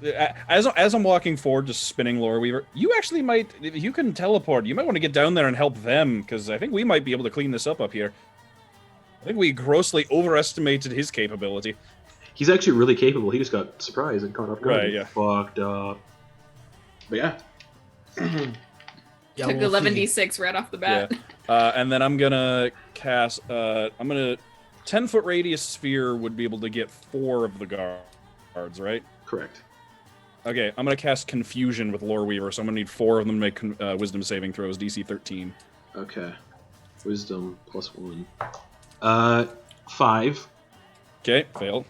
as I'm walking forward, just spinning Lore Weaver, you actually might, if you can teleport, you might want to get down there and help them, because I think we might be able to clean this up here. I think we grossly overestimated his capability. He's actually really capable. He just got surprised and caught off guard. Right, and yeah. Fucked up. But yeah. Yeah, Took we'll see. 11d6 right off the bat. And then I'm gonna cast, 10-foot radius sphere would be able to get 4 of the guards, right? Correct. Okay, I'm gonna cast Confusion with Lore Weaver, so I'm gonna need 4 of them to make Wisdom saving throws, DC 13. Okay. Wisdom +1. 5. Okay, failed.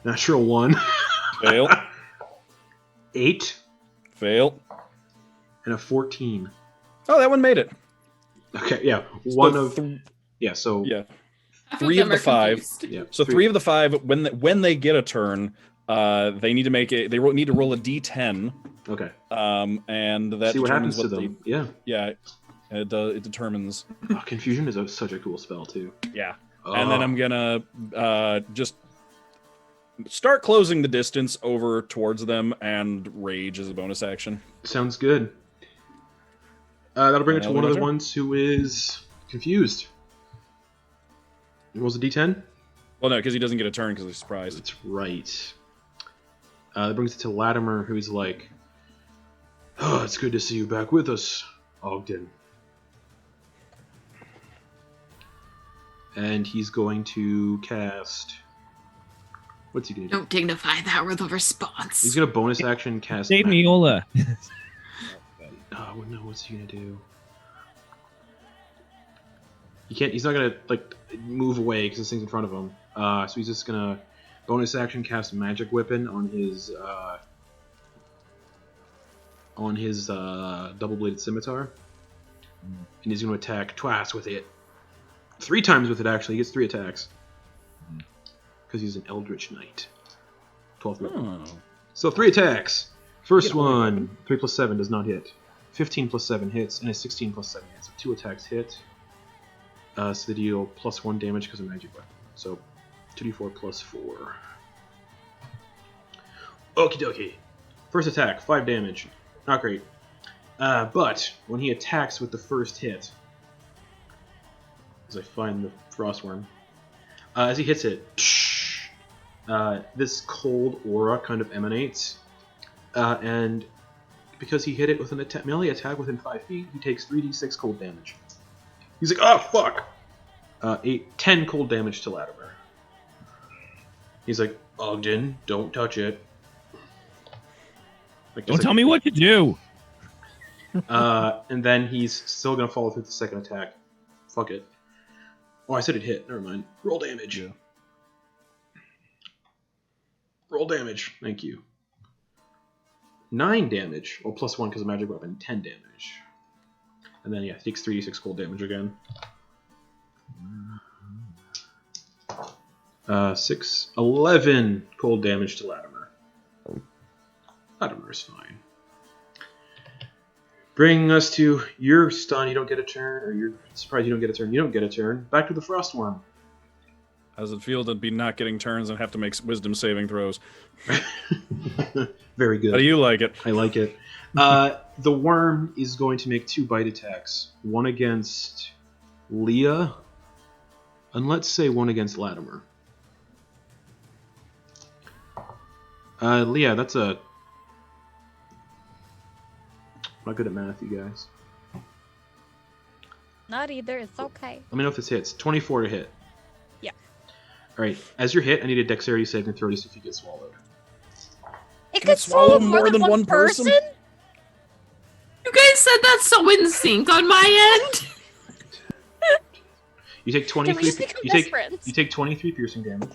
Natural 1. Failed. 8. Failed. And a 14. Oh, that one made it. Okay, yeah. So One of... Yeah, so... Yeah. Half 3 of them the are 5. confused. Yeah, So 3 of the 5, when they get a turn, they need to make it. They need to roll a D10. Okay. And that See what determines happens to them. Yeah. Yeah. It determines. Oh, Confusion is such a cool spell, too. Yeah. Oh. And then I'm gonna just start closing the distance over towards them and rage as a bonus action. Sounds good. That'll bring it to Another one of the turn? ones who is confused. Rolls a d10? Well, no, because he doesn't get a turn because he's surprised. That's right. That brings it to Latimer, who's like, "Oh, it's good to see you back with us, Ogden." And he's going to cast... What's he going to do? Don't dignify that with a response. He's going to bonus action cast... Save Neola. Oh, no, what's he going to do? He's not going to, like, move away because this thing's in front of him. So he's just going to bonus action cast Magic Weapon on his double-bladed scimitar. And he's going to attack twice with it. 3 times with it, actually. He gets 3 attacks. Because he's an Eldritch Knight. 12th level. So 3 attacks. First one, 3 plus 7 does not hit. 15 plus 7 hits, and a 16 plus 7 hits. So 2 attacks hit. So they deal plus 1 damage because of Magic Weapon. So 2d4 plus 4. Okie dokie. First attack, 5 damage. Not great. But when he attacks with the first hit, as I find the Frostworm, as he hits it, this cold aura kind of emanates, and because he hit it with an melee attack within 5 feet, he takes 3d6 cold damage. He's like, oh fuck! 10 cold damage to Latimer. He's like, Ogden, don't touch it. Like, Don't tell me what to do. And then he's still gonna follow through the second attack. Fuck it. Oh, I said it hit. Never mind. Roll damage. Yeah. Roll damage. Thank you. 9 damage. Well, plus 1 because of Magic Weapon. 10 damage. And then, yeah, takes 3d6 cold damage again. 11 cold damage to Latimer. Latimer's fine. Bringing us to your stun, you don't get a turn, or you're surprised you don't get a turn. You don't get a turn. Back to the Frostworm. How does it feel to be not getting turns and have to make wisdom saving throws? Very good. How do you like it? I like it. The worm is going to make 2 bite attacks. One against Leah, and let's say one against Latimer. Leah, that's a... I'm not good at math, you guys. Not either. It's okay. Let me know if this hits. 24 to hit. Yeah. Alright, as you're hit, I need a dexterity saving throw to see if you get swallowed. It could swallow more than one person? You guys said that's so in sync on my end. You take 23. Can we just become best friends? You take 23 piercing damage.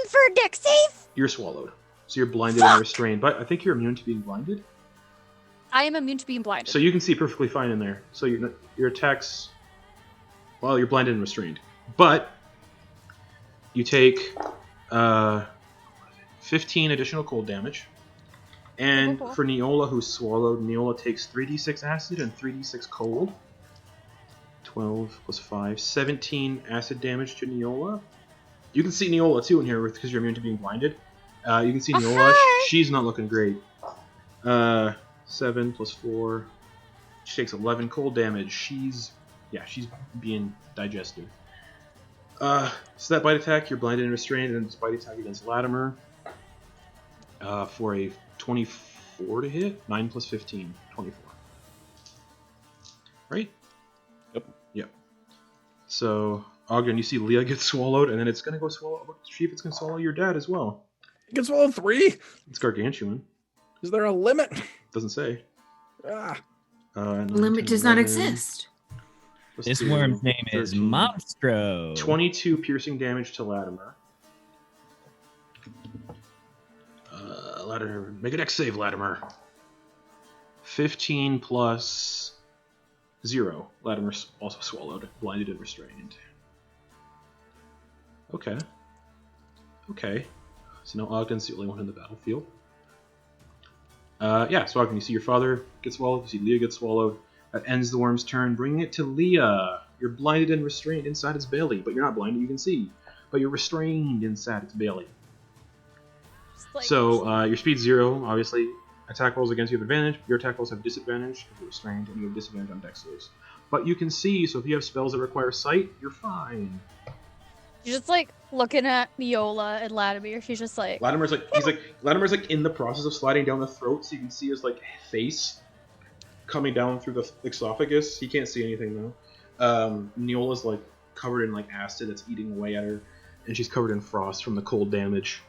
For a dex save? You're swallowed. So you're blinded and restrained. But I think you're immune to being blinded. I am immune to being blinded. So you can see perfectly fine in there. So your attacks... Well, you're blinded and restrained. But you take 15 additional cold damage. And for Neola, who's swallowed, Neola takes 3d6 acid and 3d6 cold. 12 plus 5. 17 acid damage to Neola. You can see Neola too in here because you're immune to being blinded. You can see Neola. She's not looking great. 7 plus 4. She takes 11 cold damage. She's being digested. So that bite attack, you're blinded and restrained, and this bite attack against Latimer for a 24 to hit. 9 plus 15, 24. Right? Yep. So Ogden, you see Leah get swallowed, and then it's gonna go swallow. See if it's gonna swallow your dad as well. It can swallow 3. It's gargantuan. Is there a limit? Doesn't say. Limit does not exist. This worm's name is Monstro. 22 piercing damage to Latimer. Latimer, make an X save, Latimer. 15 plus 0. Latimer's also swallowed, blinded and restrained. Okay. So now Ogden's the only one in the battlefield. So Ogden, you see your father get swallowed, you see Leah get swallowed. That ends the worm's turn, bringing it to Leah. You're blinded and restrained inside its belly, but you're not blinded, you can see. But you're restrained inside its belly. So, your speed's 0, obviously. Attack rolls against you have advantage. Your attack rolls have disadvantage if you're restrained, and you have disadvantage on dex saves. But you can see, so if you have spells that require sight, you're fine. She's just like looking at Neola and Latimer. She's just like Latimer's like in the process of sliding down the throat, so you can see his like face coming down through the esophagus. He can't see anything though. Neola's like covered in like acid that's eating away at her, and she's covered in frost from the cold damage.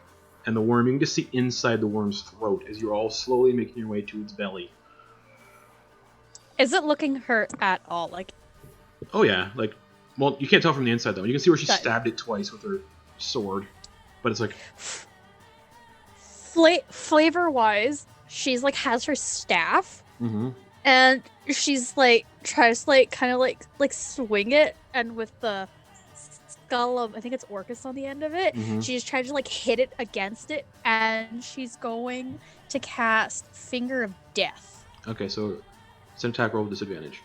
And the worm, you can just see inside the worm's throat as you're all slowly making your way to its belly. Is it looking hurt at all? Like, oh yeah, like, well, you can't tell from the inside though. You can see where she stabbed it twice with her sword, but it's like flavor-wise, she's like has her staff, and she's like tries to like kind of like swing it, and with the skull of I think it's Orcus on the end of it, she's trying to like hit it against it, and she's going to cast Finger of Death. Okay, so it's an attack roll with disadvantage.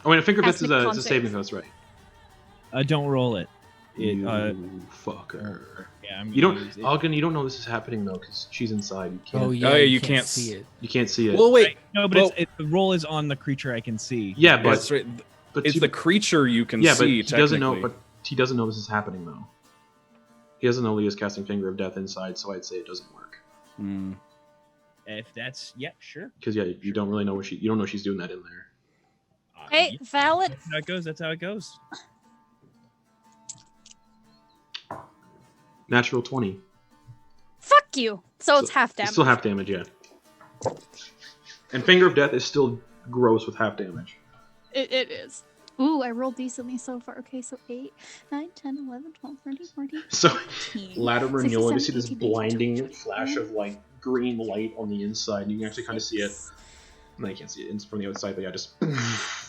Oh wait, a Finger of Death is a saving throw, that's right. Don't roll it. You fucker. Yeah, you don't, Ogden. You don't know this is happening though, because she's inside. You can't. Oh yeah, you can't can't see it. You can't see it. Well, wait. No, but the roll is on the creature I can see. Yeah, but That's right. It's the creature you can yeah, see. But he doesn't know. But he doesn't know this is happening though. He doesn't know Leah's casting Finger of Death inside, so I'd say it doesn't work. If that's sure. Because you don't really know what you don't know she's doing that in there. Hey, valid. That's how it goes. That's how it goes. Natural 20. Fuck you. So it's half damage. It's still half damage, yeah. And Finger of Death is still gross with half damage. It is. Ooh, I rolled decently so far. Okay, so 8, 9, 10, 11, 12, 13, 14. So, 15, Latimer and Neola, you see this 16, blinding 17, flash of like green light on the inside. You can actually kind of see it. No, you can't see it from the outside, but yeah, just.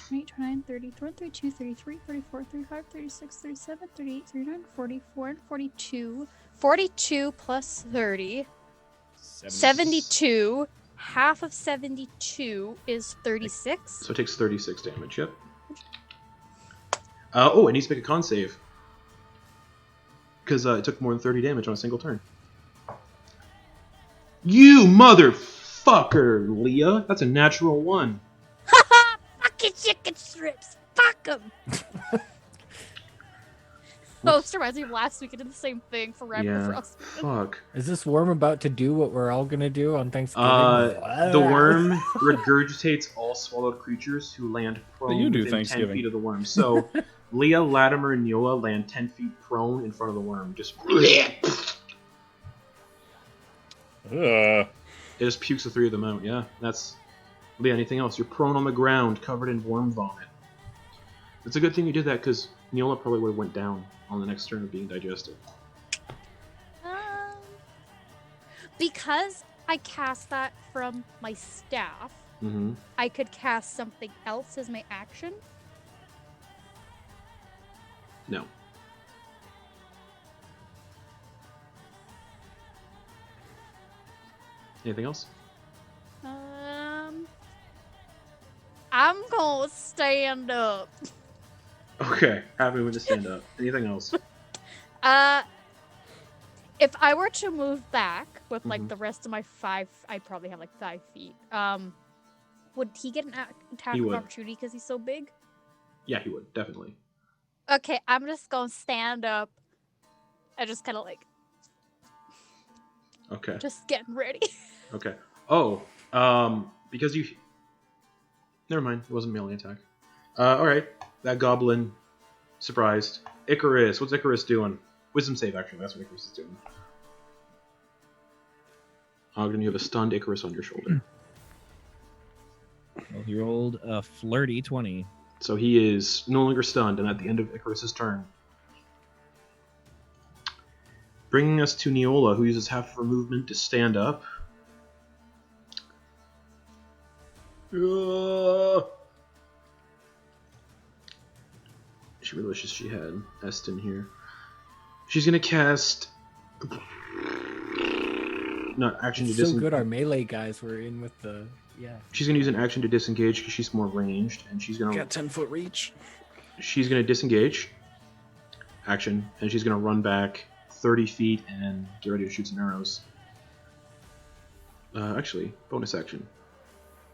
28, 29, 30, 32, 33, 34, 35, 36, 37, 38, 39, 44, and 42. 42 plus 30. 72. Half of 72 is 36. So it takes 36 damage, yep. Oh, it needs to make a con save. Because it took more than 30 damage on a single turn. You motherfucker, Leah! That's a natural 1. Haha! Fucking chicken strips! Fuck them! Oh, this reminds me of last week. I did the same thing for Raptor Frost. Fuck. Is this worm about to do what we're all gonna do on Thanksgiving? The worm regurgitates all swallowed creatures who land prone You do within 10 Thanksgiving. feet of the worm. So, Leah, Latimer, and Neola land 10 feet prone in front of the worm. Just it just pukes the 3 of them out. Yeah, that's Leah. Anything else? You're prone on the ground, covered in worm vomit. It's a good thing you did that because Neola probably would have went down on the next turn of being digested. Because I cast that from my staff, I could cast something else as my action. No. Anything else? I'm gonna stand up. Okay, happy with the stand up. Anything else? If I were to move back with like the rest of my 5, I'd probably have like 5 feet. Would he get an attack of opportunity because he's so big? Yeah, he would, definitely. Okay, I'm just gonna stand up and just kind of like. Okay. Just getting ready. Okay. Oh, because you. Never mind, it wasn't a melee attack. Alright. That goblin. Surprised. Icarus. What's Icarus doing? Wisdom save, actually. That's what Icarus is doing. Ogden, you have a stunned Icarus on your shoulder. Well, he rolled a flirty 20. So he is no longer stunned, and at the end of Icarus's turn. Bringing us to Neola, who uses half of her movement to stand up. She really wishes she had Eston here. She's gonna cast. No, action to disengage. So good, our melee guys were in with the She's gonna use an action to disengage because she's more ranged, and she's gonna. Got 10-foot reach. She's gonna disengage. Action, and she's gonna run back 30 feet and get ready to shoot some arrows. Actually, bonus action.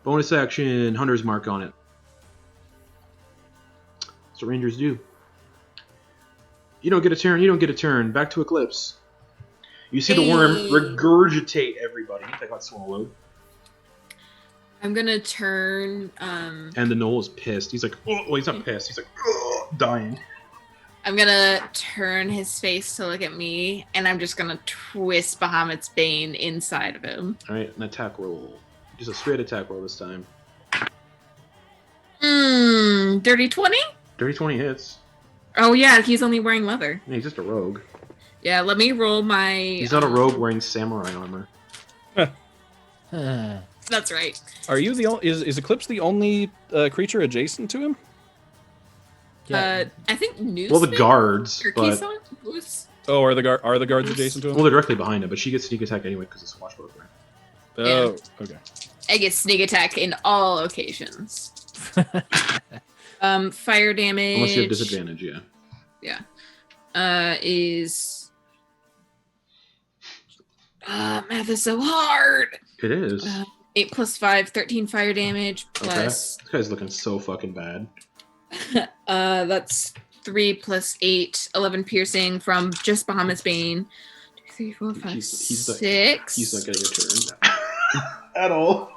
Bonus action, Hunter's Mark on it. That's what Rangers do. You don't get a turn. You don't get a turn. Back to Eclipse. You see the worm regurgitate everybody that got swallowed. I'm gonna turn. And the Gnoll is pissed. He's like, oh, well, he's not pissed. He's like, oh, dying. I'm gonna turn his face to look at me, and I'm just gonna twist Bahamut's Bane inside of him. All right, an attack roll. Just a straight attack roll this time. Dirty 20? Dirty 20 hits. Oh yeah, he's only wearing leather. Yeah, he's just a rogue. Yeah, let me roll my. He's not a rogue wearing samurai armor. That's right. Are you the only? Is Eclipse the only creature adjacent to him? I think News. Well, the guards, or but oh, are the guards adjacent to him? well, they're directly behind him, but she gets sneak attack anyway because it's swashbuckler. Oh, okay. I get sneak attack in all occasions. Fire damage. Unless you have disadvantage, yeah. Yeah. Is math is so hard. It is. 8 plus 5, 13 fire damage plus. Okay. This guy's looking so fucking bad. That's 3 plus 8, 11 piercing from just Bahamut's Bane. 2, 3, 4, 5, He's 6. He's not getting a turn at all.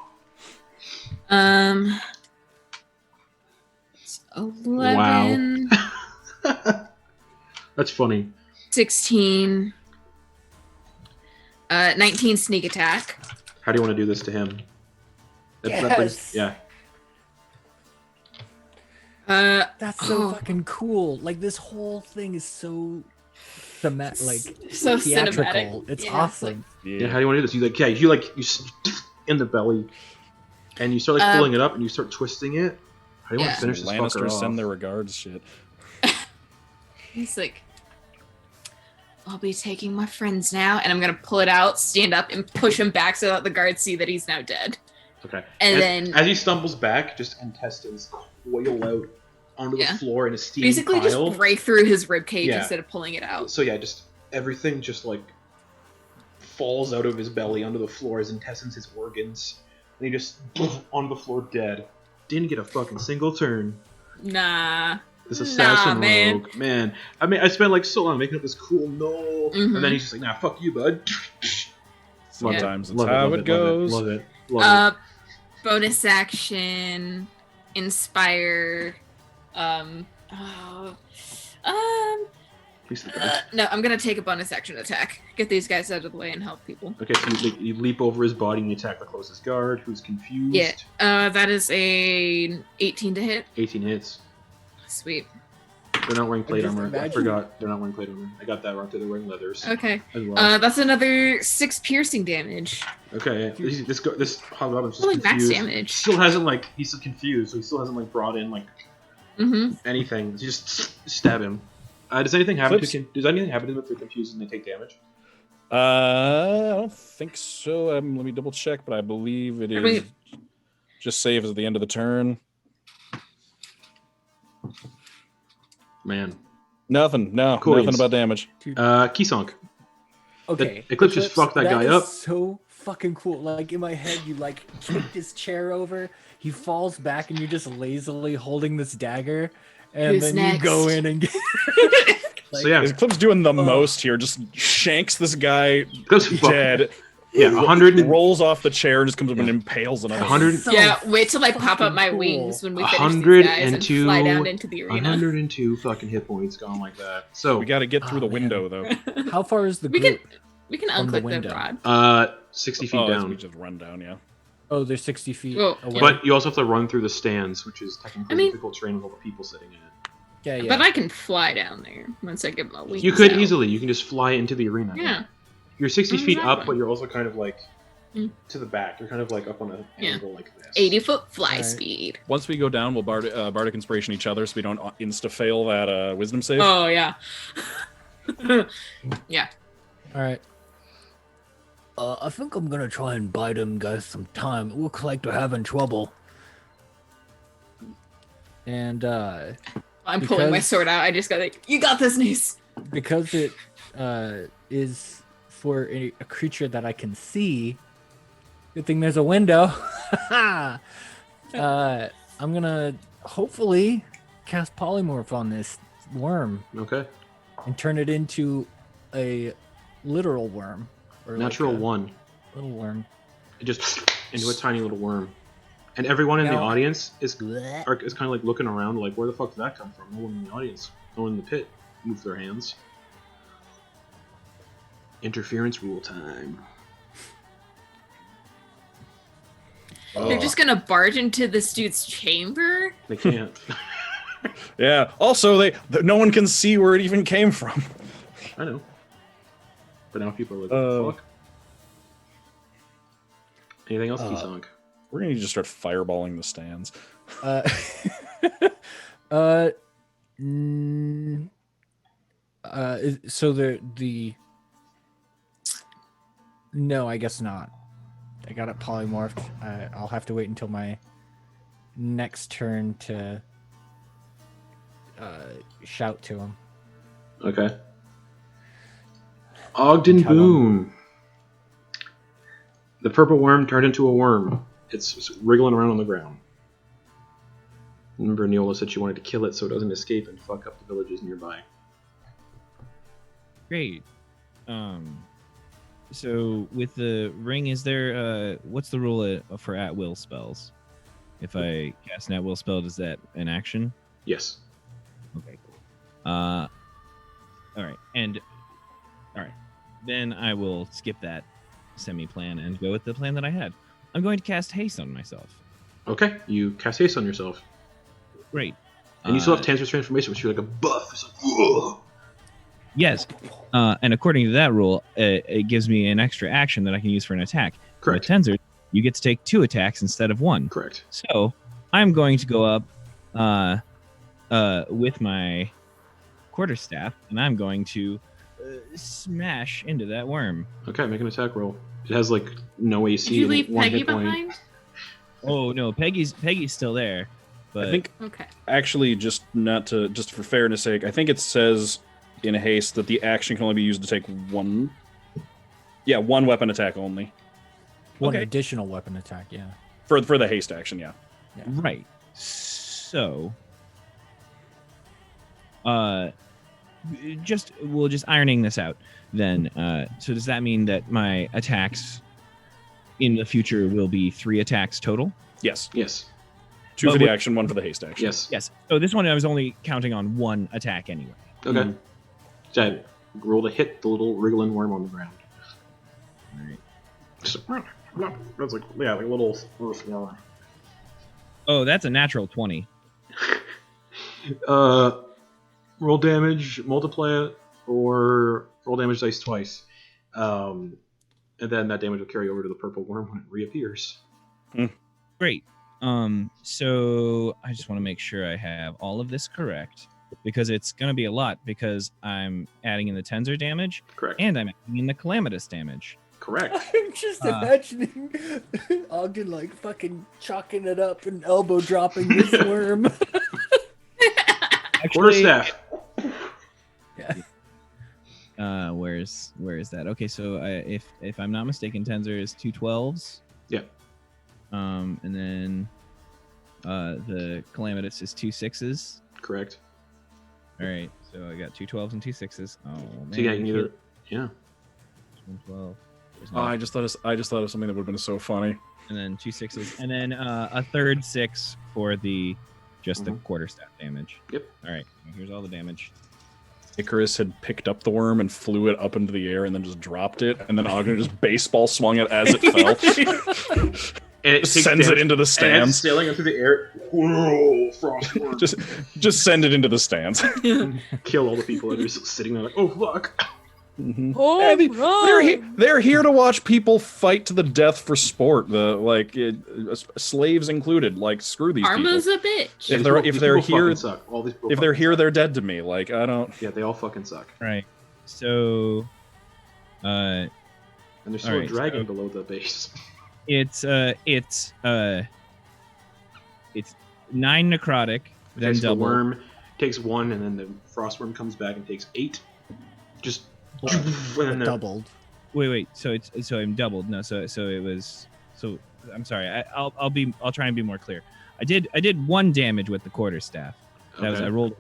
It's 11. Wow. That's funny. 16. 19 sneak attack. How do you want to do this to him? Yeah. That's so fucking cool. Like this whole thing is so so theatrical. cinematic. It's Yeah, awesome. Yeah. How do you want to do this? You in the belly, and you start pulling it up, and you start twisting it. How do you want to finish this fucker Lannisters off? send their regards. Shit. He's like, I'll be taking my friends now, and I'm gonna pull it out, stand up, and push him back so that the guards see that he's now dead. Okay. And then as he stumbles back, just intestines coil out onto the floor in a steaming basically pile. just break through his ribcage Yeah. instead of pulling it out. So yeah, just everything just like falls out of his belly onto the floor, his intestines, his organs, and he just on the floor dead. Didn't get a fucking single turn. Nah. This assassin man. rogue, man. I mean, I spent like so long making up this cool Gnoll, and then he's just like, "Nah, fuck you, bud." Sometimes Love it's how it goes. Love it. Bonus action, inspire. Please the No, I'm gonna take a bonus action attack. Get these guys out of the way and help people. Okay, so you leap over his body and you attack the closest guard, who's confused. Yeah. That is a 18 to hit. 18 hits. Sweet. They're not wearing plate Just armor. I imagine- forgot. They're not wearing plate armor. I got that wrong. They're wearing leathers Okay. as well. That's another 6 piercing damage. Okay, this Hobgoblin's just Holy max confused. damage. Still hasn't he's still confused, so he still hasn't brought in anything. You just stab him. Does anything happen to him if they're confused and they take damage? I don't think so. Let me double check, but I believe it is just saves at the end of the turn. Man, Nothing. No, Coins. nothing about damage. Kisonk. Okay. Eclipse just fucked that guy up. Is so fucking cool. Like in my head, you like kicked his chair over. He falls back, and you're just lazily holding this dagger, and Who's then next? you go in and get. So yeah, Eclipse doing the most here. Just shanks this guy Eclipse fucked. dead. Yeah, 100 and rolls off the chair and just comes up and impales another. 100. Yeah, wait till I pop up my cool. wings when we finish these guys and 102 fly down into the arena. 102 fucking hit points gone like that. So We got to get through the man. window though. How far is the We group? We can From the unclick window. the rod. 60 feet We down. just run down. Yeah. Oh, they're 60 feet Well, away. But you also have to run through the stands, which is technically I mean- difficult terrain with all the people sitting in it. yeah. But I can fly down there once I get my wings. You could out. easily. You can just fly into the arena. Yeah. You're 60 feet up, Exactly. but you're also kind of like Mm. to the back. You're kind of like up on an Yeah. angle like this. 80-foot fly Alright. speed. Once we go down, we'll bardic inspiration each other so we don't insta fail that wisdom save. Oh yeah. Yeah. All right. I think I'm gonna try and buy them guys some time. It looks like they're having trouble. And I'm pulling my Because- sword out. I just got like, you got this, Nice. because it is for a creature that I can see, good thing there's a window. I'm gonna hopefully cast polymorph on this worm. Okay. and turn it into a literal worm. Or Natural like a one. little worm. It just into a tiny little worm. And everyone in the Now- audience is kind of like looking around like, where the fuck did that come from? No one in the audience, no one in the pit moved their hands. Interference rule time. They're just gonna barge into this dude's chamber? They can't. Yeah. Also, no one can see where it even came from. I know. But now people are like, what the fuck? Anything else, Kisong? We're gonna need to start fireballing the stands. So the no, I guess not. I got it polymorphed. I'll have to wait until my next turn to shout to him. Okay. Ogden Tell him. Boon. The purple worm turned into a worm. It's wriggling around on the ground. Remember, Neola said she wanted to kill it so it doesn't escape and fuck up the villages nearby. Great. So with the ring, is there what's the rule for at will spells? If I cast an at will spell, is that an action? Yes. Okay. All right. And all right. Then I will skip that semi-plan and go with the plan that I had. I'm going to cast haste on myself. Okay, you cast haste on yourself. Great. And you still have Tancer's transformation, which you're like a buff. It's like, whoa. Yes. And according to that rule, it gives me an extra action that I can use for an attack. Correct. With Tenser, you get to take 2 attacks instead of 1. Correct. So I'm going to go up with my quarterstaff, and I'm going to smash into that worm. Okay, make an attack roll. It has like no AC. Did you and leave 1 Peggy hit point. behind? Oh no, Peggy's still there. But I think Okay. actually, just for fairness sake, I think it says in haste that the action can only be used to take 1. Yeah, 1 weapon attack only. One Okay. additional weapon attack, yeah. For the haste action, yeah. right. So we'll just ironing this out then. So does that mean that my attacks in the future will be 3 attacks total? Yes. Yes. 2 But for the with- action, 1 for the haste action. Yes. Yes. So this one I was only counting on 1 attack anyway. Okay. So roll to hit the little wriggling worm on the ground. All right. That's like, yeah, like a little earth worm. Oh, that's a natural 20. Roll damage, multiply it, or roll damage dice twice. And then that damage will carry over to the purple worm when it reappears. Great. So I just want to make sure I have all of this correct, because it's going to be a lot, because I'm adding in the Tenser damage Correct. and I'm adding in the Calamitous damage. Correct. I'm just imagining Ogden like fucking chalking it up and elbow dropping this worm. Quarterstaff. Yeah. Where is that? Okay, so if I'm not mistaken, Tenser is 2 12s. Yeah. And then the Calamitous is 2 6s. Correct. All right, so I got 2 12s and 2 6s. Oh man. So yeah, you can either, yeah. 12. Oh, I just thought of something that would have been so funny. And then 2 6s, and then a third 6 for the the quarterstaff damage. Yep. All right, here's all the damage. Icarus had picked up the worm and flew it up into the air and then just dropped it, and then Ogden just baseball swung it as it fell. And it Just takes sends it damage, into the and it's stands. sailing up through the air. Whoa, frost worm. Just send it into the stands. Kill all the people that are just sitting there like, oh fuck. Oh, Yeah, run! they're here to watch people fight to the death for sport. Slaves included. Like, screw these Arma's people. a bitch. If they're These here, people fucking suck. All these people if they're fucking here, suck. they're dead to me. Like, I don't. Yeah, they all fucking suck. Right. So, And there's still Alright, a dragon so- below the base. it's 9 necrotic, then Okay, so the double. worm takes 1, and then the frost worm comes back and takes 8. Just and then Doubled. Wait. So I'm doubled. No, so it was. So I'm sorry. I'll try and be more clear. I did 1 damage with the quarterstaff. That was okay. I rolled.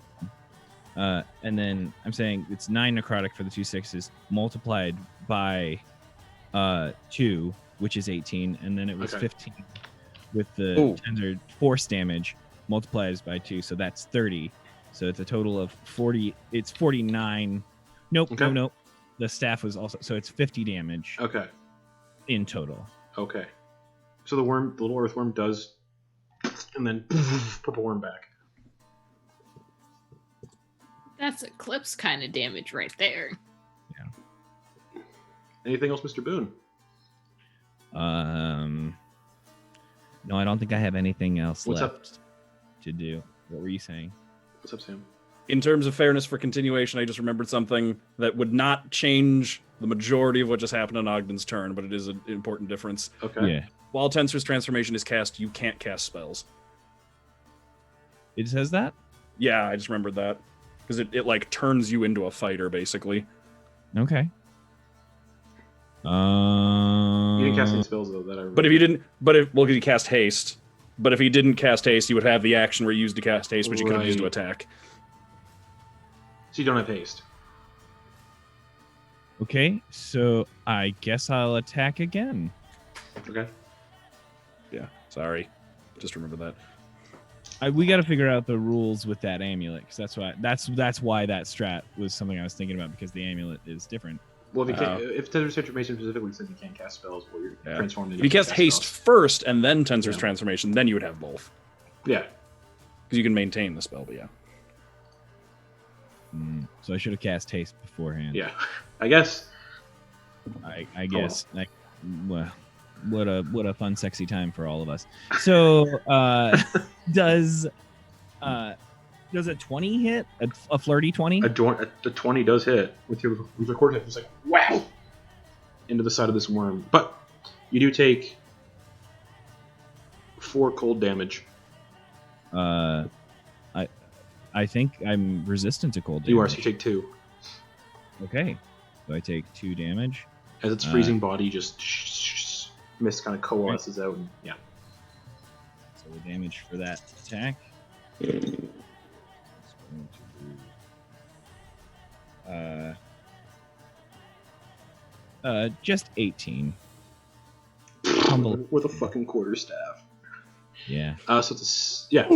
And then I'm saying it's 9 necrotic for the 2 6s multiplied by 2, which is 18, and then it was 15 with the tender force damage multiplies by 2, so that's 30. So it's a total of 40. It's 49. Nope. The staff was also, so it's 50 damage. Okay. In total. Okay. So the little earthworm does, and then put the worm back. That's Eclipse kind of damage right there. Yeah. Anything else, Mr. Boon? No, I don't think I have anything else What's left to do. What were you saying? What's up, Sam? In terms of fairness for continuation, I just remembered something that would not change the majority of what just happened on Ogden's turn, but it is an important difference. Okay. Yeah. While Tensor's transformation is cast, you can't cast spells. It says that? Yeah, I just remembered that. Because it like turns you into a fighter, basically. Okay. You didn't cast any spells though. That I remember. But if you didn't, because you cast haste. But if he didn't cast haste, you would have the action where you used to cast haste, which you could have used to attack. So you don't have haste. Okay, so I guess I'll attack again. Okay. Yeah, sorry. Just remember that. We got to figure out the rules with that amulet, because that's why that strat was something I was thinking about, because the amulet is different. Well, if Tensor's transformation specifically said you can't cast spells, well, you're transformed into. If you cast haste first and then Tensor's transformation, then you would have both. Yeah. Because you can maintain the spell, but yeah. So I should have cast haste beforehand. Yeah, I guess. I guess. Well, what a fun, sexy time for all of us. So, does a 20 hit? A flirty 20? The 20 does hit with your coordinate. It's like wow into the side of this worm, but you do take 4 cold damage. I think I'm resistant to cold damage. You are, so you take 2. Okay, so I take 2 damage. As its freezing body just mist kind of coalesces out, and yeah. So the damage for that attack. Just 18. With a fucking quarterstaff. Yeah. So it's yeah.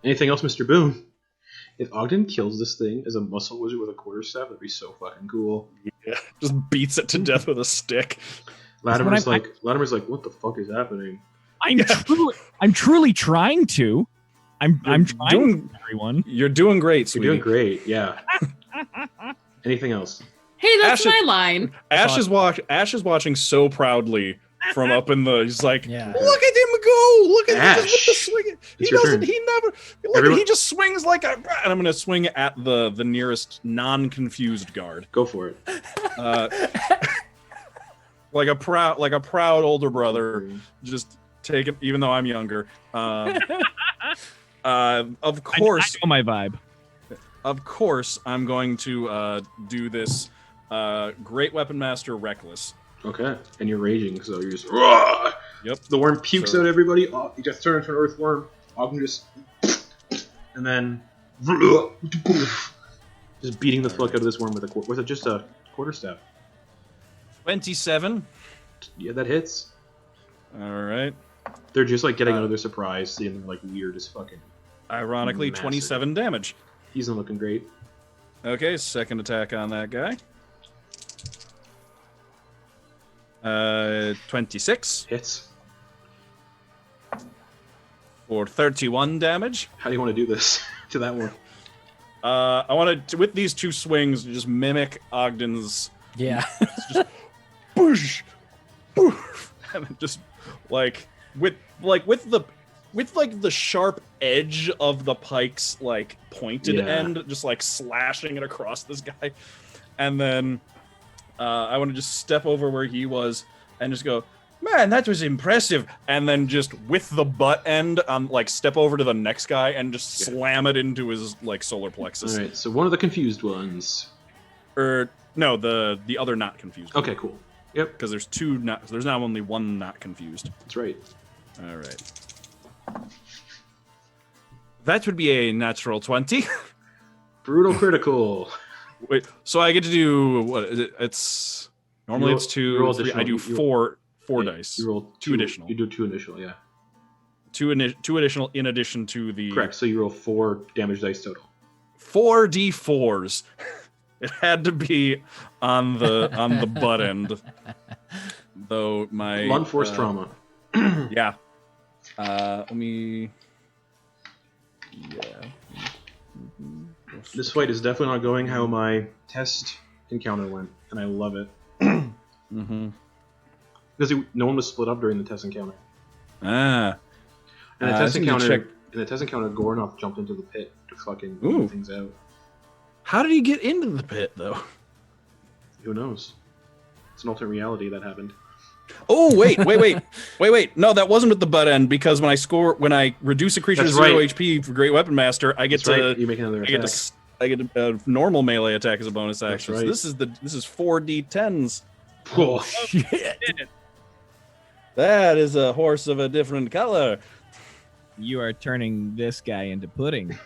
Anything else, Mr. Boon? If Ogden kills this thing as a muscle wizard with a quarterstaff, that'd be so fucking cool. Yeah, just beats it to death with a stick. Latimer's like, what the fuck is happening? I'm truly trying to. I'm trying, everyone. You're doing great, sweetie. You're doing great, yeah. Anything else? Hey, that's my line. Ash is watching so proudly from up in the. He's like, Yeah. Look at him go! Look at Ash. him just with the swing. He It's your doesn't. turn. He never. Look, he just swings like a. And I'm gonna swing at the nearest non-confused guard. Go for it. Like a proud older brother. Just take it, even though I'm younger. Of course, I know my vibe. Of course, I'm going to do this. Great Weapon Master Reckless. Okay, and you're raging, so you're just. Rah! Yep. The worm pukes out everybody. Oh, you just turn into an earthworm. Ogden just. And then. Just beating the fuck out of this worm with just a quarterstaff. 27. Yeah, that hits. All right. They're just like getting out of their surprise, seeing them like weird as fucking. Ironically, Massive. 27 damage. He's not looking great. Okay, second attack on that guy. 26 Hits. for 31 damage. How do you want to do this to that one? I want to, with these 2 swings, just mimic Ogden's. Yeah. Just boosh, boosh, and just like with the sharp edge of the pike's like pointed end, just like slashing it across this guy, and then I want to just step over where he was and just go, man, that was impressive, and then just with the butt end, like step over to the next guy and just slam it into his like solar plexus. All right, so one of the confused ones. No, the other not confused. Okay, cool. Yep. Because there's 2 not. There's now only 1 not confused. That's right. All right. That would be a natural 20. Brutal critical. Wait, so I get to do what? It's normally it's 2, 3. I do four dice. You roll two additional. You do 2 additional, yeah. Two additional in addition to the. Correct. So you roll 4 damage dice total. 4d4s. It had to be on the butt end, though my Unforced trauma. Yeah. Let me. Yeah. This fight is definitely not going how my test encounter went, and I love it. Mm-hmm. Because no one was split up during the test encounter. Ah. And the test encounter, Gornoff jumped into the pit to fucking move things out. How did he get into the pit, though? Who knows? It's an alternate reality that happened. Oh, wait. No, that wasn't at the butt end, because when I reduce a creature to 0 HP for Great Weapon Master, I get you make another attack. I get a normal melee attack as a bonus action. Right. So this is 4d10s. Oh, shit. That is a horse of a different color. You are turning this guy into pudding.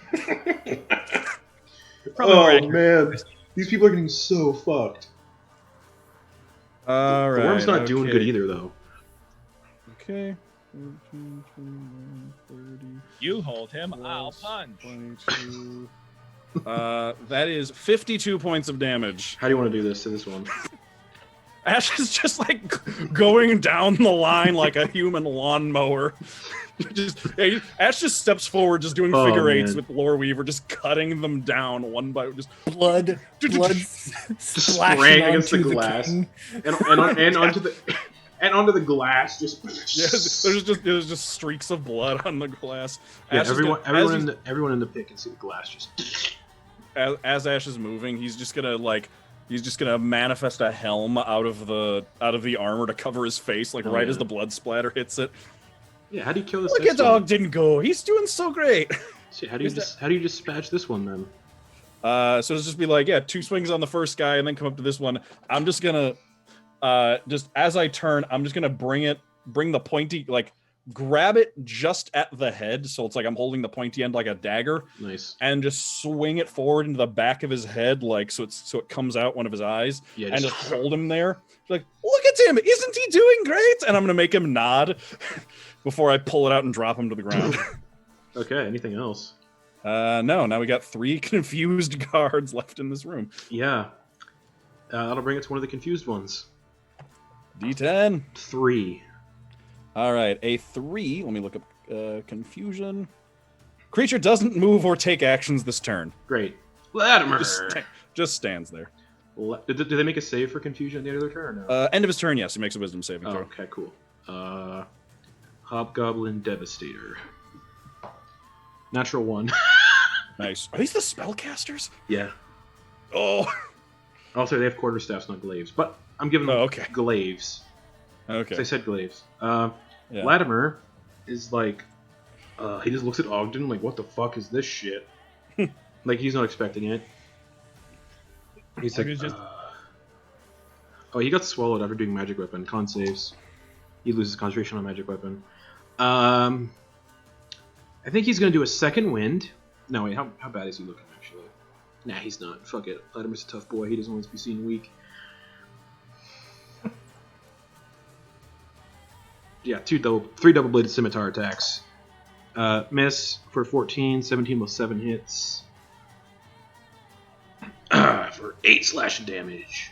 Oh, man. These people are getting so fucked. All right. The worm's not doing good either, though. Okay. 14, 21, 30. You hold him, I'll punch. 22. That is 52 points of damage. How do you want to do this to this one? Ash is just like going down the line like a human lawnmower. Ash just steps forward, just doing figure eights with Lore Weaver, just cutting them down one by just blood spraying against the glass and onto the glass. There's just streaks of blood on the glass. Yeah, everyone in the pit can see the glass. Just as Ash is moving, he's just gonna manifest a helm out of the armor to cover his face, as the blood splatter hits it. Yeah, how do you kill this? Look at Ogden go. He's doing so great. Shit, how do you dispatch this one then? So it's just be 2 swings on the first guy and then come up to this one. I'm just gonna just as I turn, I'm just gonna bring the pointy, grab it just at the head, so it's I'm holding the pointy end like a dagger. Nice. And just swing it forward into the back of his head, so it comes out one of his eyes. Yeah, and just hold him there. Look at him! Isn't he doing great? And I'm gonna make him nod before I pull it out and drop him to the ground. Okay. Anything else? No. Now we got 3 confused guards left in this room. Yeah. That'll bring it to one of the confused ones. D10. 3. All right, a 3. Let me look up confusion. Creature doesn't move or take actions this turn. Great. Latimer! Just stands there. Do they make a save for confusion at the end of their turn? Or no? End of his turn, yes. He makes a wisdom saving throw. Okay, cool. Hobgoblin Devastator. Natural 1. Nice. Are these the spellcasters? Yeah. Oh. Also, they have quarterstaffs, not glaives. But I'm giving them glaives. Okay. So I said glaives. Latimer is he just looks at Ogden what the fuck is this shit? He's not expecting it. He's he got swallowed after doing magic weapon. Con saves. He loses concentration on magic weapon. I think he's gonna do a second wind. No, wait, how bad is he looking actually? Nah, he's not. Fuck it. Latimer's a tough boy. He doesn't want to be seen weak. Yeah, 3 double-bladed scimitar attacks. Miss for 14, 17 with 7 hits. For 8 slashing damage.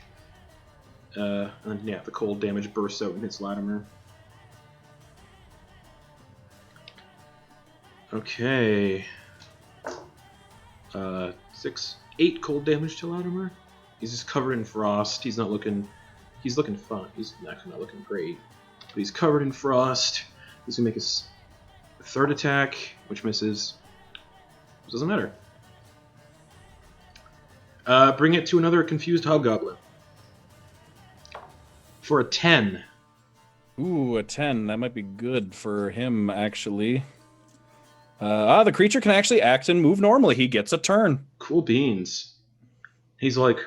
And the cold damage bursts out and hits Latimer. Okay. 8 cold damage to Latimer. He's just covered in frost. He's looking fun. He's actually not looking great. But he's covered in frost. He's gonna make his 3rd attack, which misses. Doesn't matter. Bring it to another confused hobgoblin. For a 10. Ooh, a 10. That might be good for him, actually. The creature can actually act and move normally. He gets a turn. Cool beans. He's like,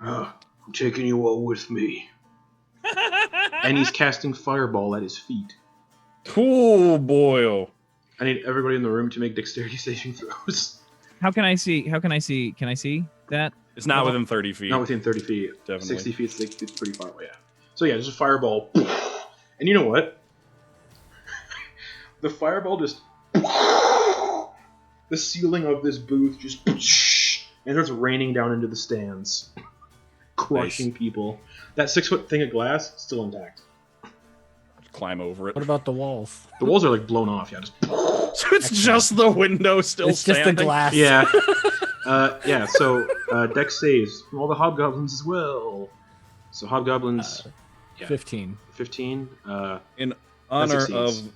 I'm taking you all with me. And he's casting Fireball at his feet. Oh, boy. I need everybody in the room to make dexterity saving throws. How can I see? Can I see that? It's not within 30 feet. Not within 30 feet. Definitely. 60 feet, 60 feet, pretty far away, yeah. So yeah, just a fireball. And you know what? The fireball just... The ceiling of this booth just... And it starts raining down into the stands. Crushing people. That 6-foot thing of glass, still intact. Climb over it. What about the walls? The walls are like blown off, yeah. Just... So it's just the window still It's standing? just the glass. Yeah. So dex saves from all the hobgoblins as well. So hobgoblins... 15. 15. In honor succeeds.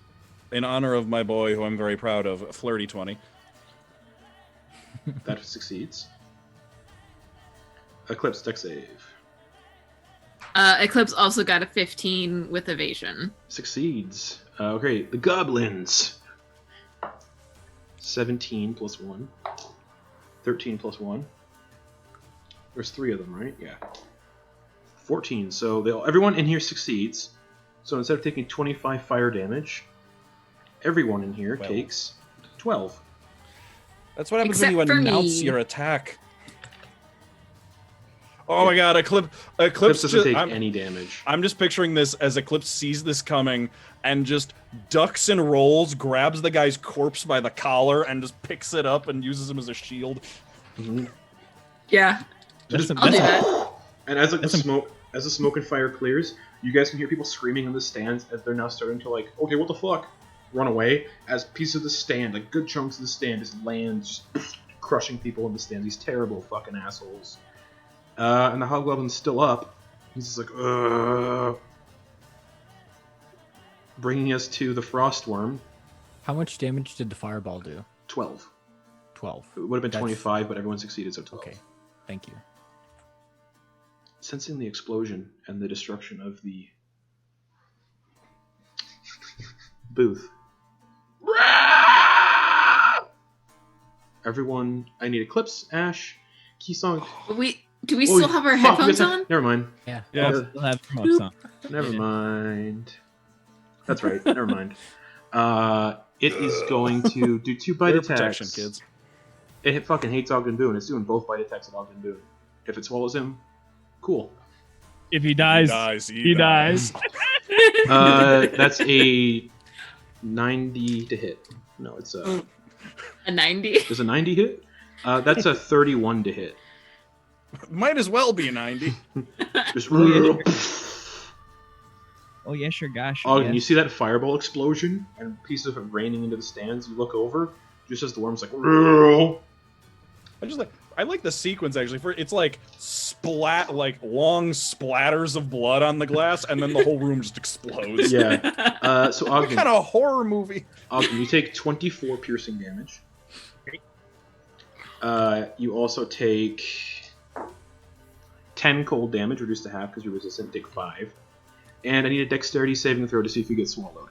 of my boy, who I'm very proud of, flirty 20. That succeeds. Eclipse, dex save. Eclipse also got a 15 with evasion. Succeeds. Okay, the goblins. 17 plus 1. 13 plus 1. There's 3 of them, right? Yeah. 14. So everyone in here succeeds. So instead of taking 25 fire damage, everyone in here takes 12. That's what happens Except when for you announce me. your attack. Oh my god, Eclipse Doesn't take any damage. I'm just picturing this as Eclipse sees this coming and just ducks and rolls, grabs the guy's corpse by the collar, and just picks it up and uses him as a shield. Mm-hmm. Yeah, Just, I'll do that. and as like the smoke and fire clears, you guys can hear people screaming in the stands as they're now starting to like, okay, what the fuck, run away. As pieces of the stand, like good chunks of the stand, just land, just crushing people in the stand. These terrible fucking assholes. And the hobgoblin's still up. He's just like, ugh. Bringing us to the frostworm. How much damage did the fireball do? 12. 12. It would have been That's- 25, but everyone succeeded, so 12. Okay, thank you. Sensing the explosion and the destruction of the booth. Everyone, I need Eclipse, Ash, Keysong. Do we still have our headphones on? Never mind. Yeah. We'll have promotes on. Never mind. That's right. Never mind. It is going to do 2 bite Better attacks. protection, kids. It fucking hates Ogden Boon. It's doing both bite attacks at Ogden Boon. If it swallows him, cool. If he dies, he dies. That's a 90 to hit. No, it's a... A 90. There's a 90 hit? That's a 31 to hit. Might as well be a 90. Just... Oh yes, sure, gosh. Ogden, yes. you see that fireball explosion and pieces of it raining into the stands? You look over, just as the worm's like... I like the sequence actually. It's like long splatters of blood on the glass, and then the whole room just explodes. Yeah. So What Ogden, kind of horror movie? Ogden, you take 24 piercing damage. You also take 10 cold damage, reduced to half because you're resistant. Take 5. And I need a dexterity saving throw to see if you get swallowed.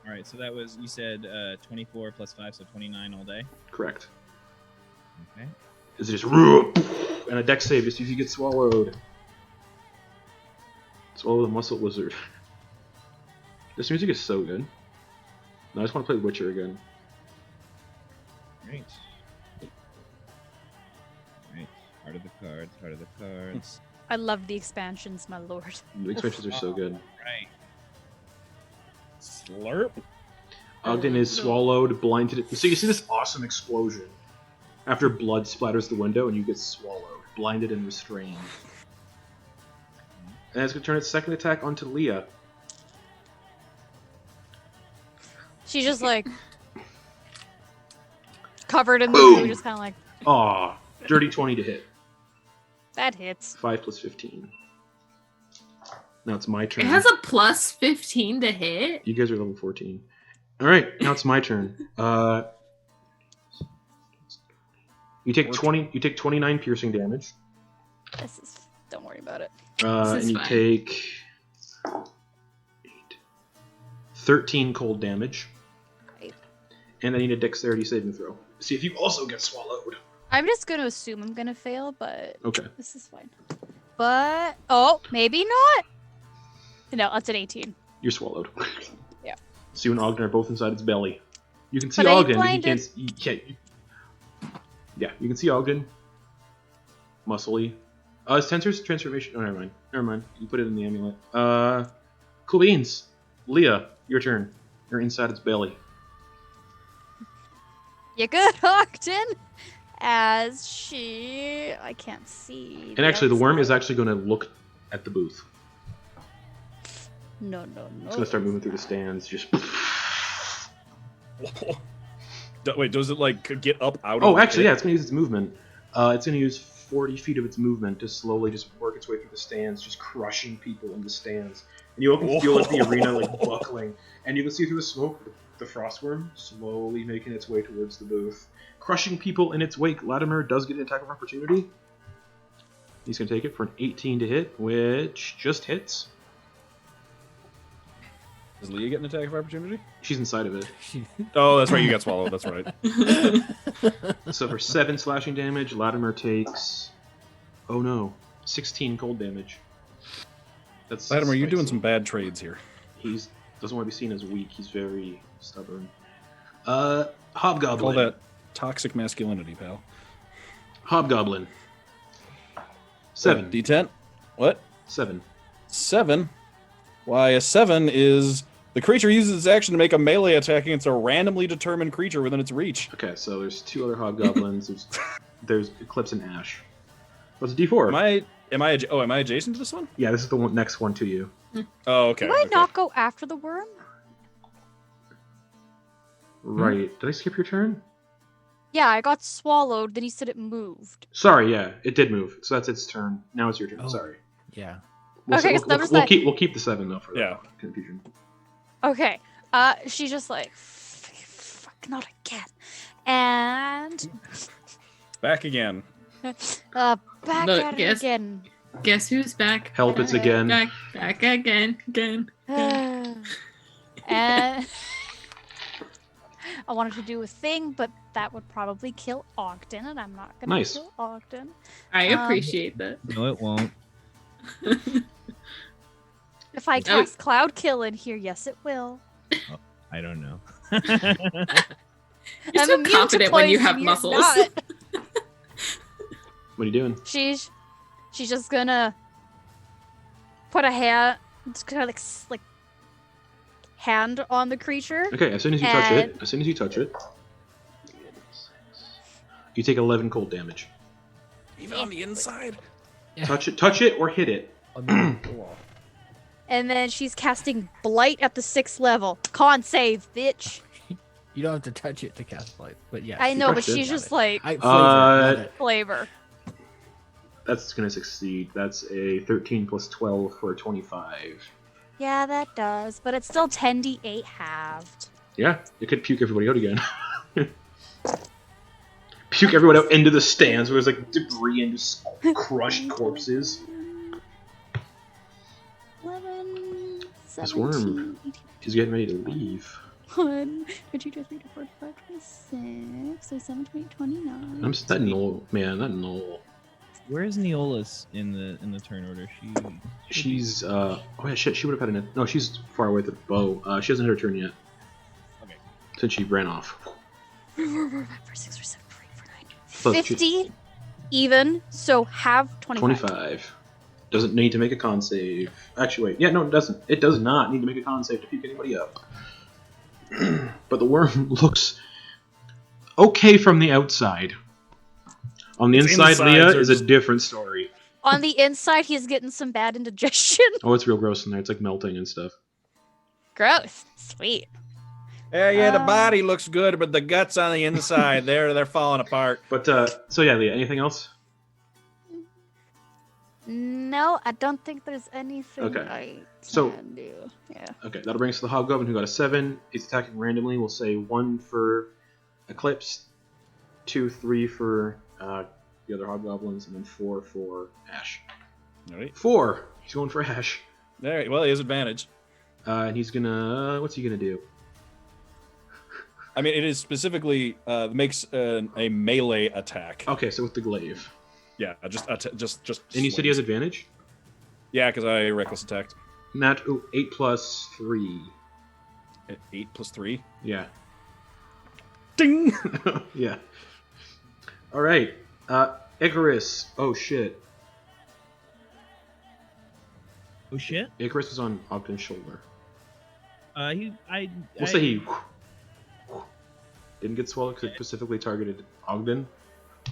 All right, so that was, you said 24 plus 5, so 29 all day. Correct. Okay. Is it just... And a dex save to see if you get swallowed. Swallow the muscle lizard. This music is so good. No, I just want to play Witcher again. Great. Right. Heart of the cards. I love the expansions, my lord. The expansions are so good. Right. Slurp. Ogden is swallowed, blinded. So you see this awesome explosion after blood splatters the window and you get swallowed, blinded and restrained. And it's going to turn its second attack onto Leah. She's just like covered in the Boom. goo, just kind of like, Aw, dirty 20 to hit. that hits. 5 plus 15. Now it's my turn. It has a plus 15 to hit. You guys are level 14. Alright, now it's my turn. You take 20. You take 29 piercing damage. Don't worry about it. And you fine. take 13 cold damage. Right. And I need a dexterity saving throw. See if you also get swallowed. I'm just gonna assume I'm gonna fail, but Okay. this is fine. But maybe not. No, that's an 18. You're swallowed. Yeah. So you and Ogden are both inside its belly. You can see But I Ogden. blinded. Yeah, you can see Ogden. Muscly. His Tensor's transformation. Oh, never mind. You put it in the amulet. Cool beans. Leah, your turn. You're inside its belly. You good, Ogden? As I can't see. And actually, the worm is outside. actually going to look at the booth. No. It's going to start moving through the stands. Just. Wait, does it like get up out of Oh, the actually, pit? yeah, it's going to use its movement. It's going to use 40 feet of its movement to slowly just work its way through the stands, just crushing people in the stands. And you can feel like the arena like buckling. And you can see through the smoke the frostworm slowly making its way towards the booth, crushing people in its wake. Latimer does get an attack of opportunity. He's going to take it for an 18 to hit, which just hits. Does Leah get an attack of opportunity? She's inside of it. Oh, that's right. You got swallowed. That's right. So for 7 slashing damage, Latimer takes... Oh no. 16 cold damage. That's Latimer, you're doing spicy. some bad trades here. He doesn't want to be seen as weak. He's very stubborn. Call Hobgoblin. that toxic masculinity, pal. Hobgoblin. 7. D10. What? 7. 7? Why, a 7 is... The creature uses its action to make a melee attack against a randomly determined creature within its reach. Okay, so there's 2 other hobgoblins. there's Eclipse and Ash. What's a D4? Am I adjacent to this one? Yeah, this is the next one to you. Oh, okay. Do I okay. not go after the worm? Right. Did I skip your turn? Yeah, I got swallowed. Then he said it moved. Sorry, yeah, it did move. So that's its turn. Now it's your turn. Oh. Sorry. Yeah. Okay, so that was that- we'll keep the 7 though for Yeah. confusion. Okay. She's just like, fuck, not again. And Back again. back Look, at it yes. again. Guess who's back? Help, it's again. Back again. And I wanted to do a thing, but that would probably kill Ogden, and I'm not gonna Nice. kill Ogden. I appreciate that. No, it won't. If I cast Cloud Kill in here, yes, it will. I don't know. You're so immune to confident when you poison, have you're muscles. not. What are you doing? She's just gonna put a hand, kind of like hand on the creature. Okay, as soon as you touch it, you take 11 cold damage. Even on the inside? Touch it, or hit it. And then she's casting Blight at the 6th level. Con save, bitch. You don't have to touch it to cast light, but yeah. I know, but touched it. she's just like flavor. That's gonna succeed. That's a 13 plus 12 for a 25. Yeah, that does, but it's still 10d8 halved. Yeah, it could puke everybody out again. Puke everyone out into the stands where there's like debris and just crushed corpses. 11, This 17, worm 18, is getting ready to leave. 1, 2, 3, 4, 5, 26, so 7, 8, 29. I'm that Noel, man, that Noel. Where's Neola's in the turn order? She's oh yeah, shit. She would have had no. She's far away with the bow. She hasn't had her turn yet. Okay. Since she ran off. 4, 5, 6, 7, 8, 9. Plus 50 even, so have 25. 25. Doesn't need to make a con save. Actually, wait. Yeah, no, it doesn't. It does not need to make a con save to puke anybody up. But the worm looks okay from the outside. On the inside, Leah is a different story. On the inside, he's getting some bad indigestion. Oh, it's real gross in there. It's like melting and stuff. Gross. Sweet. Yeah, the body looks good, but the guts on the inside, they're falling apart. But so yeah, Leah. Anything else? No, I don't think there's anything Okay. I So- can do. Yeah. Okay, that'll bring us to the Hobgoblin who got a 7. He's attacking randomly. We'll say 1 for Eclipse, 2, 3 for the other Hobgoblins, and then 4 for Ash. All right. 4! He's going for Ash. There, well, he has advantage. And he's gonna... what's he gonna do? I mean, it is specifically makes a melee attack. Okay, so with the glaive. Yeah, just. And you said he has advantage? Yeah, because I reckless attacked. 8 plus 3. 8 plus 3. Yeah. Ding. Yeah. All right. Icarus. Oh shit. Oh shit. Icarus was on Ogden's shoulder. We'll say he didn't get swallowed because it specifically targeted Ogden.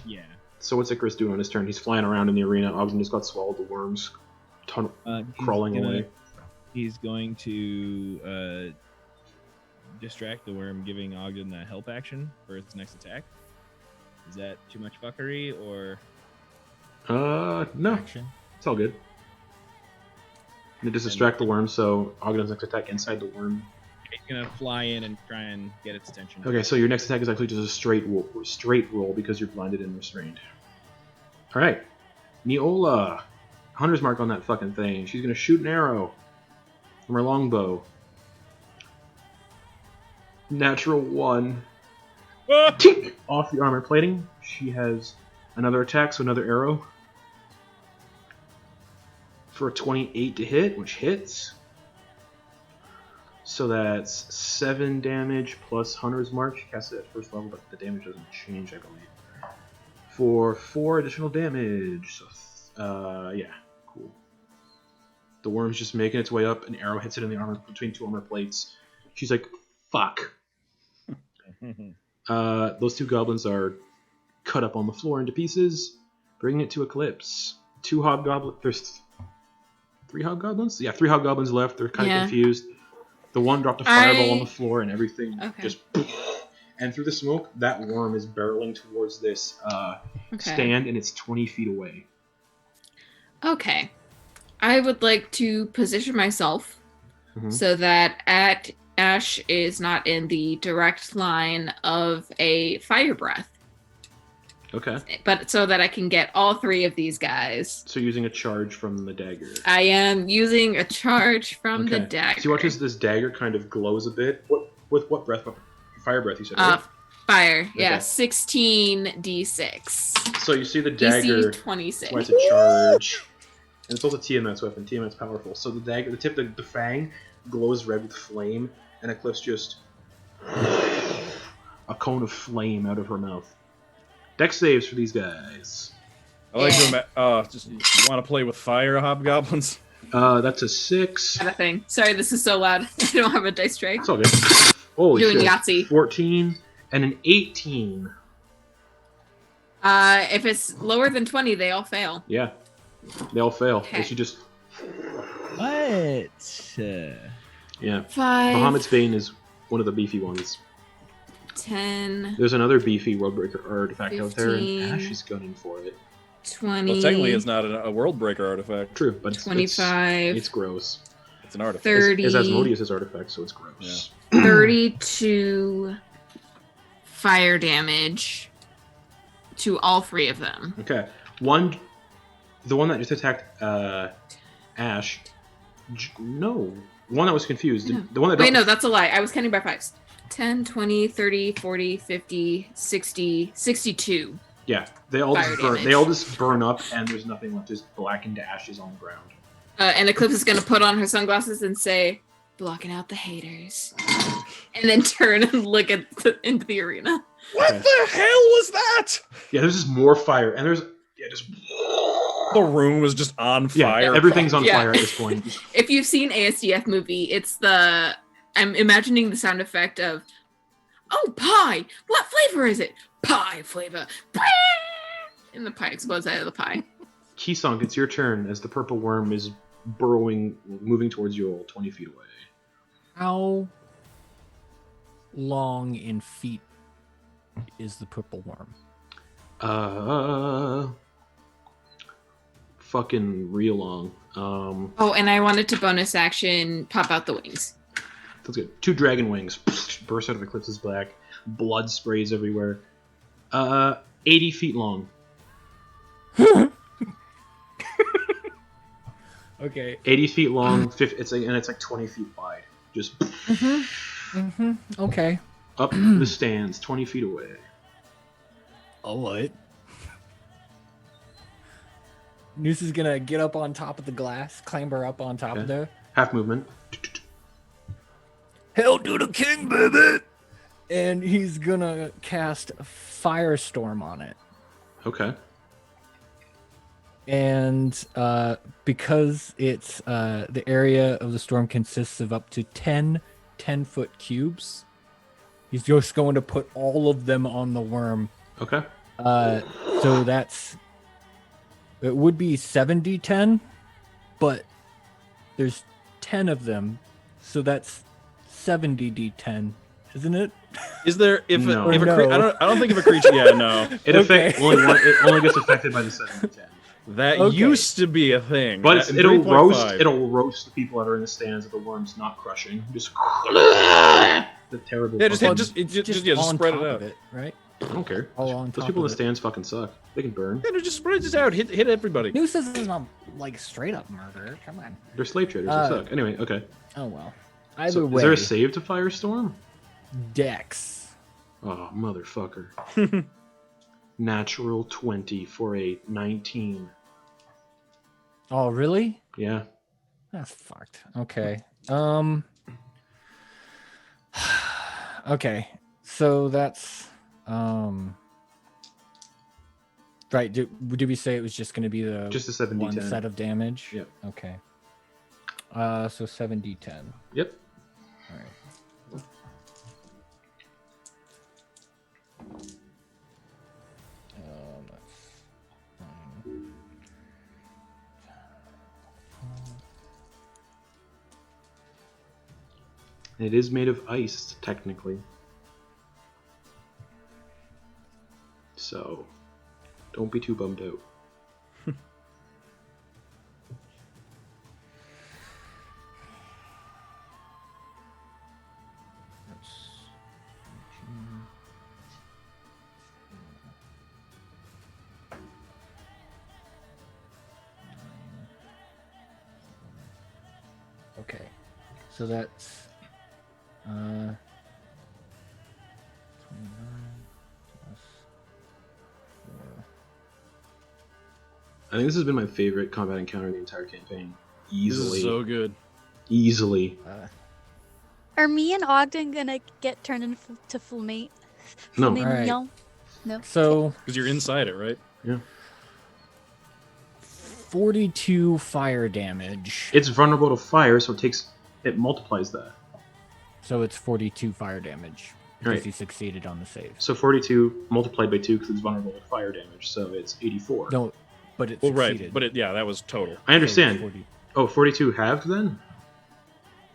Yeah. So what's Icarus doing on his turn? He's flying around in the arena. Ogden just got swallowed. The worms crawling away. He's going to distract the worm, giving Ogden the help action for its next attack. Is that too much fuckery, or? No. Action. It's all good. You just distract the worm, so Ogden's next attack inside the worm. He's gonna fly in and try and get its attention. Okay, so your next attack is actually just a straight roll because you're blinded and restrained. All right, Neola, hunter's mark on that fucking thing. She's gonna shoot an arrow from her longbow. Natural 1. Tink! Off the armor plating. She has another attack, so another arrow. For a 28 to hit, which hits. So that's 7 damage plus Hunter's Mark. She casts it at first level, but the damage doesn't change, I believe. For 4 additional damage. So, yeah, cool. The worm's just making its way up. An arrow hits it in the armor between 2 armor plates. She's like, fuck. Those 2 goblins are cut up on the floor into pieces, bringing it to Eclipse. 2 hobgoblins. There's 3 hobgoblins? Yeah, 3 hobgoblins left. They're kind of confused. The one dropped a fireball on the floor and everything just... And through the smoke, that worm is barreling towards this stand, and it's 20 feet away. Okay. I would like to position myself so that Ash is not in the direct line of a fire breath. Okay. But so that I can get all 3 of these guys. So using a charge from the dagger. I am using a charge from the dagger. So you watch as this dagger kind of glows a bit. What breath? Fire breath, you said, right? Fire. Okay. Yeah, 16d6. So you see the dagger. DC 26. Why it's a charge. And it's also Tiamat's weapon. Tiamat's powerful. So the dagger, the tip, the fang glows red with flame, and Eclipse just a cone of flame out of her mouth. Dex saves for these guys. I like to just you want to play with fire hobgoblins? That's a 6. Kind of thing. Sorry, this is so loud. I don't have a dice tray. It's all good. Holy Doing shit. Yahtzee. 14 and an 18. If it's lower than 20, they all fail. Yeah. They all fail. Okay. And she just... What? Yeah. 5. Bahamut's Bane is one of the beefy ones. 10. There's another beefy Worldbreaker artifact 15, out there, and Ash is gunning for it. 20. Well, technically, it's not a world breaker artifact. True, but 25. It's gross. It's an artifact. 30. It's Asmodeus' artifact, so it's gross. Yeah. 32 fire damage to all 3 of them. Okay. The one that just attacked Ash. No. One that was confused. No. The one that Wait, no, that's a lie. I was counting by 5s. 10, 20, 30, 40, 50, 60, 62. Yeah, they all Fire just burn. damage. They all just burn up, and there's nothing left. Just blackened ashes on the ground. And Eclipse is going to put on her sunglasses and say, blocking out the haters. And then turn and look into the arena. What the hell was that? Yeah, there's just more fire, and there's just The room was just on fire. everything's on Yeah. fire at this point. Just- If you've seen ASDF movie, it's I'm imagining the sound effect of, oh, pie! What flavor is it? Pie flavor. And the pie explodes out of the pie. Keysonk, it's your turn as the purple worm is moving towards you all 20 feet away. How long in feet is the purple worm? Fucking real long. Oh, and I wanted to bonus action pop out the wings. That's good. 2 dragon wings burst out of Eclipse's back. Blood sprays everywhere. 80 feet long. Okay. 80 feet long. It's like 20 feet wide. Just Okay. up the stands, 20 feet away. All right. Noose is gonna get up on top of the glass, clamber up on top of there. Half movement. Hail to the king, baby! and he's gonna cast Firestorm on it. Okay. And because it's the area of the storm consists of up to 10 10-foot cubes, he's just going to put all of them on the worm. Okay. So it would be 70-10, but there's 10 of them, so that's 70d10, isn't it? Is there No. I don't think of a creature. Yeah, no. It only gets affected by the 7-10. That Okay. used to be a thing. But In it'll 3.5. roast the people that are in the stands that the worm's not crushing. Just the terrible. Yeah, fucking- just on spread top it of out. it, right? I don't care. All on Those top people in of the it. stands fucking suck. They can burn. Yeah, just spread it out. Hit everybody. Who says this is not like straight up murder? Come on. They're slave traders. They suck. Anyway, okay. Oh well. Either So, way, is there a save to Firestorm? Dex. Oh, motherfucker. Natural 20 for a 19. Oh really? Yeah. That's fucked. Okay. Okay. So that's right. Did we say it was just going to be the Just a 7d10. one set of damage? Yep. Okay. So 7d10. Yep. All right. That's It is made of ice, technically. So, don't be too bummed out. okay. So that's 29 plus 4. I think this has been my favorite combat encounter of the entire campaign. Easily. This is so good. Easily. Are me and Ogden gonna get turned into full-mate? No. Full-mate Alright. mignon? No. So Because you're inside it, right? 42 fire damage. It's vulnerable to fire, so it multiplies that. So it's 42 fire damage because Right. he succeeded on the save. So 42 multiplied by 2 because it's vulnerable to fire damage, so it's 84. No, but it Well, succeeded. right. But that was total. I understand. So it's 40 Oh, 42 halved then?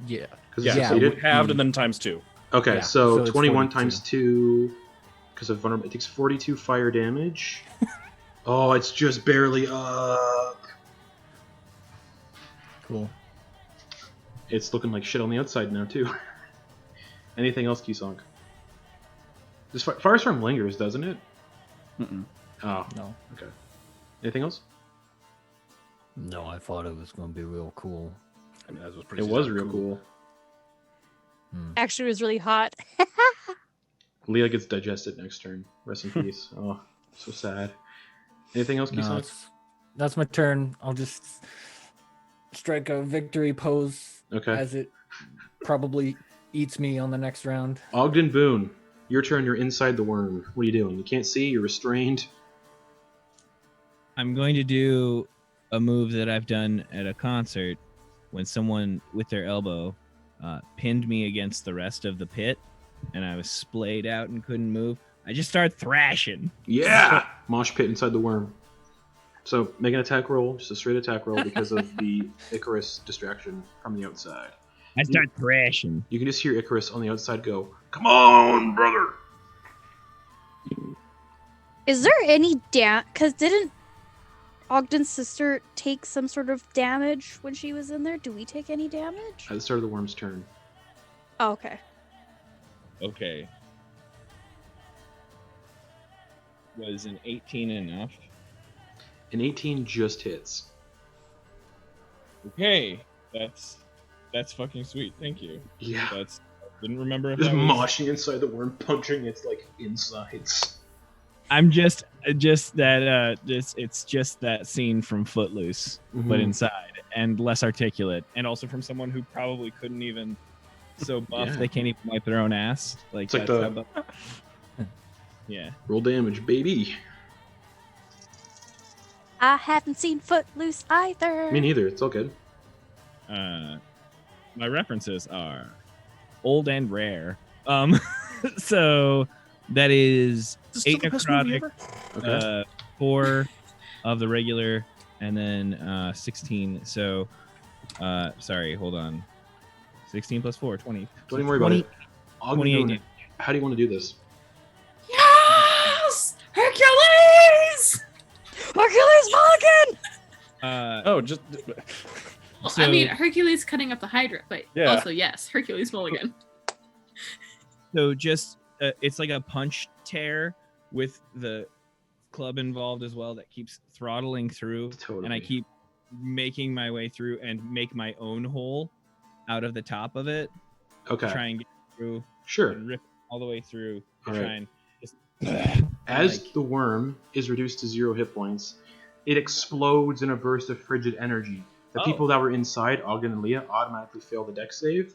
Yeah. Because Yeah, it Yeah, succeeded? halved and then times 2. Okay, Yeah, so, so it's 21 42. times 2, because of vulnerable, it takes 42 fire damage. Oh, it's just barely up. Cool. It's looking like shit on the outside now, too. Anything else, Kisonk? This Firestorm lingers, doesn't it? Mm-mm. Oh, No. okay. Anything else? No, I thought it was going to be real cool. I mean, that was pretty. It was real cool. Actually, it was really hot. Leah gets digested next turn. Rest in peace. Oh, so sad. Anything else, No, Kisonk? that's my turn. I'll just strike a victory pose Okay. as it probably eats me on the next round. Ogden Boon, your turn. You're inside the worm. What are you doing? You can't see. You're restrained. I'm going to do a move that I've done at a concert when someone with their elbow pinned me against the rest of the pit and I was splayed out and couldn't move. I just start thrashing. Yeah! Mosh pit inside the worm. So make an attack roll, just a straight attack roll because of the Icarus distraction from the outside. I start thrashing. You can just hear Icarus on the outside go, "Come on, brother!" Is there any because didn't Ogden's sister take some sort of damage when she was in there? Do we take any damage? At the start of the worm's turn. Oh, okay. Okay. Was an 18 enough? An 18 just hits. Okay, that's fucking sweet. Thank you. Yeah. Didn't remember if Just that was... moshing inside the worm, punching its like insides. I'm just that it's just that scene from Footloose, but Mhm. inside and less articulate, and also from someone who probably couldn't even so buff Yeah. they can't even wipe their own ass. Like It's like that's the- how buff. Yeah. Roll damage, baby. I haven't seen Footloose either. Me neither. It's all good. My references are old and rare. So that is This is 8 the best movie necrotic, ever. 4 of the regular, and then 16. So, sorry, hold on. 16 plus 4, 20. Don't even worry about it. Ogden, 28 Boon, damage. how do you want to do this? Yes! Hercules! Hercules Mulligan! Oh, just Well, So- I mean, Hercules cutting up the Hydra, but Yeah. also, yes, Hercules Mulligan. So just it's like a punch tear with the club involved as well that keeps throttling through, Totally. and I keep making my way through and make my own hole out of the top of it. Okay. Try and get through Sure. and rip all the way through to All try right. and just As like- the worm is reduced to 0 hit points, it explodes in a burst of frigid energy. The Oh. people that were inside, Ogden and Leah, automatically fail the dex save.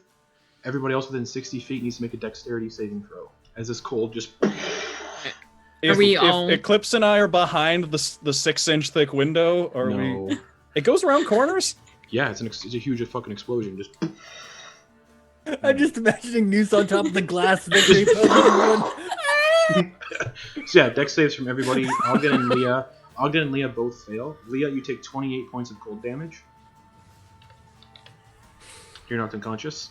Everybody else within 60 feet needs to make a dexterity saving throw. As this cold just... if, we if all- Eclipse and I are behind the 6-inch thick window, or we? No. It goes around corners. Yeah, it's a huge fucking explosion. Just... I'm just imagining Noose on top of the glass victory pose. So yeah, dex saves from everybody. Ogden and Leah both fail. Leah, you take 28 points of cold damage. You're knocked unconscious.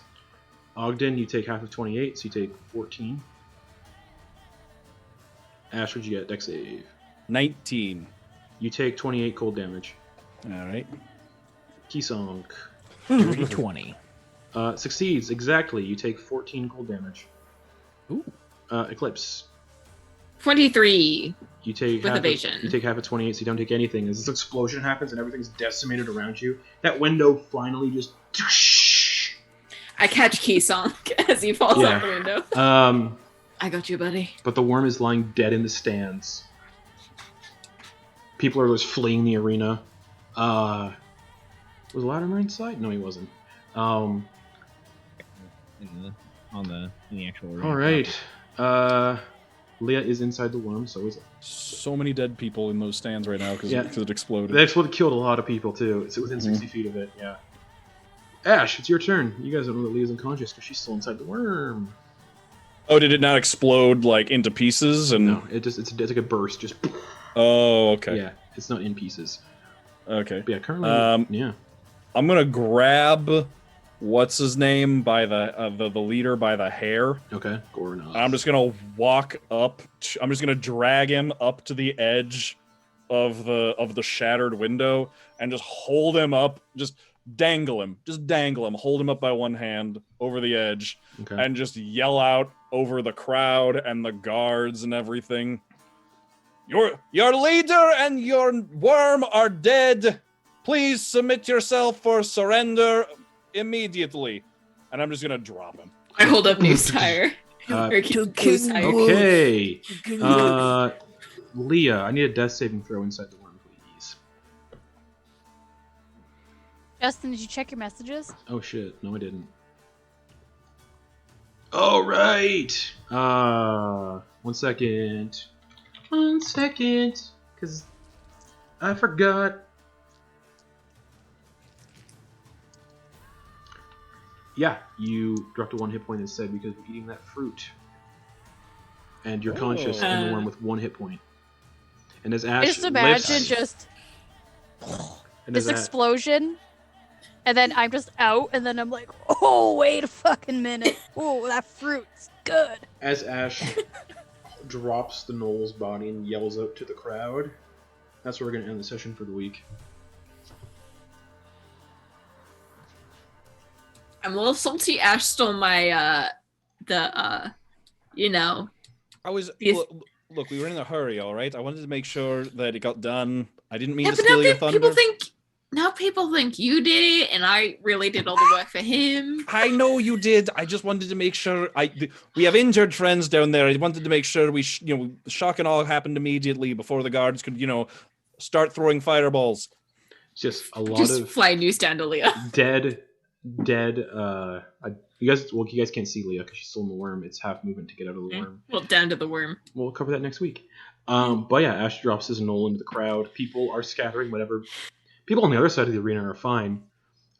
Ogden, you take half of 28, so you take 14. Ash, what'd you get? Dex save. 19. You take 28 cold damage. All right. Kisonk. 20. Succeeds, exactly. You take 14 cold damage. Ooh. Eclipse. 23. You take With half evasion. Of, you take half of 28, so you don't take anything. As this explosion happens and everything's decimated around you, that window finally just... I catch Keysong as he falls out the window. I got you, buddy. But the worm is lying dead in the stands. People are just fleeing the arena. Was Latimer inside? No, he wasn't. in the actual room. All right. Leah is inside the worm, so is it. So many dead people in those stands right now because Yeah. it exploded. That's what killed a lot of people too. It's within 60 feet of it. Yeah. Ash, it's your turn. You guys don't know that Leah's unconscious because she's still inside the worm. Oh, did it not explode like into pieces? And No, it's like a burst. Just oh, okay, yeah, it's not in pieces. okay. But yeah, currently, yeah. I'm gonna grab what's his name by the leader by the hair. Okay, Goron. I'm just gonna walk up. I'm just gonna drag him up to the edge of the shattered window and just hold him up. Just dangle him. Hold him up by one hand over the edge, Okay. and just yell out over the crowd and the guards and everything. Your leader and your worm are dead. Please submit yourself for surrender immediately. And I'm just gonna drop him. I hold up News Tire. King Tire. Okay. Leah, I need a death saving throw inside the worm, please. Justin, did you check your messages? Oh shit, no I didn't. All right. 1 second. 1 second, because I forgot. Yeah, you dropped a 1 hit point instead because you're eating that fruit. And you're conscious in the worm with 1 hit point. And as Ash Just imagine lifts, just and this as A- explosion, and then I'm just out, and then I'm like, oh, wait a fucking minute. Oh, that fruit's good. as Ash drops the Knoll's body and yells out to the crowd, that's where we're going to end the session for the week. I'm a little salty. Ash stole my, I was Yes. look, we were in a hurry, all right? I wanted to make sure that it got done. I didn't mean Yeah, to but steal your now thunder. people think you did it, and I really did all the work for him. I know you did. I just wanted to make sure. We have injured friends down there. I wanted to make sure shock and awe happened immediately before the guards could, start throwing fireballs. It's just a lot Just of fly news down to Leah. dead You guys can't see Leah because she's still in the worm. It's half movement to get out of the worm. Well, down to the worm. We'll cover that next week. But yeah, Ash drops his Nola into the crowd. People are scattering. Whatever. People on the other side of the arena are fine.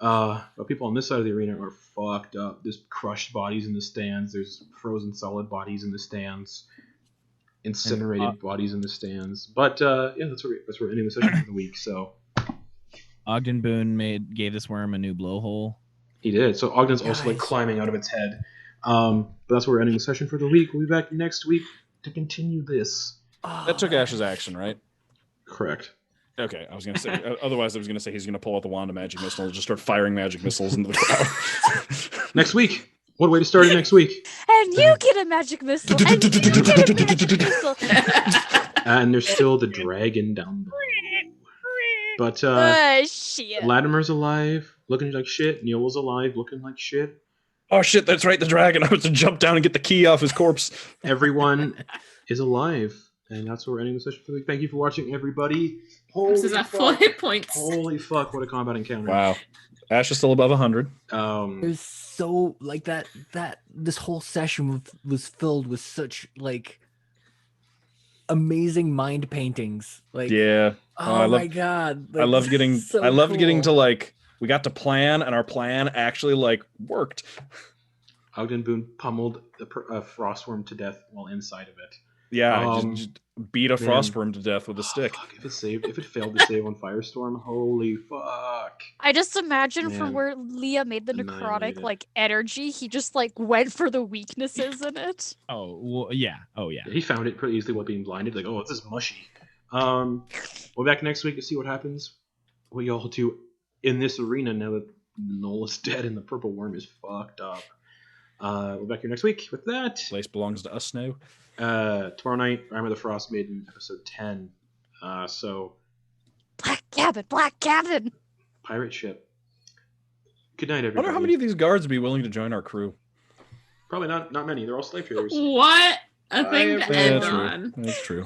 But people on this side of the arena are fucked up. There's crushed bodies in the stands. There's frozen solid bodies in the stands. Incinerated bodies in the stands. But yeah, that's where we're ending the session for the week. So Ogden Boon gave this worm a new blowhole. he did. So Ogden's also like climbing out of its head. But that's where we're ending the session for the week. We'll be back next week to continue this. That took Ash's action, right? Correct. Okay, I was gonna say. Otherwise, I was gonna say he's gonna pull out the wand of magic missile and just start firing magic missiles into the crowd. Next week. What a way to start it next week. And you get a magic missile. And you get a magic missile. And there's still the dragon down below. But shit. Latimer's alive, looking like shit. Neola's alive, looking like shit. Oh shit, that's right, the dragon. I was to jump down and get the key off his corpse. Everyone is alive. And that's where we're ending the session for the week. Thank you for watching, everybody. This is at full hit points. Holy fuck, what a combat encounter. Wow. Ash is still above 100. There's so like that this whole session was filled with such like amazing mind paintings. Like yeah. my god. Like, I love getting so I loved cool. getting to like we got to plan and our plan actually like worked. Ogden Boon pummeled a frostworm to death while inside of it. Yeah, just beat a frostworm to death with a stick. Fuck, if it failed to save on Firestorm, holy fuck. I just imagine from where Leah made the necrotic like energy, he just like went for the weaknesses in it. Oh well, yeah. He found it pretty easily while being blinded. Like, oh, this is mushy. We'll be back next week to see what happens. What y'all do in this arena now that Nola's dead and the purple worm is fucked up. We're back here next week with that. Place belongs to us now. Tomorrow night, Armor of the Frost Maiden, episode 10. So Black Cabin. Pirate ship. Good night, everybody. I wonder how many of these guards would be willing to join our crew. Probably not many. They're all slave traders. What a thing to end That's on. True. That's true.